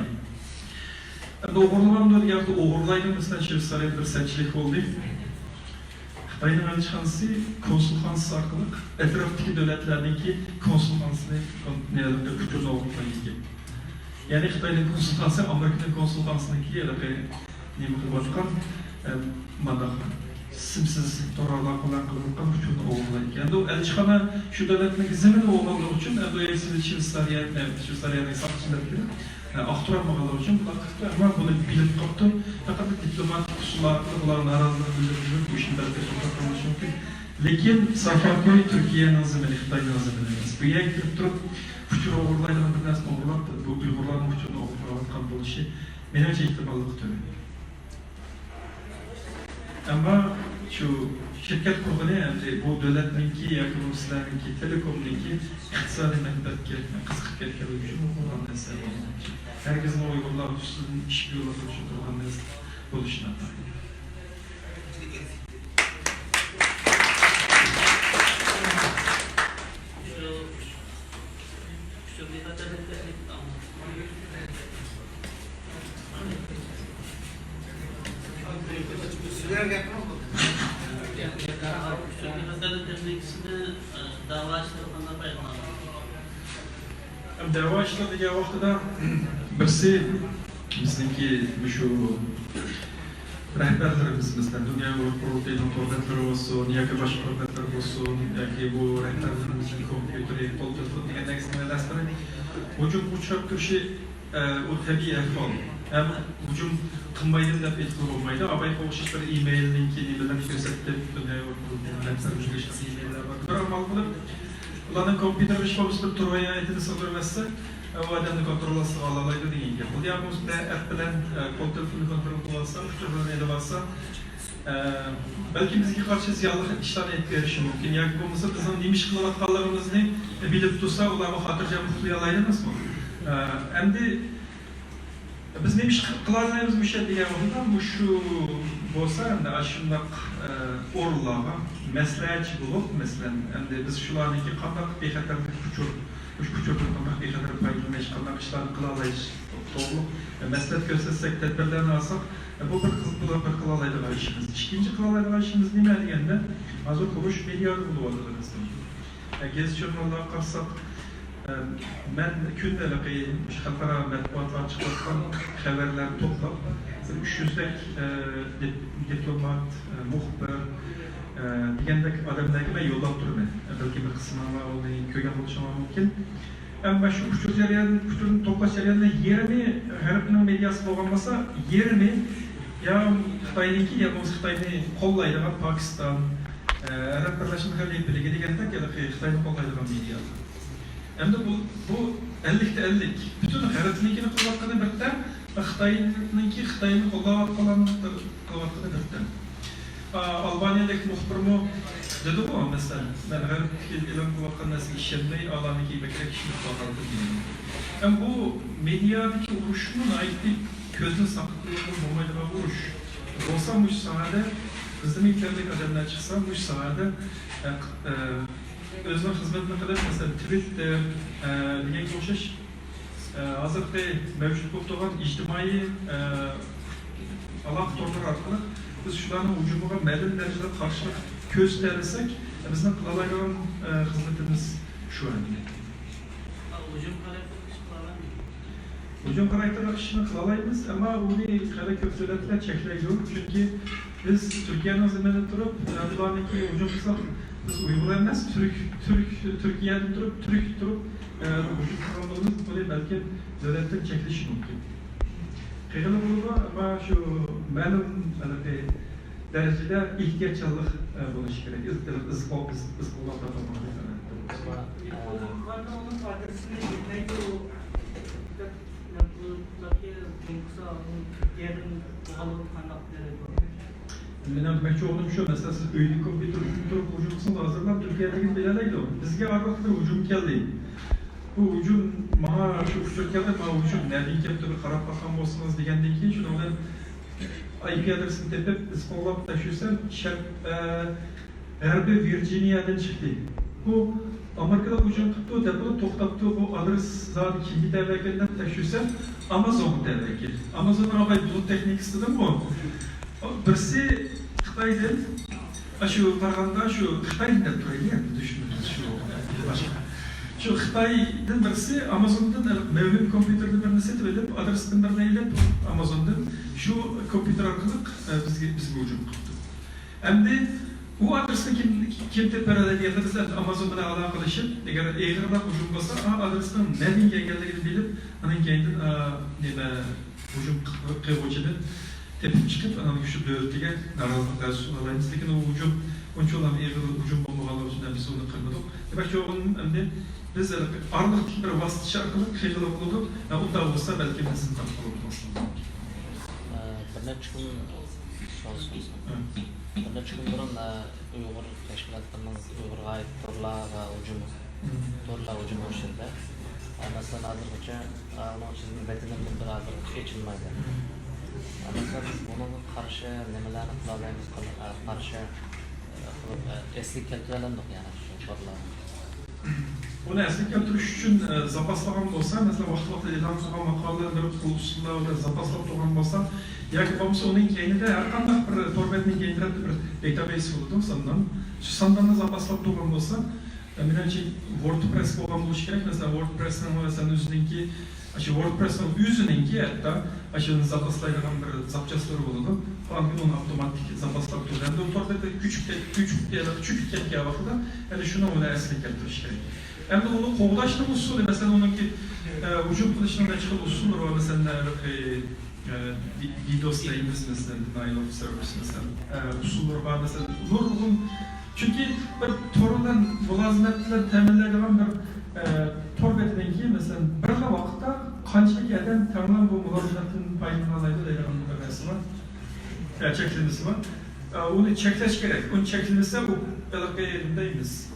Oğurlanan da yerde oğurlaydı mesela Şehzade bir seçilik oldu. Xitoyning elchixonasi konsulxonasi orqali atrofdagi davlatlardagi konsulxonasini kuchini o'g'irlaydi. Ya'ni Xitoyning konsulxonasi Amerikaning konsulxonasiniki nima qilayotgan mana simsiz to'g'rilar bilan qilingan kuchini o'g'irlaydi. Endi u elchixona shu davlatning zimini o'g'irlash uchun Shveysariyaning saqchilariga axtarmaganlar uchun bular buni bilib qoldi. Faqat diplomatik usullarga ular norozilik bildirib bu ishni bartaraf etishimiz mumkin. Lekin Safarkoy Turkiyaning zimini, Xitoyning zimini emas. Bu yerga kirib turib kuchni o'g'irlaydigan bir narsani o'g'irlab, bu Uyg'urlarning kuchini o'g'irlayotgan bo'lishi menimcha ehtimolli to'g'ri. Ama şu şirket kurduğunu yani bu devletninki, ekonomistlerinki, telekomninki iktisadi menfaatke kızık ketken üçün olan nesne olmuş. Herkesin Uygurlar üstünün iş yolları için olan nesne oluşuna. Dava işlediği vaxtida birisi bizniki şu rehberlerimiz mesela Dünya Kurultayı'nın hürmetleri olsun, yoki boshqa hürmetler olsun, yoki bu rehberlerimizin kompüteri, qo'l telefoni degan narsalar hujum uchrab turishi u tabiiy ahvol. Ham hujum qilmaydi deb aytib bo'lmaydi. Abay o'xshash bir e-mailninki nimalarni ko'rsatib, Dünya Kurultayı'nın rehberlariga e-maillar bor. Biroq ma'lum ularning kompyuter ish bo'lib turgan aytini sig'dirmasa, u odamni kontrollasiga olalaydi degan gap. Bu ham o'zida app bilan qo'l telefonni kontrol qilsa, uchurlarni elib olsa, balki bizga qarshi ziyonli ishlarni aytib berishi mumkin. Yoki bo'lmasa bizning nima ish qilayotganligimizni bilib tursa, ularni xotirjam uxlay oladi emasmi? Endi biz nima ish qilayotganimiz bu şey degan vaqtda bu shu bo'lsa, endi shundoq o'rinlarga maslahatchi bo'lib, masalan, endi biz shularniki qanday bexatarlik kuchurdan qanday bexatar foydalanish, qanday ishlarni qila olamiz, to'g'ri maslahat ko'rsatsak, tadbirlarni olsak, bu bir qila oladigan ishimiz. Ikkinchi qila oladigan ishimiz nima deganda, hozir ko'rish mediada bo'lyapti. Gez jurnallar qarasak, ben kundalik xalqaro matbuotlar chiqayotgan xabarlarni to'plab 300dek diplomat, muxbir degandek odamlarga men yo'llab turaman. Balki bir qismi uni ko'rgan bo'lishi mumkin. Ammo shu ushbu jarayon to'plash jarayonida yerni g'arbning mediyasi bo'lgan bo'lsa, yerni ya Xitoyniki ya bo'lmasa Xitoyni qo'llaydigan Pokiston, Arab Birlashma Xalifaligi degandek Xitoyni qo'llaydigan media. Endi bu 50'te 50. Bütün g'arbnikini qilayotgani birdan, Xitoyniki Xitoyni qo'llayotgani birdan. Albaniyadagi muxbirmi dedi bu mesela, ben g'arbga e'lon qilayotgan narsaga ishonmay, Albaniyadagi bakrak ishni qilyapti. Ham bu mediadagi urushni aytib ko'zni saqlab bo'lmaydigan urush. Bo'lsa bu sohada bizning ikkitalik odamlar chiqsa, bu sohada özünün xizmetini qilib, mesela Twitter deganga o'xshash hozirgi mavjud bo'lib turgan ijtimoiy aloqa torlar orqali biz shularni hujumiga ma'lum darajada qarshilik ko'rsatsak, bizning qila oladigan xizmatimiz shu. Hujum xarakterli ishni qila olamiz, ammo uni qanday ko'p davlatlar cheklay yo'q, chunki biz Turkiyaning zaminida turib, ularniki hujum qilsak, biz Uyg'ur emas, Turkiyada turib, hujum qilganligimiz böyle belki davlatdan cheklashi mumkin. Qiyin bo'ladi, ammo shu ma'lum darajada ehtiyotkorlik bo'lishi kerak. Benim demek olduğum şu, mesela siz öyle kompüter hücumsunda hazırlan Türkiye'deki bilaleydi o. Bizge ağırlıklı hücum geldi. Bu hücum, maha şu Türkiye'de maha hücum nereden geldi bir karab bakan olsunuz degenden ki, şunu oradan IP adresini tepip, İspanyol'da taşıyorsan, G'arbiy Virginiya'dan çıktı. Bu Amerika'da hücum tuttu, depolu toxtattı, bu adres zaten kimdi tevekkelinden taşıyorsan, Amazon tevekkeli. Amazon'un havayı bulut teknik istedim bu. Birisi Xitoydan, shu Qarag'anda shu Xitoydan turaydi, düşünün şu başka. Şu Xitoydan birisi Amazon'dan mevcut kompüterni birini setib edib, adresini birini elib Amazon'dan şu kompüter orqali bizga hujum qildi. Endi u adresni kim tepalarga yetsa Amazon bilan aloqalashib, agar eg'irroq hujum bo'lsa, adresdan nereden kelganligini bilib, uning keyin nima hujum qiluvchidan tepib chiqib, ana shu davlatga noroziliklar sunamiz, lekin u hujum unchalar eg'ir hujum bo'lmaganligi uchun biz uni qilmadik. Demak, endi biz arliq bir vosita orqali qiynalib qildik, unda bo'lsa balki biz sinab qolamiz. Bir necha kun Bir neçe gün burun Uyghur teşkilatlarımız Uygur'a ait torla ucum hoşunda. Mesela hazırlıkça onun için betilin bir hazırlıkça geçilmeydi. Mesela biz bunun karşı nemelerine kılalayımız karşı eslik keltirelendik yani şu torlarını. Bunu eslik keltiriş için zapaslagan bolsa, mesela vaqt-vaqt e'lon qilgan maqolalar usullarda zapaslab turgan bolsa, yoki bo'lmasa uning keynida har qanday bir torbetning keynida bir database bo'ladi, sandan. Shu sandanni zapaslab turgan bolsa, menimcha WordPress bo'lgan bo'lishi kerak. Mesela WordPressning masalan o'zininki, shu WordPressning o'zininki hatto shuni zapaslaydigan bir zapchaslari bo'ladi. Falan uni avtomatik zapaslab turadi. Endi u torbetda küçük ketgan vaqtida, endi shuni o'zi eslik keltirish kerak. Hem de onu kovdaşlık usulü, mesela onunki vücut kılışında çıkan usulü var, mesela DDoS deyimiz mesela, denial of service mesela, usulü var mesela, nurgun, çünkü bir torundan mülazimetler temellerden bir torbetindeki mesela bir vakitte kaçlık eden tanınan bu mülazimetin payını alaydı da yaran bir mesela var, çekilmesi var. Onu çekleş gerek, onu çekilmesi bu belirli yerindeyimiz.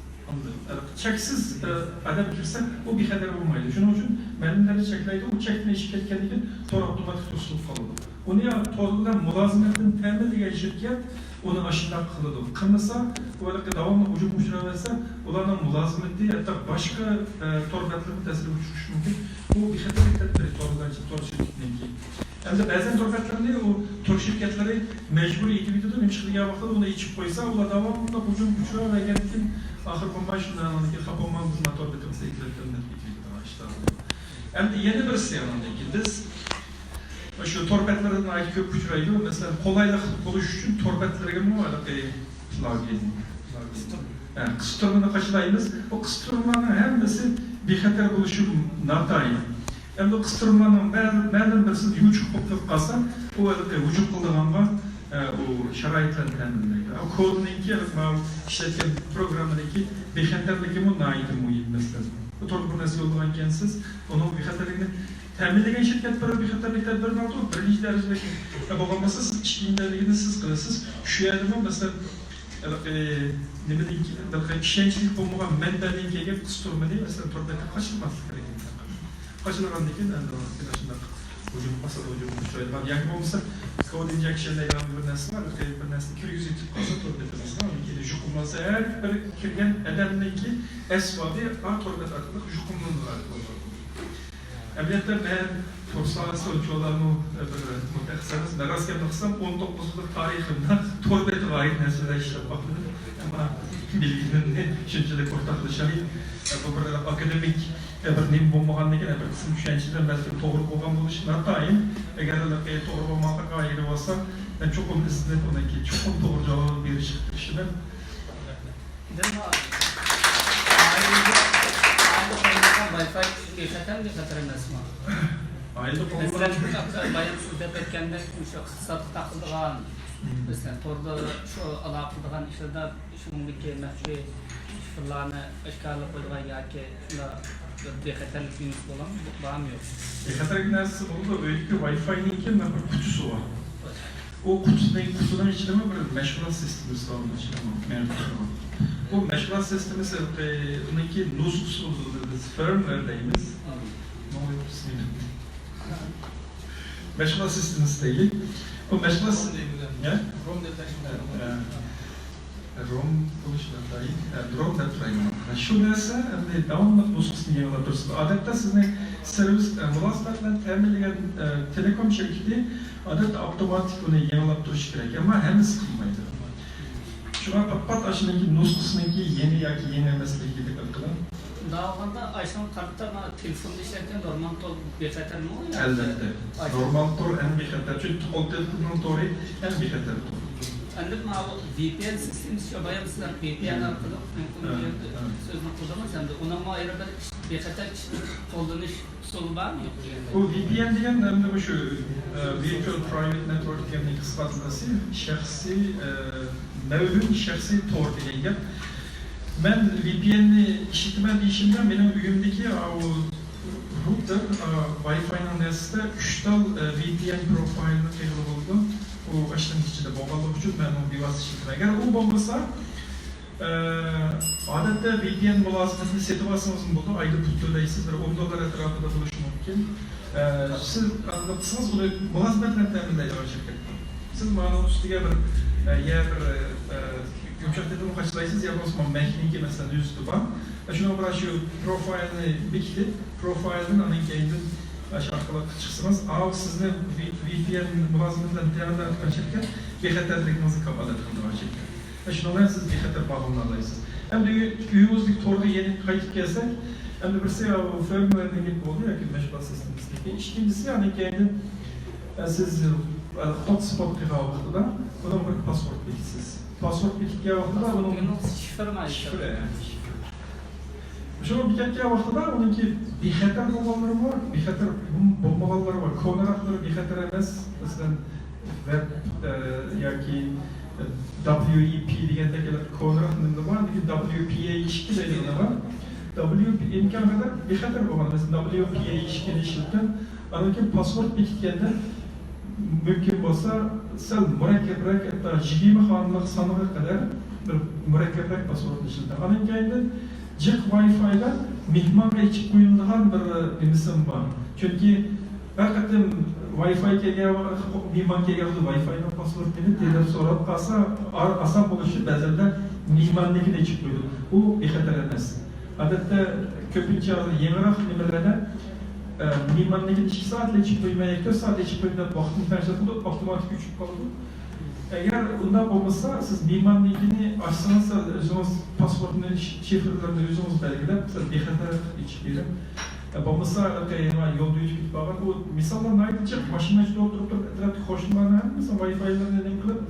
Çeksiz adam girse o bir kadar olmaydı. Şunun için benimleri çekleydi, o çekme işi kendine tor otomatik tutulup kaldı. Onu ya torludan mülazimetin temeli şirket onu aşından kılıdı. Kılmasa, böyle devamlı ucu uçuramazsa, olanın mülazimeti ya da başka torbetlerin tesiri uçuş mümkün. Bu bir kadar tedbiri tor şirketindeki. Hem de bazen torbetlerinde o tor şirketleri mecburi itibidir. Hemşirliğe bakılır, onu içip koysa, ola devamlı ucu uçuramaz ve geldim. Ahır bombaşından anındaki kapamamız motor bitirmesi ekletlerinde işte. Hem de yeni bir siyanındaki biz şu torbetlerin ait kök uçuraydı. Mesela kolaylık buluş için torbetlerine mi var? Yani kıstırmanı kaçılayımız. O kıstırmanın hemisi bir hater buluşu natayı. Hem de kıstırmanın benden birisi yuçuk koptuk kalsa o vücut kıldığında o şarayetlerini temizleydi. O kodununki, işletken programındaki behaterliği bununla ait muhitmesi lazım. Bu torpurnesi yolluğun kensiz, onun behaterliğini temizleyen şirketlerin behaterlik tedbirini aldı. Birinci derecedeki babamasa siz işliğinlerliğini siz kılırsınız. Şu yerime mesela ne bileyim ki, işençlik bulmadan mentalliğine gelip kısturma değil, mesela torbete kaçılmaz gerekiyor. Kaçılığındaki ne arkadaşlar? Hocam masada hocam şöyle var. Yani olmasa code injection ile ilgili bir nesne var. Bir nesne curiosity kasa torbetimiz var. Yani jukumlasa eğer bir kirgen edemdeki esvabı var torbet hakkında jukumluğun var. Elbette ben Torsalası ölçüyorlarını muhtemelen ben rastgele baksam 19'luk tarihimden torbet var nesneler işte bakın. Ama bilginin şimdilik ortaklaşayı bu burada akademik bir nim bulmağanlığı bir kısım düşünceler belki doğru olan buluşlar daim eğer de doğru olmakla gayri olsa ben çok onun izinde onaki çok doğru cevap verecek kişiler. Wi-Fi geçerken de katırmaz mı? Ayrıca Mesela bayan sizde petkende şu kısat takıldığan mesela orada şu alakalıdan işlerde şunundaki mesele şifrelerine eşkalı koyduğun ya ki şunda bir haterlik yunus olan bağım yok. Haterlik nasıl oldu? Öyle ki Wi-Fi'nin iki kutusu var. O kutudan içleme bir meşruat sistemi sağlamak mevcut. Bu meşruat sistemi onunki nuzulsu firmware'deyimiz. Ne oluyor ismini? Meşruat sistemi değil. O meşruat sistemi ROM konuşulan drone deployment. Şu neyse, devamlı nüfusunu yayınlatıyorsunuz. Adette sizin servis mülazimetle temelleyen telekom şirketi adette otomatik onu yayınlattırış gerek ama hem sıkılmaydı. Şu an pat aşındaki nüfusununki yeni mesleki gibi kalkılan. Daha fazla aşağı kartta ama telefonda işlerken normal tol geçerken mi oluyor? Elbette. Normal tol en bir hatta. Çünkü o telefonun tolu en bir hatta. Anlık mı VPN sistemi şabayam sizden VPN arkalı sözünü kullanırsan da ona mı ayrı bir geçerken kullanış solu var mı yok? Bu VPN diyen de şu Virtual Private Network diyen kısaltması şahsi mevhum şahsi tor diyen. Ben VPN'i işitme deyişimden benim uyumdaki o router Wi-Fi'nin nesne 3 dal VPN profilini tekrar oldu. o işin içinde boğalık için ben o bir vasıtçılık. Eğer o olmasa adette VPN mülazımətini setivasınızın buldu, ayda tuttuğudaysınız, bir $10 etrafında buluşu mümkün. Siz anlatsınız, onu mülazımətle təminləyir o şirket. Siz bana üstüge bir yer yumuşaklığı muhaçlaysınız, ya o zaman mehlinki mesela düz tuban. Şuna bırak şu profilini bikti, profilini anın kendin aşağıda çıksınız. Ama sizin VPN mülazımətle təminləyir şirket, bir xəttərlikinizi kapalı etkilir o şirket. Şunlardan siz bir xəttər bağımlarlaysınız. Hem de üyümüzdeki torda yeni kayıt gelsek, hem de birisi o firmware'den gibi oldu ya ki meşgul sistemimizdeki. İkincisi yani kendi siz hotspot kılavuzda da bunun bir password bilgisiz. Password bilgiye vaxtıda bunun şifre yani. Şunu bir kere vaxtıda onunki bir xəttər bombaları var, bir xəttər bombaları var. Konarakları bir xəttər emas, mesela web ya ki WEP degende konularında var, WPA ilişki dediğinde var. WP imkan kadar bir xəttər olmalı. Mesela WPA ilişkini işlerken, aradaki password bitkende mümkün olsa, sen mürekkebrek hatta jigimi xanlık sanığa kadar bir mürekkebrek password işlerken. Anın kayında cik Wi-Fi'da mihmanga içip koyulduğun bir misim var. Çünkü hakikaten Wi-Fi kelgan mehmon kelganda Wi-Fi'ni passwordini terib so'rab qolsa, oson bo'lishi ba'zanda mehmonnikini ichib qo'ydi. U bexatar emas. Odatda ko'pincha yangiroq nimalarda mehmonnikini 2 soatda ichib qo'ymaylik, 4 soatda ichib qo'ygan vaqtni tanishtirib avtomatik uchib qoladi. Agar undan bo'lmasa, siz mehmonnikini ochsangiz, o'zingiz passwordni, shifrlarni o'zingiz belgilab, siz bexatar ichib berib Babası yol duyucu bir bağır. Bu misallar ne yapacak? Maşına içinde oturup etrafta koşulmalarını mesela Wi-Fi'lerini neden kılıp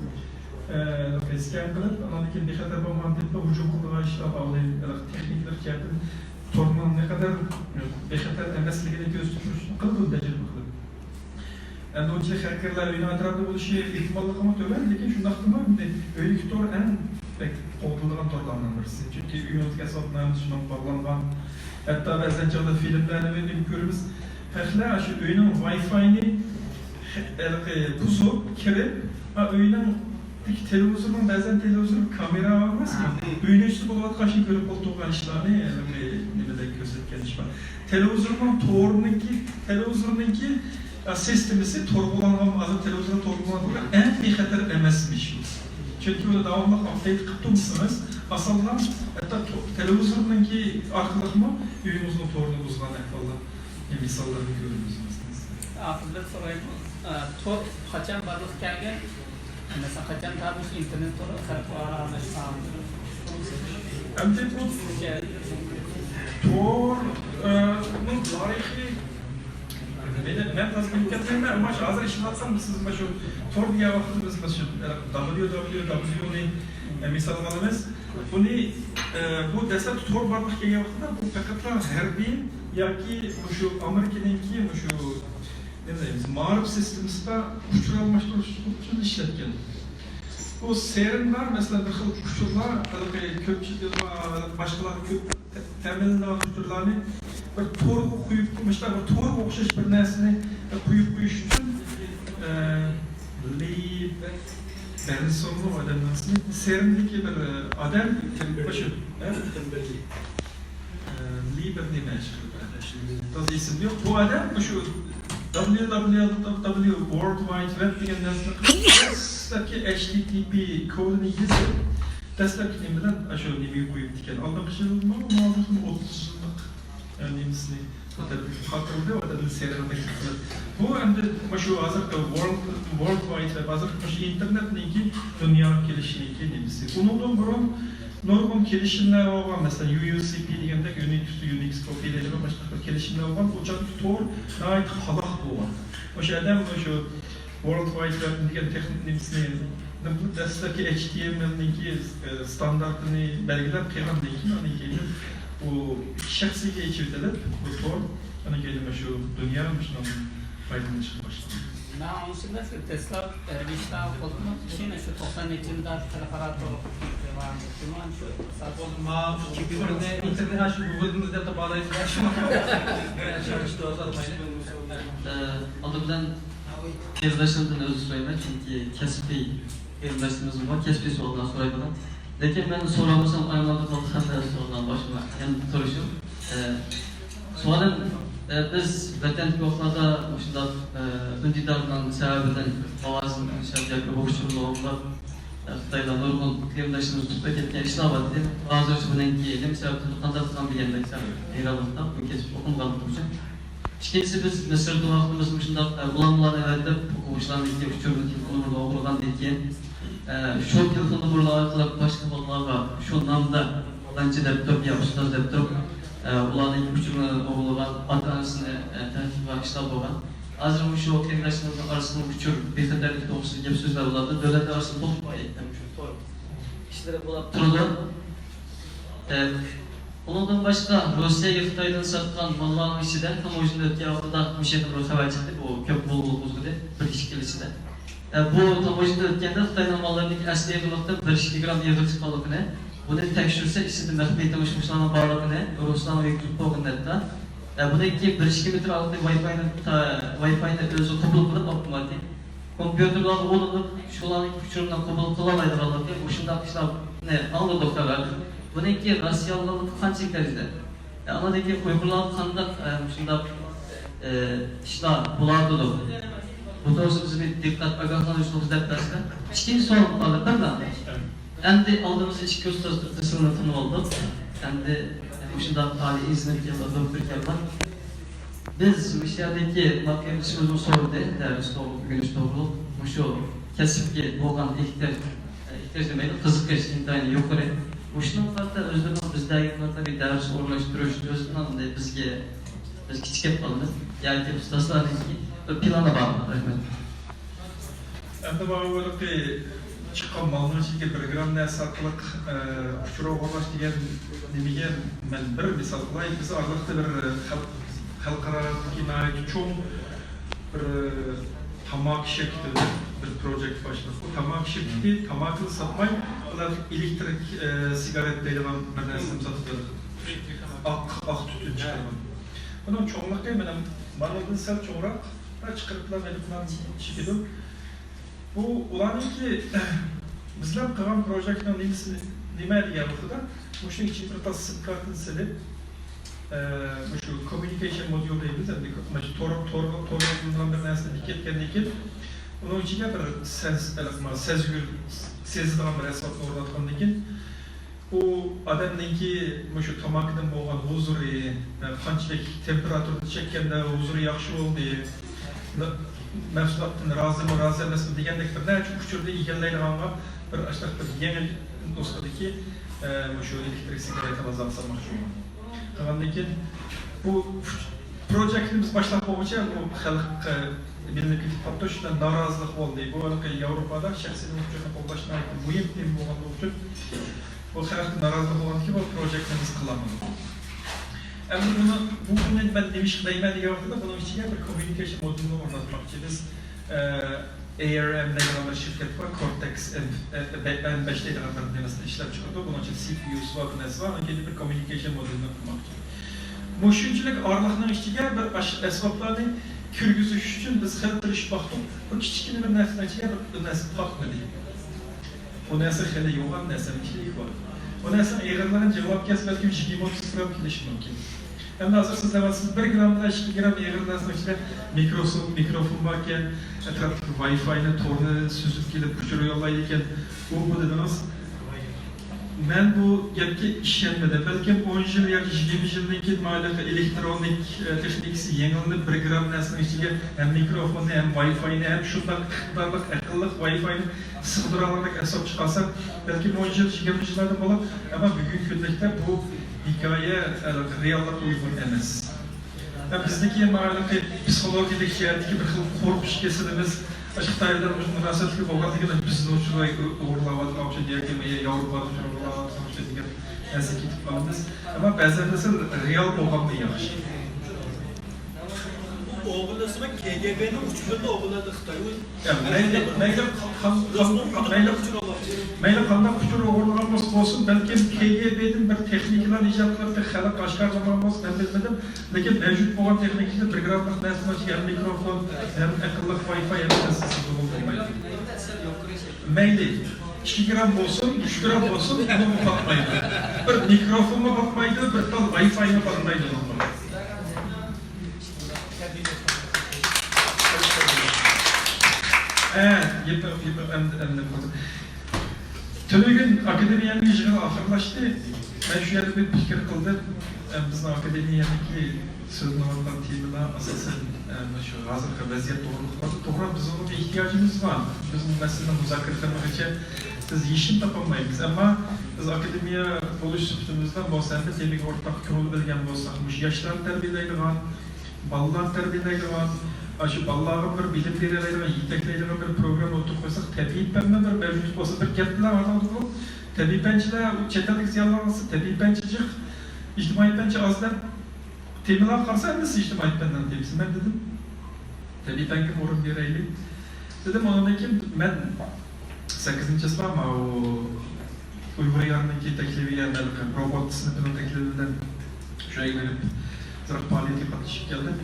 scan kılıp anladaki ne kadar bu mantıkla hücum kurduğu işler bağlayıp teknikler kendi torunun ne kadar beşeter emesliğine göz tutmuş kılıp bu tecrübe kılıp. Yani o için hackerler oyunu etrafta bu şey ihtimallık ama töber. Lakin şunu aklıma öyle ki tor en olduğundan torlanlar birisi. Çünkü ünlü kesatlarının şuna bağlanan hatta bazen çağda filmlerde görürüz. Herkler şu oyunun Wi-Fi'ni kuzu kirip, oyunun televizyonun bazen televizyonun kamera varmaz ki. Oyunu işte bu kadar kaşın görüp olduğu işlerini ne gösterken iş var. Televizyonunki sistemisi torgulanan azı televizyonun torgulanan en bir xəttər emesmiş. Çünkü o devamlı update kıtımsınız. Asaldan hatta televizyonunki arkalıkma üyümüzün torunu bozulan ekvalı misallarını görüyorsunuz. Aslında sorayım. Tor kaçan varlık gelgen mesela kaçan tabi internet toru sarıp araştırma. Hem de bu torun tarihi ben tasmin etmem ama hazır işin atsam siz şu tor diye vaktimiz şu www'ni misal alınız. Bunu bu destek tor varlık gelgen vaktında bu paketler her bir yaki şu Amerika'daki şu ne diyeyim mağrip sisteminde uçurulmuştur için işletken. O seyirler mesela bir xil uçurlar, köpçüler başkaları temelinde uçurlarını bir tor koyup koymuşlar, bir tor okşaş bir nesne koyup koyuş için ben sonlu adamlarsın. Serindeki bir adam başı. Liber ne meşgul kardeşim. Das isim yok. Bu adam şu www World Wide Web diye nesne HTTP kodunu yazıp destek kimden aşağı nimeyi koyup diken aldım kışıldı mı? Muhabbetini 30 yıllık nemesini hatırlıyor o da serindeki bu hem de şu hazırda World Wide Web hazırda şu internetteki dünya gelişindeki nemesi. Ondan burun normal gelişimler olan mesela UUCP degende Unix kopyaları ve başka gelişimler olan o çatı tor gayet halak olan. O şeyden şu World Wide Web degen teknik nemesini desteki HTML'deki standartını belgelep kıyamdaki o şahsi geçirdiler bu tor ana kelime şu dünyanın faydalanışı başladı. Ben onun dışında Tesla Ermiş'ten kodunu şimdi şu 92'de telefonatör var. Şu Ma kibirde internet aşı Google'ımızda da bağlayıp yaşamak. Şarjı da azaltmayın. Onda bilen Qeyrdaşlardan özür so'rayman, chunki kasbiy qeyrdaşlarimiz bor, kasbiy savollar so'rayman. Lekin men so'ramasam ayollarga qolganda savoldan boshlayman. Endi turishim. So'radim, biz vatan ko'plarda shunday undidordan sababidan ovozini shunday bo'g'ishtirmoqlar. Xitoydan nurg'un qeyrdaşlarimiz tutib ketgan ishlar bor edi. Hozircha bundan keyin nima sababdan qanday qilgan degandek hayronlikdan bu kesib o'qilganim uchun. İkincisi biz Mısır'da vaxtımızın şundan bulan evvelde oğuşlarını iki uçurdu burada oğulgan deyken şu yılını burada ayıklayıp başka onlarla şu namda bence deptop yapmışlar deptop ulanı iki uçurdu oğulgan atanasını tertip bakışlar olan azrımı şu arkadaşlarımızın arasında uçur bir kadarlık doğrusu gibi sözler oladı devlet arasında toplayıp işlere bulap durdu. Ondan başka Rusya'ya Xitoydan satqan mallarning ichida ham o'shanda o'tgan haftada Mishel xabar chiqdi, bu ko'p bo'lib o'zgadi bir ikki yil ichida. Bu o'shanda o'tganda Xitoydan mallarning asli yig'iliqda 1-2 gram yig'ilib chiqqanligini, buni tekshirsa ichida maxfiy tomoshabinlarning borligini Ruslan yo'qib qo'yganlarda, bundan keyin 1-2 metr oraliqda Wi-Fi-ni o'zi qabul qilib avtomatik kompyuterlar o'rnatib, shularning kuchini qabul qila oladiganlarga o'shunday ishlarni aldi doktorlar. Bundan keyin Rossiyalılarning qancha darajada amadagi Uyg'urlar qanday shunday ishlar bo'lardi. Bu to'g'risida biz bir diqqat ogohlantirishimiz deb tasda. Ikkinchi savol qoldi birdan. Endi oldimizda ikki ustoz tizimini tanib oldik. Endi shunday tali izni keldi, doktor keldi. Biz bu yerdagi maqsadimiz so'rdi, dars to'g'ri, o'rganish to'g'ri, shu kasbga bo'lgan ehtiyoj demaydi, qiziqish intayin yuqori. O'shunaqada o'zbekiston bizdagi bir dars o'rnatishtirish o'zidan bizga kichik qoldi. Yoki ustozlarning bir plani bor. Rahmat. Endi bu chiqqan ma'lumotlarga program nasaqliq uchrov bo'lish degan nimaga men bir misol qilay. Biz oraliqda bir xalqaro cho'ng bir tamak şirketi bir proje başladı. Bu tamak şirketi tamakını satmay, ular elektrik sigaret deyilən bir nəslim satılır. Ak tütün çıxarman. Bunun çoğunluqda mənim malımın sel çoğurak çıxırıqlar benimlə çıkıdım. Bu ulanın ki bizler qılan projektinin nima degan vaqtida o'sha için bir tas sim kartini silib şu communication module deymiz, endi mana shu to'g'ri bir narsani ketgandan keyin uning ichiga bir sezadigan bir asbob o'rnatgandan keyin u odamninki shu tomakdan bo'lgan huzuri, qanchalik temperaturani chekkanda huzuri yaxshi bo'ldi, mahsulotdan rozimi, rozi emasmi degandek bir necha uchurni egallaydiganga bir ashtaqa yengil do'stlarki shu elektrik sigaretani azalsamoqchi. Qandan keyin bu projektimiz başlap bo'yicha bu xalq bilimli to'shdan norozilik bo'ldi. Bu Yevropada shaxsiy uchun qo'llashni muhim tem bo'lgani uchun bu xalq norozilik bo'lganki bu projektimiz qilamiz. Endi buni ben demiş qilayman degan vaqtda buning ichiga bir communication modulini o'rnatmoqchimiz. ARM degan bir shirkat bor, Cortex M5 degan bir narsani ishlab chiqardi. Buning uchun CPU'si va bunisi va unga bir communication modulini qurmoqchi. Bu shunchalik orliqning ichiga bir asboblarni kirgizish uchun biz xil qilish baxtimiz. Bu kichkina bir narsadan ichiga bir narsa qo'ydik. Bu narsa xili yo'g'on narsachilik bor. Bu narsa eg'irlardan javob kasbatga 20-30 gram kelishi mumkin. Endi hozir siz davasiz 1 gramdan 2 gram eg'ir narsaning ichida mikrofon bor ekan, atrofda Wi-Fi'ni to'g'ri suzib kelib ko'chirib yollaydi ekan. Bu dediniz. Ben bu gapga ishonmadim. Balkim 10 yil yoki 20 yildan keyin mayliq elektronik texnikasi yangilanib 1 gram narsaning ichiga ham mikrofonni, ham Wi-Fi'ni, ham shunday iqtidorli aqlli Wi-Fi'ni sig'dira oladigan asbob chiqarsa, balkim 10 yil 20 yillarda bo'ladi. Ammo bugungi kunda bu hikoya reallik uyg'un emas. Bizdeki mayliq psixologiyadagi hayotdagi bir xil qo'rqish kasalimiz Xitoyda münasebetli bo'lganligini bizni uchun o'g'irlayotgan uchun yoki Yevropada uchun o'g'irlayotgan uchun degan narsa ketib qolamiz. Ammo ba'zan esa real bo'lganda yaxshi. oğulası ve KGB'nin uçurunda oğuladı Xitay. Mayli qanday uçur o'g'irlagan bo'lsin, balkim KGB'nin bir texnikalar ijod qilib, xalq oshkorlagan bo'lsin, men bilmadim. Lekin mavjud bo'lgan texnikada bir gradlik narsalar, ham mikrofon, ham aqlli Wi-Fi ham narsasi bo'lmaydi. Mayli 2 gram bo'lsin, 3 gram bo'lsin, buni batmaydi. Bir mikrofonga batmaydi, bir tal Wi-Fi'ga batmaydi. Tülügün akademiyanın yığını ahırlaştı. Ben şu yerde bir fikir kıldım. Bizim akademiyanın sözünü olan temalar asasen şu hazırki vaziyet doğrultuları. Doğru bizim bir ihtiyacımız var. Bizim mesela müzakere etmek için biz işin tapamayız. Ama biz akademiya oluş sütümüzden bu sende demek ortak kurulu bilgen bolsakmış. Yaşlar terbiyeleydiğen, ballar terbiyeleydiğen, şu balların bir bilim verileriyle, yetekleriyle bir program oturup koysak, tabii pembe bir mevcut olsa bir gettiler vardı bu. Tabii pençeler, çetelik ziyanlarlısı, tabii pençecik, içtimai pençe azlar. Temiler karşı nasıl içtimai penden tepsi? Ben dedim, tabii penkim orun bir eyli. Dedim onundaki, ben 8. sınıf ama o Uygur yarındaki teklifi yerlerlik, robot sınıfının teklifinden şuraya gelip, zırh paliyeti katışıp geldim.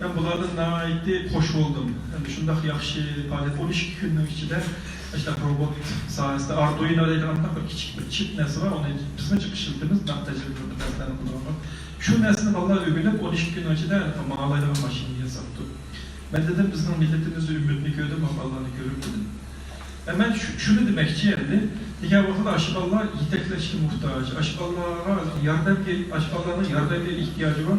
Ben bunlardan nəhayət xoş oldum. Yəni şundaq yaxşı fəaliyyət 12 günün içində işte robot sayəsində Arduino deyilən bir kiçik bir çip nəsi var. Onu bizim çıxışdığımız təcrübəli nəslərini kullanmaq. Şu nəslini vallahi öyrənib 12 gün içində mağalayla maşını yasatdı. Ben dedim bizim milletimizi ümidini gördüm ama Allah'ını görüp dedim. Hemen şunu deməkçiyəndi. Digər vaxtda aşıqallar yedəkləşki muhtaç. Aşıqallara aşıqalların yardım ihtiyacı var.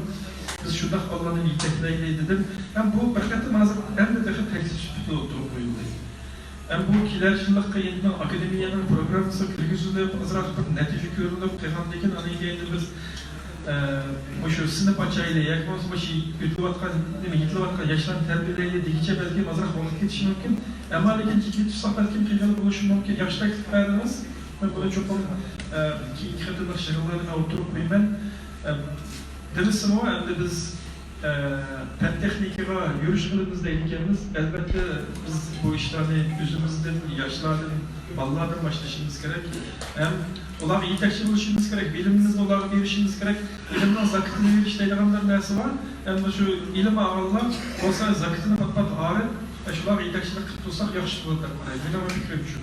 Biz şurada Allah'ın yetekleyle dedim. Ben bu bırakatım hazır hem de daha tekstil şüpheli oturup uyulayım. Ben bu kilerçilik kıyından akademiyanın programısı kırgızında azrak bir netice görünüp kıyhandaki anıyla biz bu şu sınıf açayla yakmaz başı yıtlıvatkan yaşlan terbiyeyle dikice belki azrak vakit geçişi mümkün. Ama lakin ciddi tutsak belki kıyhanı buluşu mümkün. Yaşta eksik verdiniz. Ben burada çok iki katılır şehirlerine oturup uyumayım. Demişsin o hem de biz pen teknikine yürüyüşlerimizde ilgimiz elbette biz bu işlerini yüzümüzden, yaşlardan, ballardan başlaşmamız gerek. Hem olan iyi tekşir oluşumuz gerek, bilimimizde olan bir işimiz gerek. İlimden zakıtını bir işleyeceğimler neresi var? Hem de şu ilim ağırlar olsa zakıtını patlat ağrı, şular iyi tekşirlik tutulsak yakışık olurlar. Benim o fikrim şu.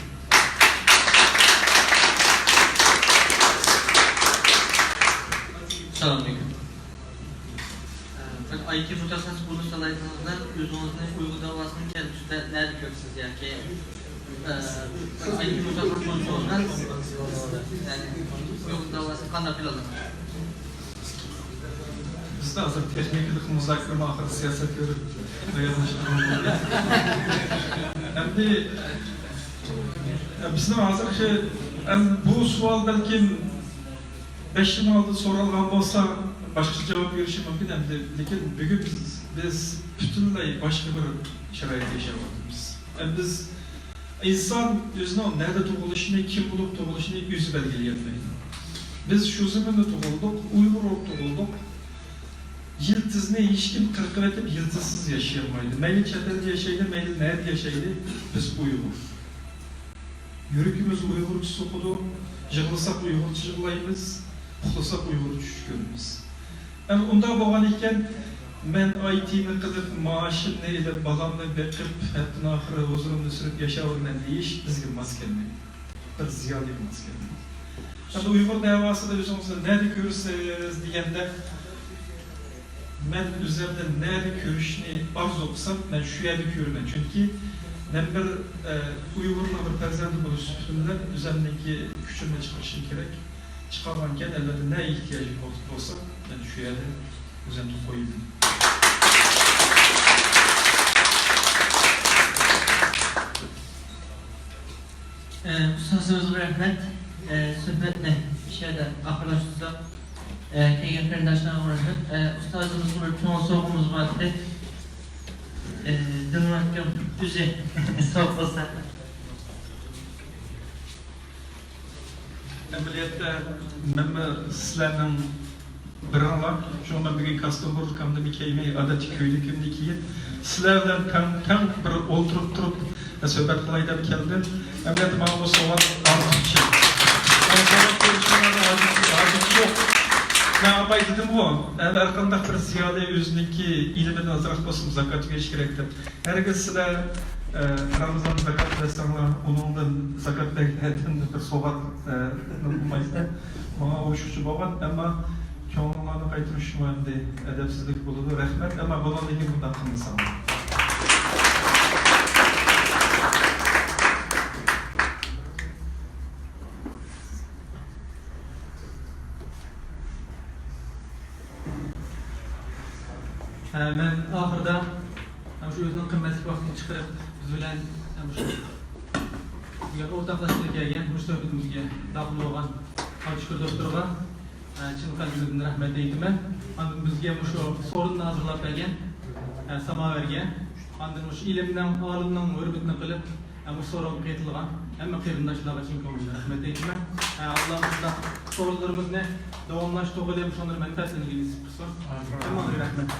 Selamünaleyküm. IT mutasyası bunu salaytınızlar, özünüzün Uygur davasının kendisinde nerede köksüz ya ki IT mutasyası konusu olmaz. Yani Uygur davası kanda planı. Biz de hazır tekniklik müzakirme ahır siyaset görüp dayanıştırmamız. Hem de bizim hazır ki bu sual belki 5 yıl aldı sorulgan olsa başka cevap verişi mümkün hem de lekin bugün biz bütünlüğü başka bir şarayet yaşamadığımız. Biz insan özünün nerede doğuluşunu, kim bulup doğuluşunu yüzü belgeleyemeydi. Biz şu zamanda doğulduk, Uygur olup doğulduk. Yıldızını hiç kim kırkır edip yıldızsız yaşayamaydı. Meyli çetelde yaşaydı, meyli nerede yaşaydı, biz Uygur. Yürükümüz Uygurcusu okudu, jığılsak Uygurcu jığılayımız, uxlasak Uygurcu düşkünümüz. Yani onda boğan iken, ben IT'ni kılıp, maaşımla ile balamla bekip, hatta ahire huzurumda sürüp yaşavırmen deyiş, bizge maskenmeyin. Bir ziyade maskenmeyin. Yani Uygur davası da özümüzde nerede görürseniz diyende, ben üzerinde nerede görüşünü arz okusam, ben şu yerde görürüm. Çünkü ben bir Uygur'la bir perzenti buluş sütünden üzerindeki küçülme çıkışım gerek. Çıkarmanken elbette ne ihtiyacı olsa ben şu yerde üzerinde koyayım. Ustazımızın rahmet, sohbetle şeyden ahırlaştırdık. Kegen kardeşlerine uğraştık. Ustazımızın bir tüm soğuğumuz vardı. Dinlerken güzel soğuk olsa. Ameliyatda sizlerden bir anlak, şu an bugün Kastamonu kamda bir kelime adatçı köylü kimliği. Sizlerden tam bir oturup durup söhbet kılaydan geldim. Emret bana bu soğan artık ama soğan görüşmelerde artık yok. Ne yapay dedim bu? Yani arkanda bir ziyade özündeki ilmini azrak basım zakat veriş gerektir. Herkes sizler Ramazan zakat vesanlar, onundan zakat beklerden bir soğan bulmayızda. Bana hoşçu baban ama çoğunluğunu kaytırış şu anda edepsizlik bulundu. Rahmet ama bunun ilgili bu da kılmasam. Ben ahırda şu özünün kıymetli vaktini çıkarıp biz bilen şu ortaklaştık gelgen, bu söhbetimizge dahil olan Şükür doktorga çın kalbimizden rahmet eytimen. Andın bizge şu sorununu hazırlap gelgen, samaverge. Andın şu ilimden, alımdan, hürmetini kılıp bu sorun kıytılgan. Ama kıyırındaşlığa için koymuşlar rahmet eytimen. Allah'ımızda sorularımız ne? Davamlaş toğu demiş onları menfaatini ilgili sıkısı var. Rahmet.